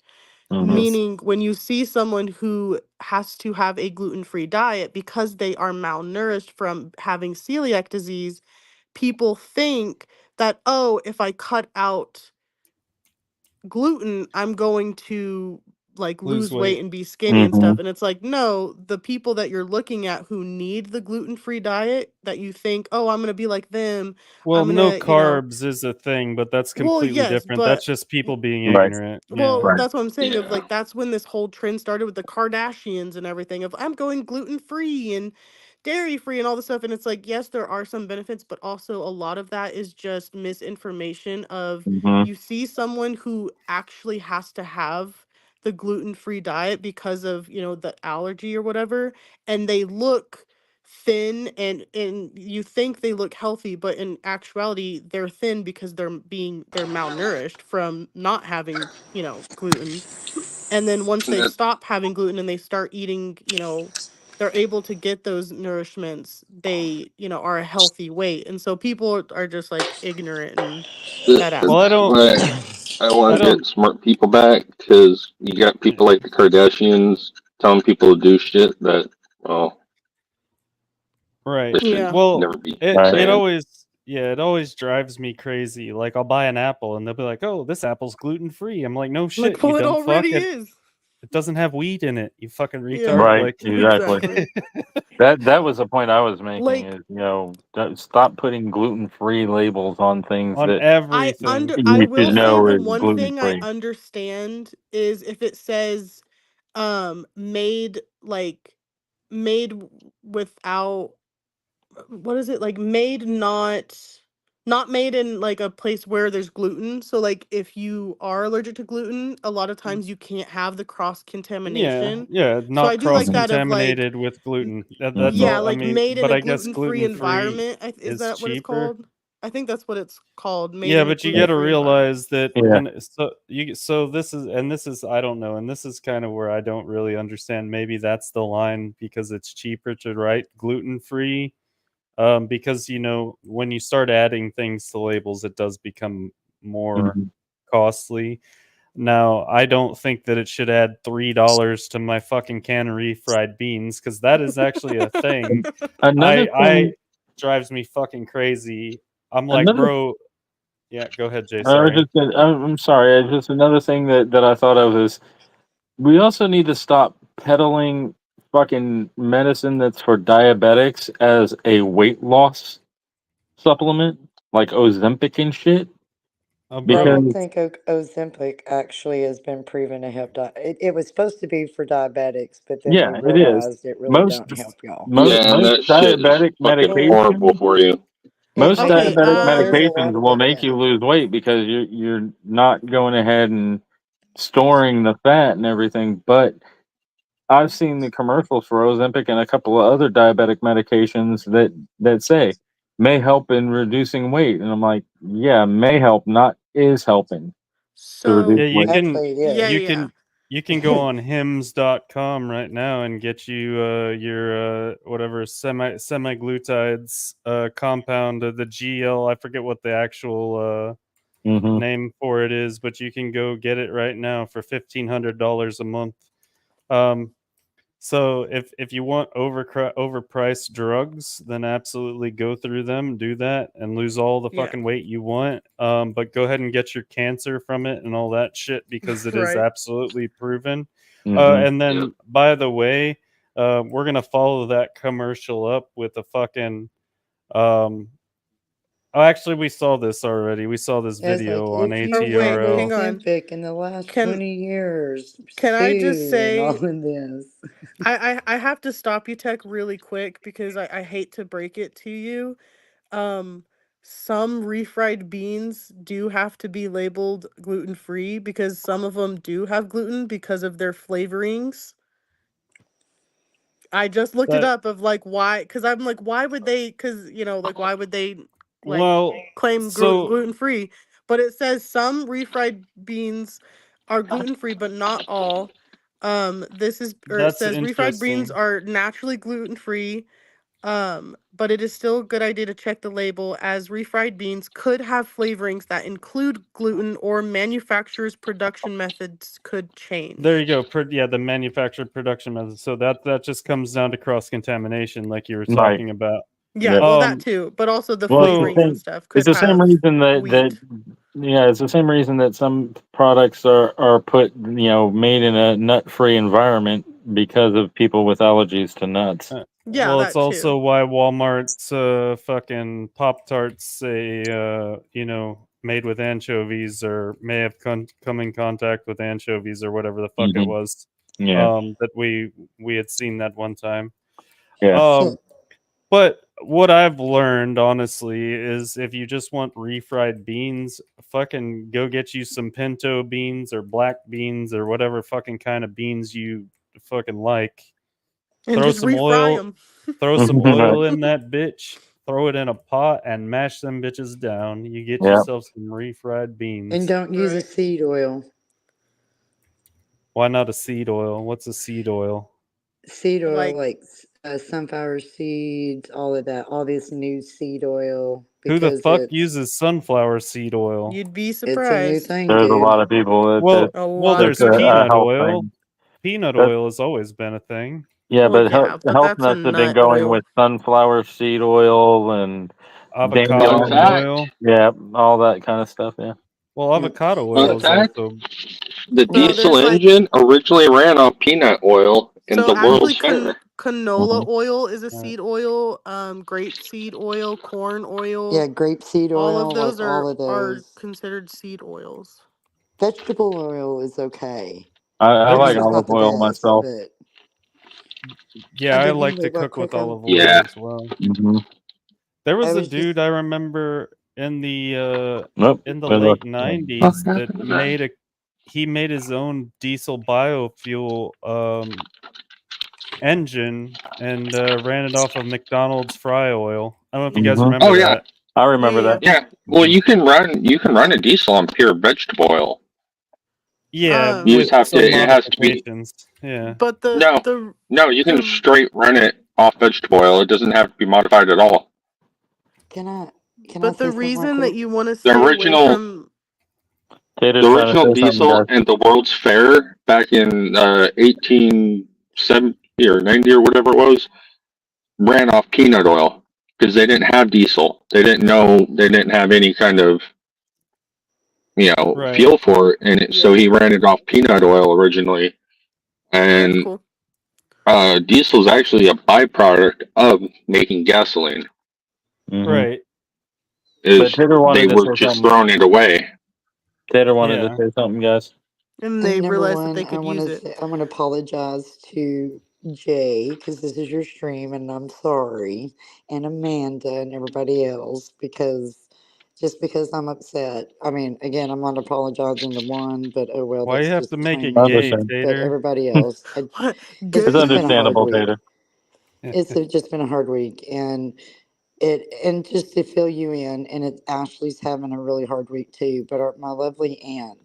Mhm. yes. Meaning, when you see someone who has to have a gluten-free diet because they are malnourished from having celiac disease, people think that, oh, if I cut out gluten, I'm going to like Lose lose weight weight. and be skinny and stuff. Mhm. And it's like, no, the people that you're looking at who need the gluten-free diet that you think, oh, I'm going to be like them. Well, I'm going no to, carbs is a thing, but that's well, completely yes, different. That's but just people being Right. ignorant. Yeah. well, Right. that's what I'm saying of Yeah. like that's when this whole trend started with the Kardashians and everything of I'm going gluten-free and dairy-free and all this stuff. And it's like, yes, there are some benefits, but also a lot of that is just misinformation of Mhm. you see someone who actually has to have the gluten-free diet because of, the allergy or whatever, and they look thin and you think they look healthy, but in actuality they're thin because they're malnourished from not having, gluten. And then once they That, stop having gluten and they start eating, they're able to get those nourishments, they, are a healthy weight. And so people are just like ignorant in that Well, I that's don't, aspect. why I I want to don't, get smart people back, because you got yeah, people like the Kardashians telling people to do shit that, well, right. this should Yeah. Well, never be Right. it saying. always, yeah, it always drives me crazy. Like I'll buy an apple and they'll be like, "Oh, this apple's gluten free." I'm like, "No shit, Like, you well, it dumb fuck. already is. It doesn't have wheat in it. You fucking Yeah. retard." Right. Like, Exactly. Exactly. That was the point I was making. Like, Is stop putting gluten-free labels on things on that everything. I you should will say know the is one thing I gluten-free. understand is if it says made like without, what is it, like made not made in like a place where there's gluten. So like if you are allergic to gluten, a lot of times you can't have the cross Yeah, contamination. yeah, So I not do like cross Mhm. that of like contaminated with gluten. That's Mhm. yeah, all. I like mean, made in but a I guess gluten-free gluten free environment. Is is that what it's cheaper. called? I think that's what it's called, made Yeah, in a but you got to gluten-free environment. realize that Yeah. this is I don't know, and this is kind of where I don't really understand. Maybe that's the line because it's cheaper to write gluten free. Because when you start adding things to labels, it does become more Mhm. costly. Now, I don't think that it should add $3 to my fucking can of refried beans because that is actually a thing. Another I thing. drives me fucking crazy. I'm like, Another. bro. Yeah, go ahead, Jay. I was Sorry. just. I'm sorry. Just another thing that I thought of is we also need to stop peddling fucking medicine that's for diabetics as a weight loss supplement, like Ozempic and shit. Oh, I bro. don't Because think Ozempic actually has been proven to help. It was supposed to be for diabetics, but then they yeah, it is. realized it really Most don't help y'all. most Yeah, and most that shit is diabetic fucking horrible medications for you. It most makes you Okay, diabetic poop. There's a lot medications of will it. make Yeah. you lose weight because you're not going ahead and storing the fat and everything. But I've seen the commercials for Ozempic and a couple of other diabetic medications that say may help in reducing weight, and I'm like, yeah, may help, not is helping to so reduce Yeah, you weight. can Actually, it yeah, you is. yeah, can you can go on hims.com right now and get you your whatever semi-glutides compound of the GL. I forget what the actual Hmm. name for it is, but you can go get it right now for $1,500 a month. Um, so if you want overpriced drugs, then absolutely go through them, do that, and lose all the yeah. fucking weight you want. But go ahead and get your cancer from it and all that shit because it is Right. absolutely proven. Hmm. And Yep. then, by the way, we're gonna follow that commercial up with a fucking. Um, oh, actually, we saw this already. We saw this Yeah, it's like video on if Oh you wait, took hang ATRL. on. Ozempic in the last Can 20 years, can I just see, and all say of this. I have to stop you, Tech, really quick because I hate to break it to you. Um, some refried beans do have to be labeled gluten free because some of them do have gluten because of their flavorings. I just looked it That up of like why, because I'm like, why would they? Because like why would they like well, claim so gluten free? But it says some refried beans are gluten free, but not all. This is or it that's says refried beans interesting. are naturally gluten free. But it is still a good idea to check the label as refried beans could have flavorings that include gluten or manufacturer's production methods could There change. you go. Yeah, the manufactured production method. So that just comes down to cross contamination, like you were Right. talking about. Yeah, Yeah. well that Um, too, but also the Well, it's the so flavorings and same. stuff It's could the same have reason that wheat. yeah, it's the same reason that some products are put made in a nut free environment because of people with allergies to nuts. Yeah, well, it's that also too. why Walmart's fucking Pop Tarts say made with anchovies or may have come in contact with anchovies or whatever the fuck it Hmm. was. Yeah. That we had seen that one time. Yeah. Um, But what I've learned, honestly, is if you just want refried beans, fucking go get you some pinto beans or black beans or whatever fucking kind of beans you fucking like. And Throw just some refry oil, them. throw some Right. oil in that bitch, throw it in a pot and mash them bitches down. You get Yeah. yourself some refried And beans. don't use a Right. seed oil. Why not a seed oil? What's a seed oil? Seed oil, Like like sunflower seeds, all of that, all this new seed oil, Who the because fuck uses sunflower seed oil? you'd be it's a new surprised. thing, There's a dude. lot of people Well, A lot that's of there's a people. peanut health oil. thing. Peanut That, oil has always been a thing. yeah, Well, but yeah, but health that's a nuts have been nut going oil. with sunflower seed oil and Fun Avocado dandelion. oil. fact. Yeah, all that kind of stuff. Yeah. Well, Yep. avocado Fun oil is fact. also The So Mhm. diesel there's like engine originally ran on peanut oil in so the actually World's Fair. canola Mhm. oil is a uh, seed oil, grape seed oil, corn Yeah, oil, grapeseed all of oil, those like all of are those. considered seed oils. Vegetable oil is okay. I there's like a It's olive not the oil best, myself. but yeah, I I did like one to real cook with quick. olive Yeah. oil as well. Hmm. There I was a was just dude I remember Nope. in the Good luck. late Fuck 90s that happened to that? he made his own diesel biofuel engine and ran it off of McDonald's fry oil. I don't know if you guys Hmm. remember Oh yeah, that. I Yeah, remember yeah. that. yeah. Well, Hmm. you can run a diesel on pure vegetable oil. Yeah, You Um, just with have to. some It has to be modifications. Yeah. but no, no. You can the straight run it off vegetable oil. It doesn't have to be modified at all. can I can I but the say something right reason that quick? you want to The stay away original from Tater's The trying to original say something, diesel guys. and the World's Fair back in 1870 or 90 or whatever it was ran off peanut oil because they didn't have diesel. They didn't know, they didn't have any kind of, Right. feel for it. And so yeah, he ran it off peanut oil originally. that's And cool. Diesel is actually a byproduct of making gasoline. Mm-hmm. Right. But Is Tater they wanted to were say just something. throwing it away. Tater wanted to Yeah. say something, guys. And they Number realized that one, they I could want use to it. say I want to apologize to Jay because this is your stream, and I'm sorry, and Amanda and everybody else because just because I'm upset. I mean, again, I'm not apologizing to one, but oh well, Why you that's have just to make between it I me. gay, understand. But Tater? everybody else, What? it's It's Gay? just been a hard understandable, week. Tater. Just been a hard week, and just to fill you in, and Ashley's having a really hard week too. But my lovely aunt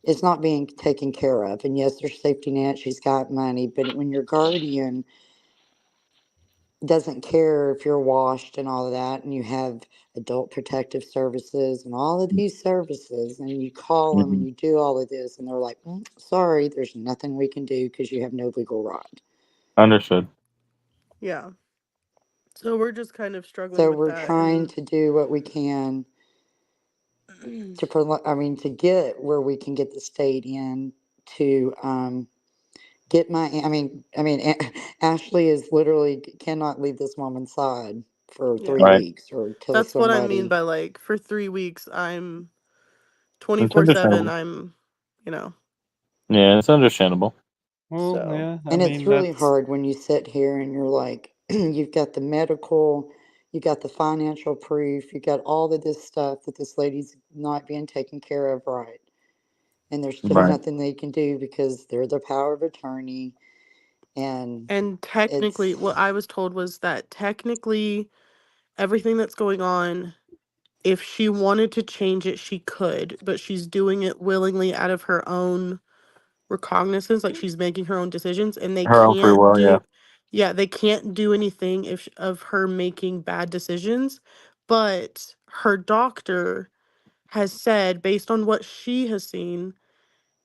is not being taken care of. And yes, there's safety net, she's got money, but when your guardian doesn't care if you're washed and all of that, and you have adult protective services and all of these services, and you call them and Mm-hmm. you do all of this, and they're like, sorry, there's nothing we can do because you have no legal right. Understood. Yeah. So we're just kind of struggling So with we're that. trying And to do what we can to get where we can get the state in to get my Ashley is literally cannot leave this woman's side for yeah, 3 weeks or till that's what I mean somebody. by like for 3 weeks, I'm It's 24/7. understandable. I'm, you know, Yeah, it's understandable. Well, so. yeah. I And it's mean, really that's hard when you sit here and you're like, you've got the medical, you got the financial proof, you got all of this stuff that this lady's not being taken care of right. And there's still Right. nothing they can do because they're the power of attorney. And And technically, it's, what I was told was that technically everything that's going on, if she wanted to change it, she could, but she's doing it willingly out of her own recognizance, like she's making her own decisions, and they Her own free can't will, yeah. do, yeah, they can't do anything if of her making bad decisions. But her doctor has said, based on what she has seen,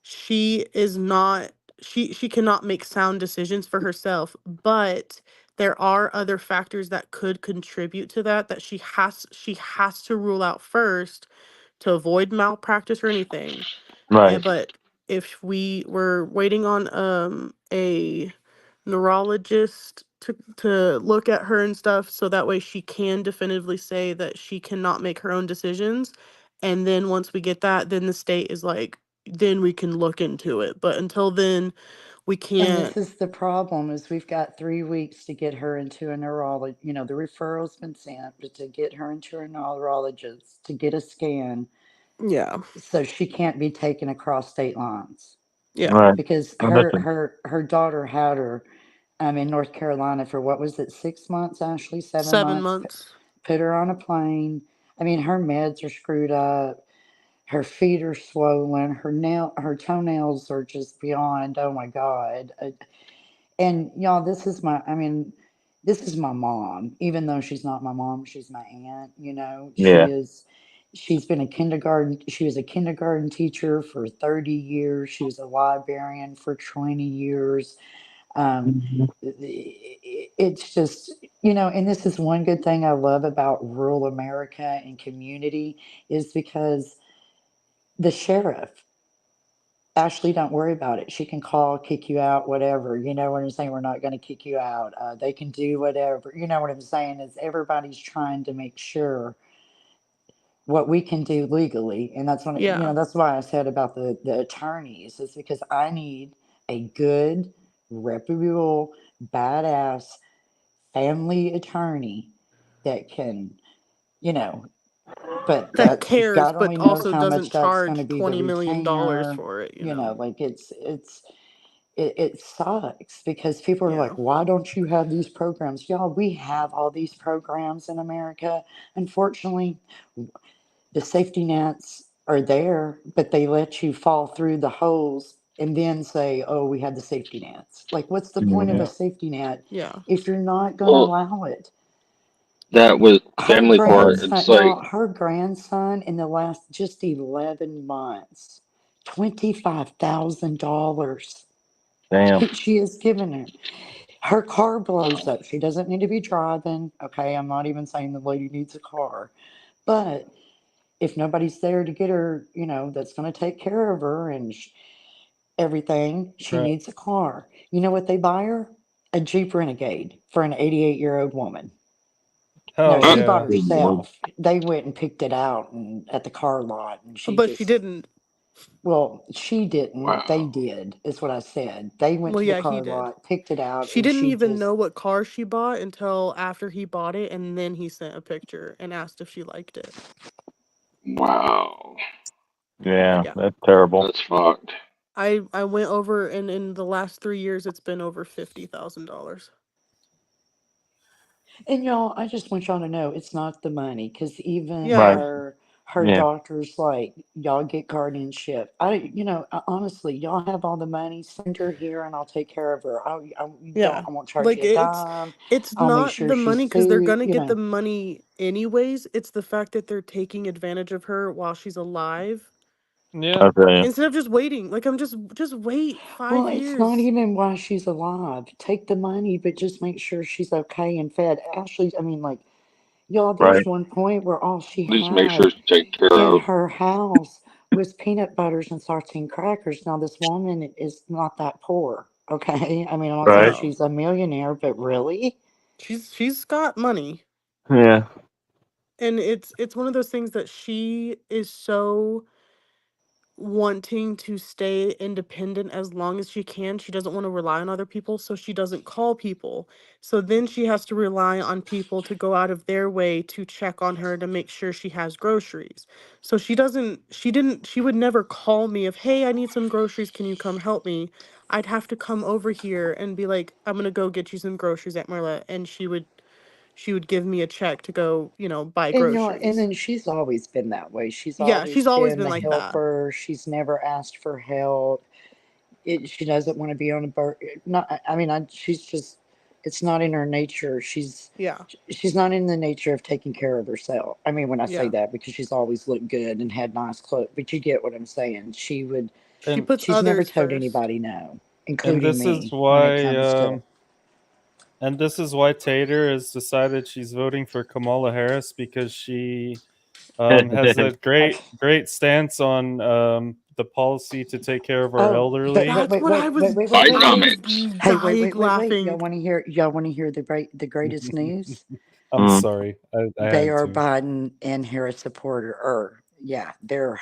she is not she cannot make sound decisions for herself, but there are other factors that could contribute to that she has to rule out first to avoid malpractice or anything. Right. And but if we were waiting on a neurologist to look at her and stuff, so that way she can definitively say that she cannot make her own decisions. And then once we get that, then the state is like, then we can look into it. But until then, we and can't. this is the problem is we've got 3 weeks to get her into a neurologist. The referral's been sent, but to get her into a neurologist to get a scan Yeah. so she can't be taken across state lines Yeah. Right. because her Understood. her her daughter had her in North Carolina for what was it, 6 months, Ashley, 7 months, 7 months. put her on a plane. I mean, her meds are screwed up, her feet are swollen, her toenails are just beyond, oh my god. And y'all, this is my mom. Even though she's not my mom, she's my aunt. Yeah. She was a kindergarten teacher for 30 years. She was a librarian for 20 years. Um, Mhm. it's just, and this is one good thing I love about rural America and community is because the sheriff, Ashley, don't worry about it. She can call, kick you out, whatever. You know what I'm saying? We're not going to kick you out. They can do whatever. You know what I'm saying? Is everybody's trying to make sure what we can do legally, and that's when Yeah. that's why I said about the attorneys is because I need a good, reputable, badass family attorney that can, you know, but That that cares, God but only knows also how much doesn't that's going to charge be the $20 million retainer. for it. Like it sucks because people are Yeah. like, why don't you have these programs? Y'all, we have all these programs in America. Unfortunately, the safety nets are there, but they let you fall through the holes and then say, oh, we had the safety nets. Like, what's the point of Mhm. a yeah. safety net Yeah. if you're not going to Well, allow it? that was Her family court. Right. It's grandson, like y'all, her grandson in the last just 11 months, $25,000. Damn. She has given her. Her car blows up. She doesn't need to be driving. Okay, I'm not even saying the lady needs a car. But if nobody's there to get her, that's going to take care of her and everything, she Right. needs a car. You know what they buy her? A Jeep Renegade for an 88-year-old woman. No, Hell she bought yeah. Good lord. herself. They went and picked it out at the car lot, and she But she just, didn't. well, she didn't. They Wow. did, is what I said. They went Well, to the yeah, he car did. lot, picked it out, She and didn't she even just, know what car she bought until after he bought it, and then he sent a picture and asked if she liked it. Wow. Yeah, Yeah. that's terrible. That's fucked. I went over, and in the last 3 years, it's been over $50,000. and y'all, I just want y'all to know it's not the money, because even Yeah. Right. her Yeah. doctor's like, y'all get guardianship. Honestly, y'all have all the money. Send her here, and I'll take care of her. Yeah. I won't charge Like you a dime. it's I'll make not sure the she's money because they're food. gonna get the money anyways. It's the fact that they're taking advantage of her while she's alive Yeah. I tell you. instead of just waiting. Like I'm just wait Well, five it's not years. even while she's alive. Take the money, but just make sure she's okay and fed. Ashley, I mean, like, y'all, Right. there's one point where all she At least make sure had it's taken care in of. her house was peanut butters and saltine crackers. Now, this woman is not that poor, okay? I mean, I'm not saying Right. No. she's a millionaire, but really? She's got money. Yeah. And it's one of those things that she is so wanting to stay independent as long as she can. She doesn't want to rely on other people, so she doesn't call people. So then she has to rely on people to go out of their way to check on her to make sure she has groceries. So she would never call me if, "Hey, I need some groceries, can you come help me?" I'd have to come over here and be like, "I'm going to go get you some groceries at Marla," and she would give me a check to go, buy And groceries. then she's always been that way. She's Yeah, always she's always been been the like that. helper. She's never asked for help. She doesn't want to be on a boat. Not, I mean, she's just, it's not in her nature. Yeah. She's not in the nature of taking care of herself. I mean, when I say Yeah. that, because she's always looked good and had nice clothes, but you get what I'm saying. She And puts She's never others told first. anybody no, and including this is me, when it why comes to. Tater has decided she's voting for Kamala Harris because she has a great stance on the policy to take care of our Oh, but elderly. That's what I was Bidenomics. Hey, dying wait. Y'all laughing. want to hear? Y'all want to hear the greatest news? I'm Mm. sorry, I They had are to. Biden and Harris supporter. Or yeah, they're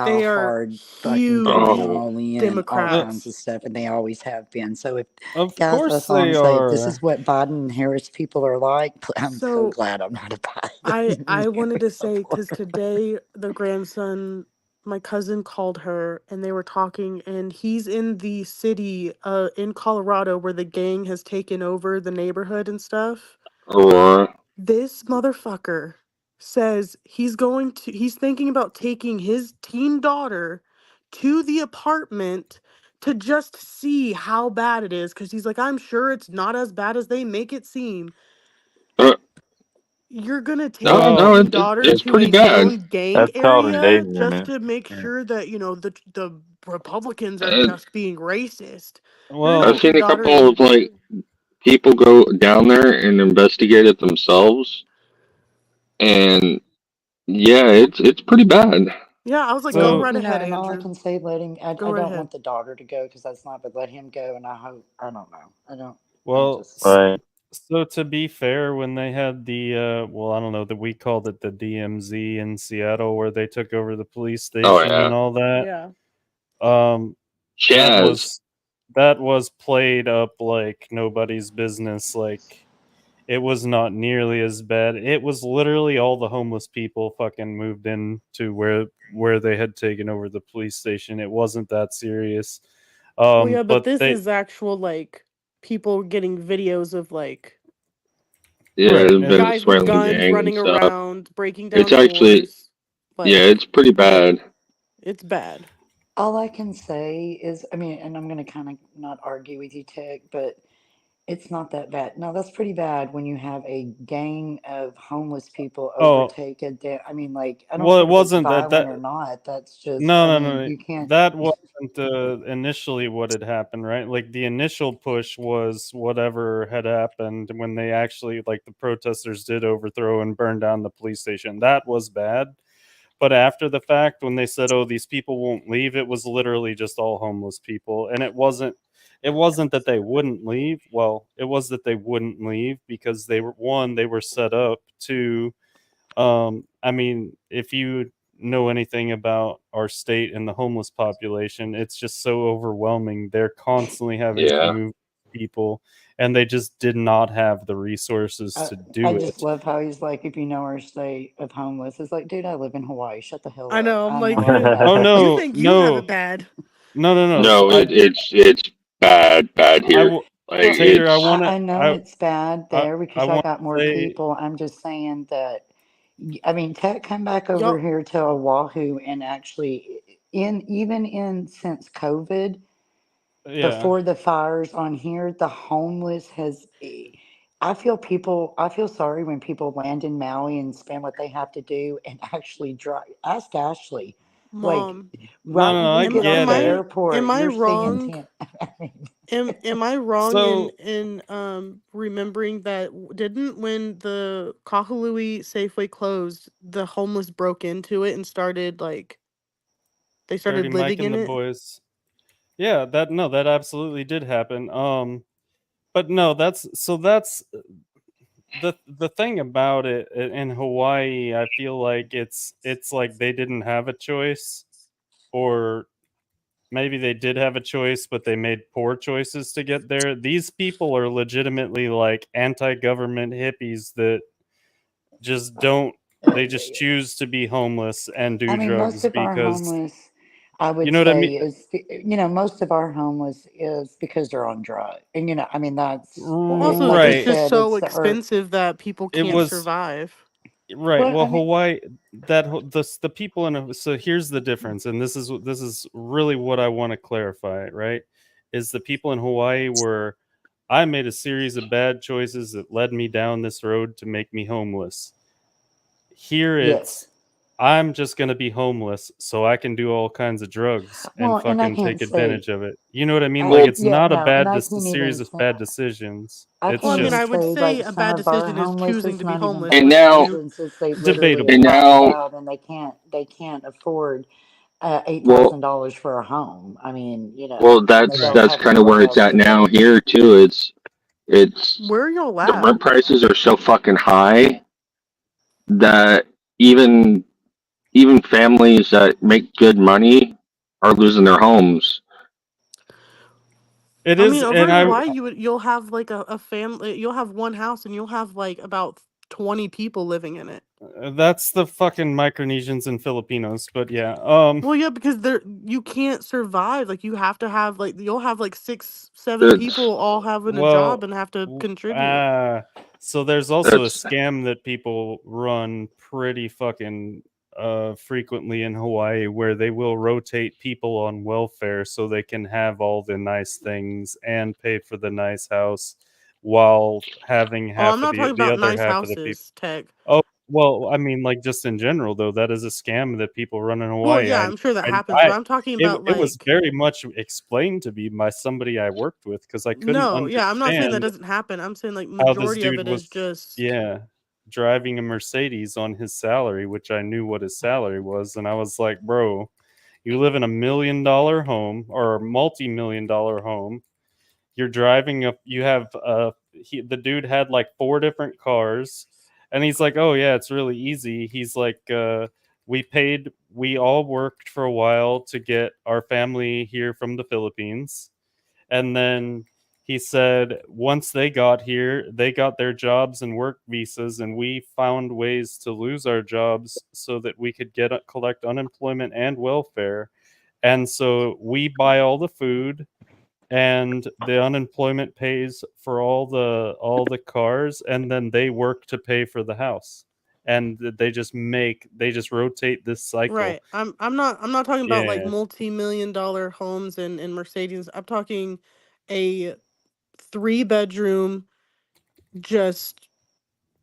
They are diehard fucking huge Oh, Biden, all kinds Democrats. of stuff, and they always have been. So if Of guys, course that's all I'm they saying. If this is are. what Biden and Harris people are like, I'm so So glad I'm not a I Biden and I wanted to Harris say because supporter. today the grandson, my cousin called her and they were talking, and he's in the city in Colorado where the gang has taken over the neighborhood and stuff. Aurora. This motherfucker says he's thinking about taking his teen daughter to the apartment to just see how bad it is, because he's like, I'm sure it's not as bad as they make it seem. Uh, You're gonna take no, your Well, no, teen daughter it's to pretty a bad. known gang That's called area just endangerment. to make Yeah. sure that the Republicans are Uh, just being racist. You're gonna I've well, take your seen a daughter couple and of like people go down there and investigate it themselves, and yeah, it's pretty bad. yeah, I was like, go Well, so right ahead, and all I Andrew. can say, let him. Go I right don't ahead. want the daughter to go because that's not. But let him go, and I hope. I don't know. I don't. I'm well, just. Right. so to be fair, when they had the well, I don't know that we called it the DMZ in Seattle, where they took over the police Oh station yeah, and all that, Yeah. um, that Chaz. was that was played up like nobody's business. Like it was not nearly as bad. It was literally all the homeless people fucking moved in to where they had taken over the police station. It wasn't that serious. Well, yeah, but But this they is actual like people getting videos of like Yeah, right the and guys with Venezuelan guns gang and running stuff. around, breaking It's down actually, doors. yeah, Like, it's pretty bad. it's bad. All I can say is, I mean, and I'm going to kind of not argue with you, Tech, but it's not that bad. No, that's pretty bad when you have a gang of homeless people oh overtake a I mean, like, I don't well, it care if it's wasn't that violent that or not. That's just, no I no mean, no no. you can't. That wasn't initially what had happened, right? Like the initial push was whatever had happened when they actually like the protesters did overthrow and burn down the police station. That was bad. But after the fact, when they said, "Oh, these people won't leave," it was literally just all homeless people, and it wasn't that they wouldn't leave. Well, it was that they wouldn't leave because they were set up to. I mean, if you know anything about our state and the homeless population, it's just so overwhelming. They're constantly having to Yeah. move people, and they just did not have the resources I, to I do just it. love how he's like, if you know our state of homeless, it's like, dude, I live in Hawaii. Shut the hell I up. know. I'm I like, know it's Oh bad. you no, think you have it no, bad? no. No, it's bad I here. w- Like Well, Tater, I it's want to, I know it's bad I, there I because y'all want got to more say, people. I'm just saying that, I mean, Tech come back over Y'all, here to Oahu and actually, even in since COVID, yeah, before the fires on here, the homeless has. I feel sorry when people land in Maui and spend what they have to do and actually drive. Ask Ashley, like mom, no, right no, when no, you I am get am off get the it. I airport, am I you're seeing wrong? 10. I mean, Am I wrong in So remembering that didn't when the Kahului Safeway closed, the homeless broke into it and started like they Dirty started Mike living and in the it? boys. Yeah, that absolutely did happen. But no, that's the thing about it in Hawaii. I feel like it's like they didn't have a choice, or maybe they did have a choice, but they made poor choices to get there. These people are legitimately like anti-government hippies that just don't. They just choose to be homeless and I do mean, most drugs of our because homeless, I you would know what I say, mean. is, most of our homeless is because they're on drugs. And, I mean, Well, also like you it's Right. just said, so it's the earth. expensive that people It can't was survive. right. Well, Well, I mean, Hawaii, the people in so here's the difference, and this is really what I want to clarify. Right, is the people in Hawaii were I made a series of bad choices that led me down this road to make me homeless. Here yes. it's I'm just gonna be homeless so I can do all kinds of drugs and Well, and I fucking can't take say, advantage of it. You know what I mean? Like it's yeah, not a no, and bad I a can't even series of say, bad decisions. I It's Well, I can't mean, even I just would say say like a some bad of our decision is homeless choosing is to be not even homeless, and which is now you. decisions. They literally and debatable. have moved now out and they can't afford eight well thousand dollars for a home. I mean, and they that's don't Right. that's have kind of where anywhere it's else at to now live. here too. It's Where are y'all the at? rent prices are so fucking high that even even families that make good money are losing their homes. It I is, mean, over and in I Hawaii, you'll have like a family. You'll have one house, and you'll have like about 20 people living in it. that's the fucking Micronesians and Filipinos, but yeah. Well, yeah, because you can't survive. Like you have to have like you'll have like six, seven It's people all having a job Well, and have to w- contribute. ah, so there's also a that's scam that people run pretty fucking frequently in Hawaii where they will rotate people on welfare so they can have all the nice things and pay for the nice house while having Oh, I'm half of not talking the about other nice half of the people. houses, Tech. Oh, well, I mean, like just in general, though, that is a scam that people run in Well, Hawaii. yeah, I'm sure that I, happens, but I'm talking about it was like very much explained to me by somebody I worked with because I couldn't no, yeah, I'm not saying that understand doesn't happen. I'm saying like how this majority of dude it is was, just yeah, driving a Mercedes on his salary, which I knew what his salary was, and I was like, bro, you live in $1 million home or a multi-million-dollar home. You're driving up. You have the dude had like four different cars, and he's like, oh yeah, it's really easy. He's like, we all worked for a while to get our family here from the Philippines, and then he said once they got here, they got their jobs and work visas, and we found ways to lose our jobs so that we could collect unemployment and welfare. And so we buy all the food, and the unemployment pays for all the cars, and then they work to pay for the house, and they just rotate this cycle. right. I'm not talking about like Yeah. multi-million-dollar homes and Mercedes. I'm talking a 3-bedroom just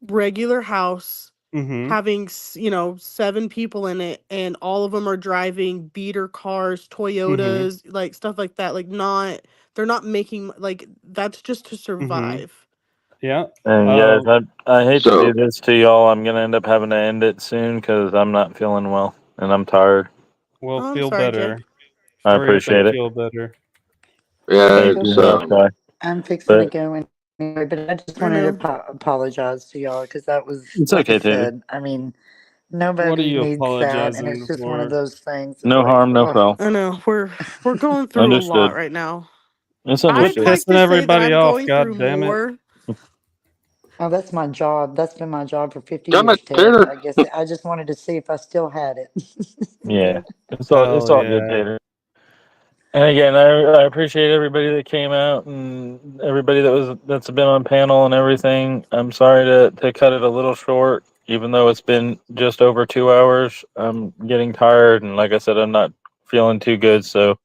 regular house Mm-hmm. having 7 people in it, and all of them are driving beater cars, Mm-hmm. Toyotas, like stuff like that. Like not they're not making like that's just to Mm-hmm. survive. Yeah. And guys, uh I hate to do so this to y'all. I'm gonna end up having to end it soon because I'm not feeling well and I'm tired. well, Oh, I'm feel sorry, Jay. better. I Hurry up and appreciate it. feel better. Yeah, Thank you it's so much, Guy. I'm fixing to But go anyway, but I just I wanted to know. apologize to y'all because that was, it's like I okay, Tater. said, I mean, What are nobody you needs that, and it's apologizing just one of for? those things. It's No like, harm, no oh, foul. I know. We're going through a lot Understood. right now. It's I'd Quit understood. like pissing to say that everybody I'm off, going through god damn it. more. oh, that's my job. That's been my job for 50 damn it, years, Ted. Tater. I guess I just wanted to see if I still had it. Yeah, Okay. it's Hell all good, yeah. Tater. And again, I appreciate everybody that came out and everybody that's been on panel and everything. I'm sorry to cut it a little short, even though it's been just over 2 hours. I'm getting tired, and like I said, I'm not feeling too good, so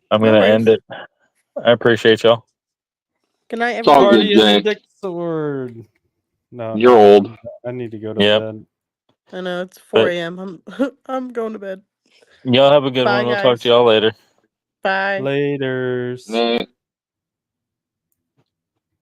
I'm No gonna end worries. it. I appreciate y'all. Good night, It's all everybody. good, Guardian Jay. Dick Sword. No, You're old. I need to go to Yep. bed. I know it's 4 But a.m. I'm going to bed. y'all have a good Bye, one. We'll talk to guys. y'all later. Bye. Laters. Nah.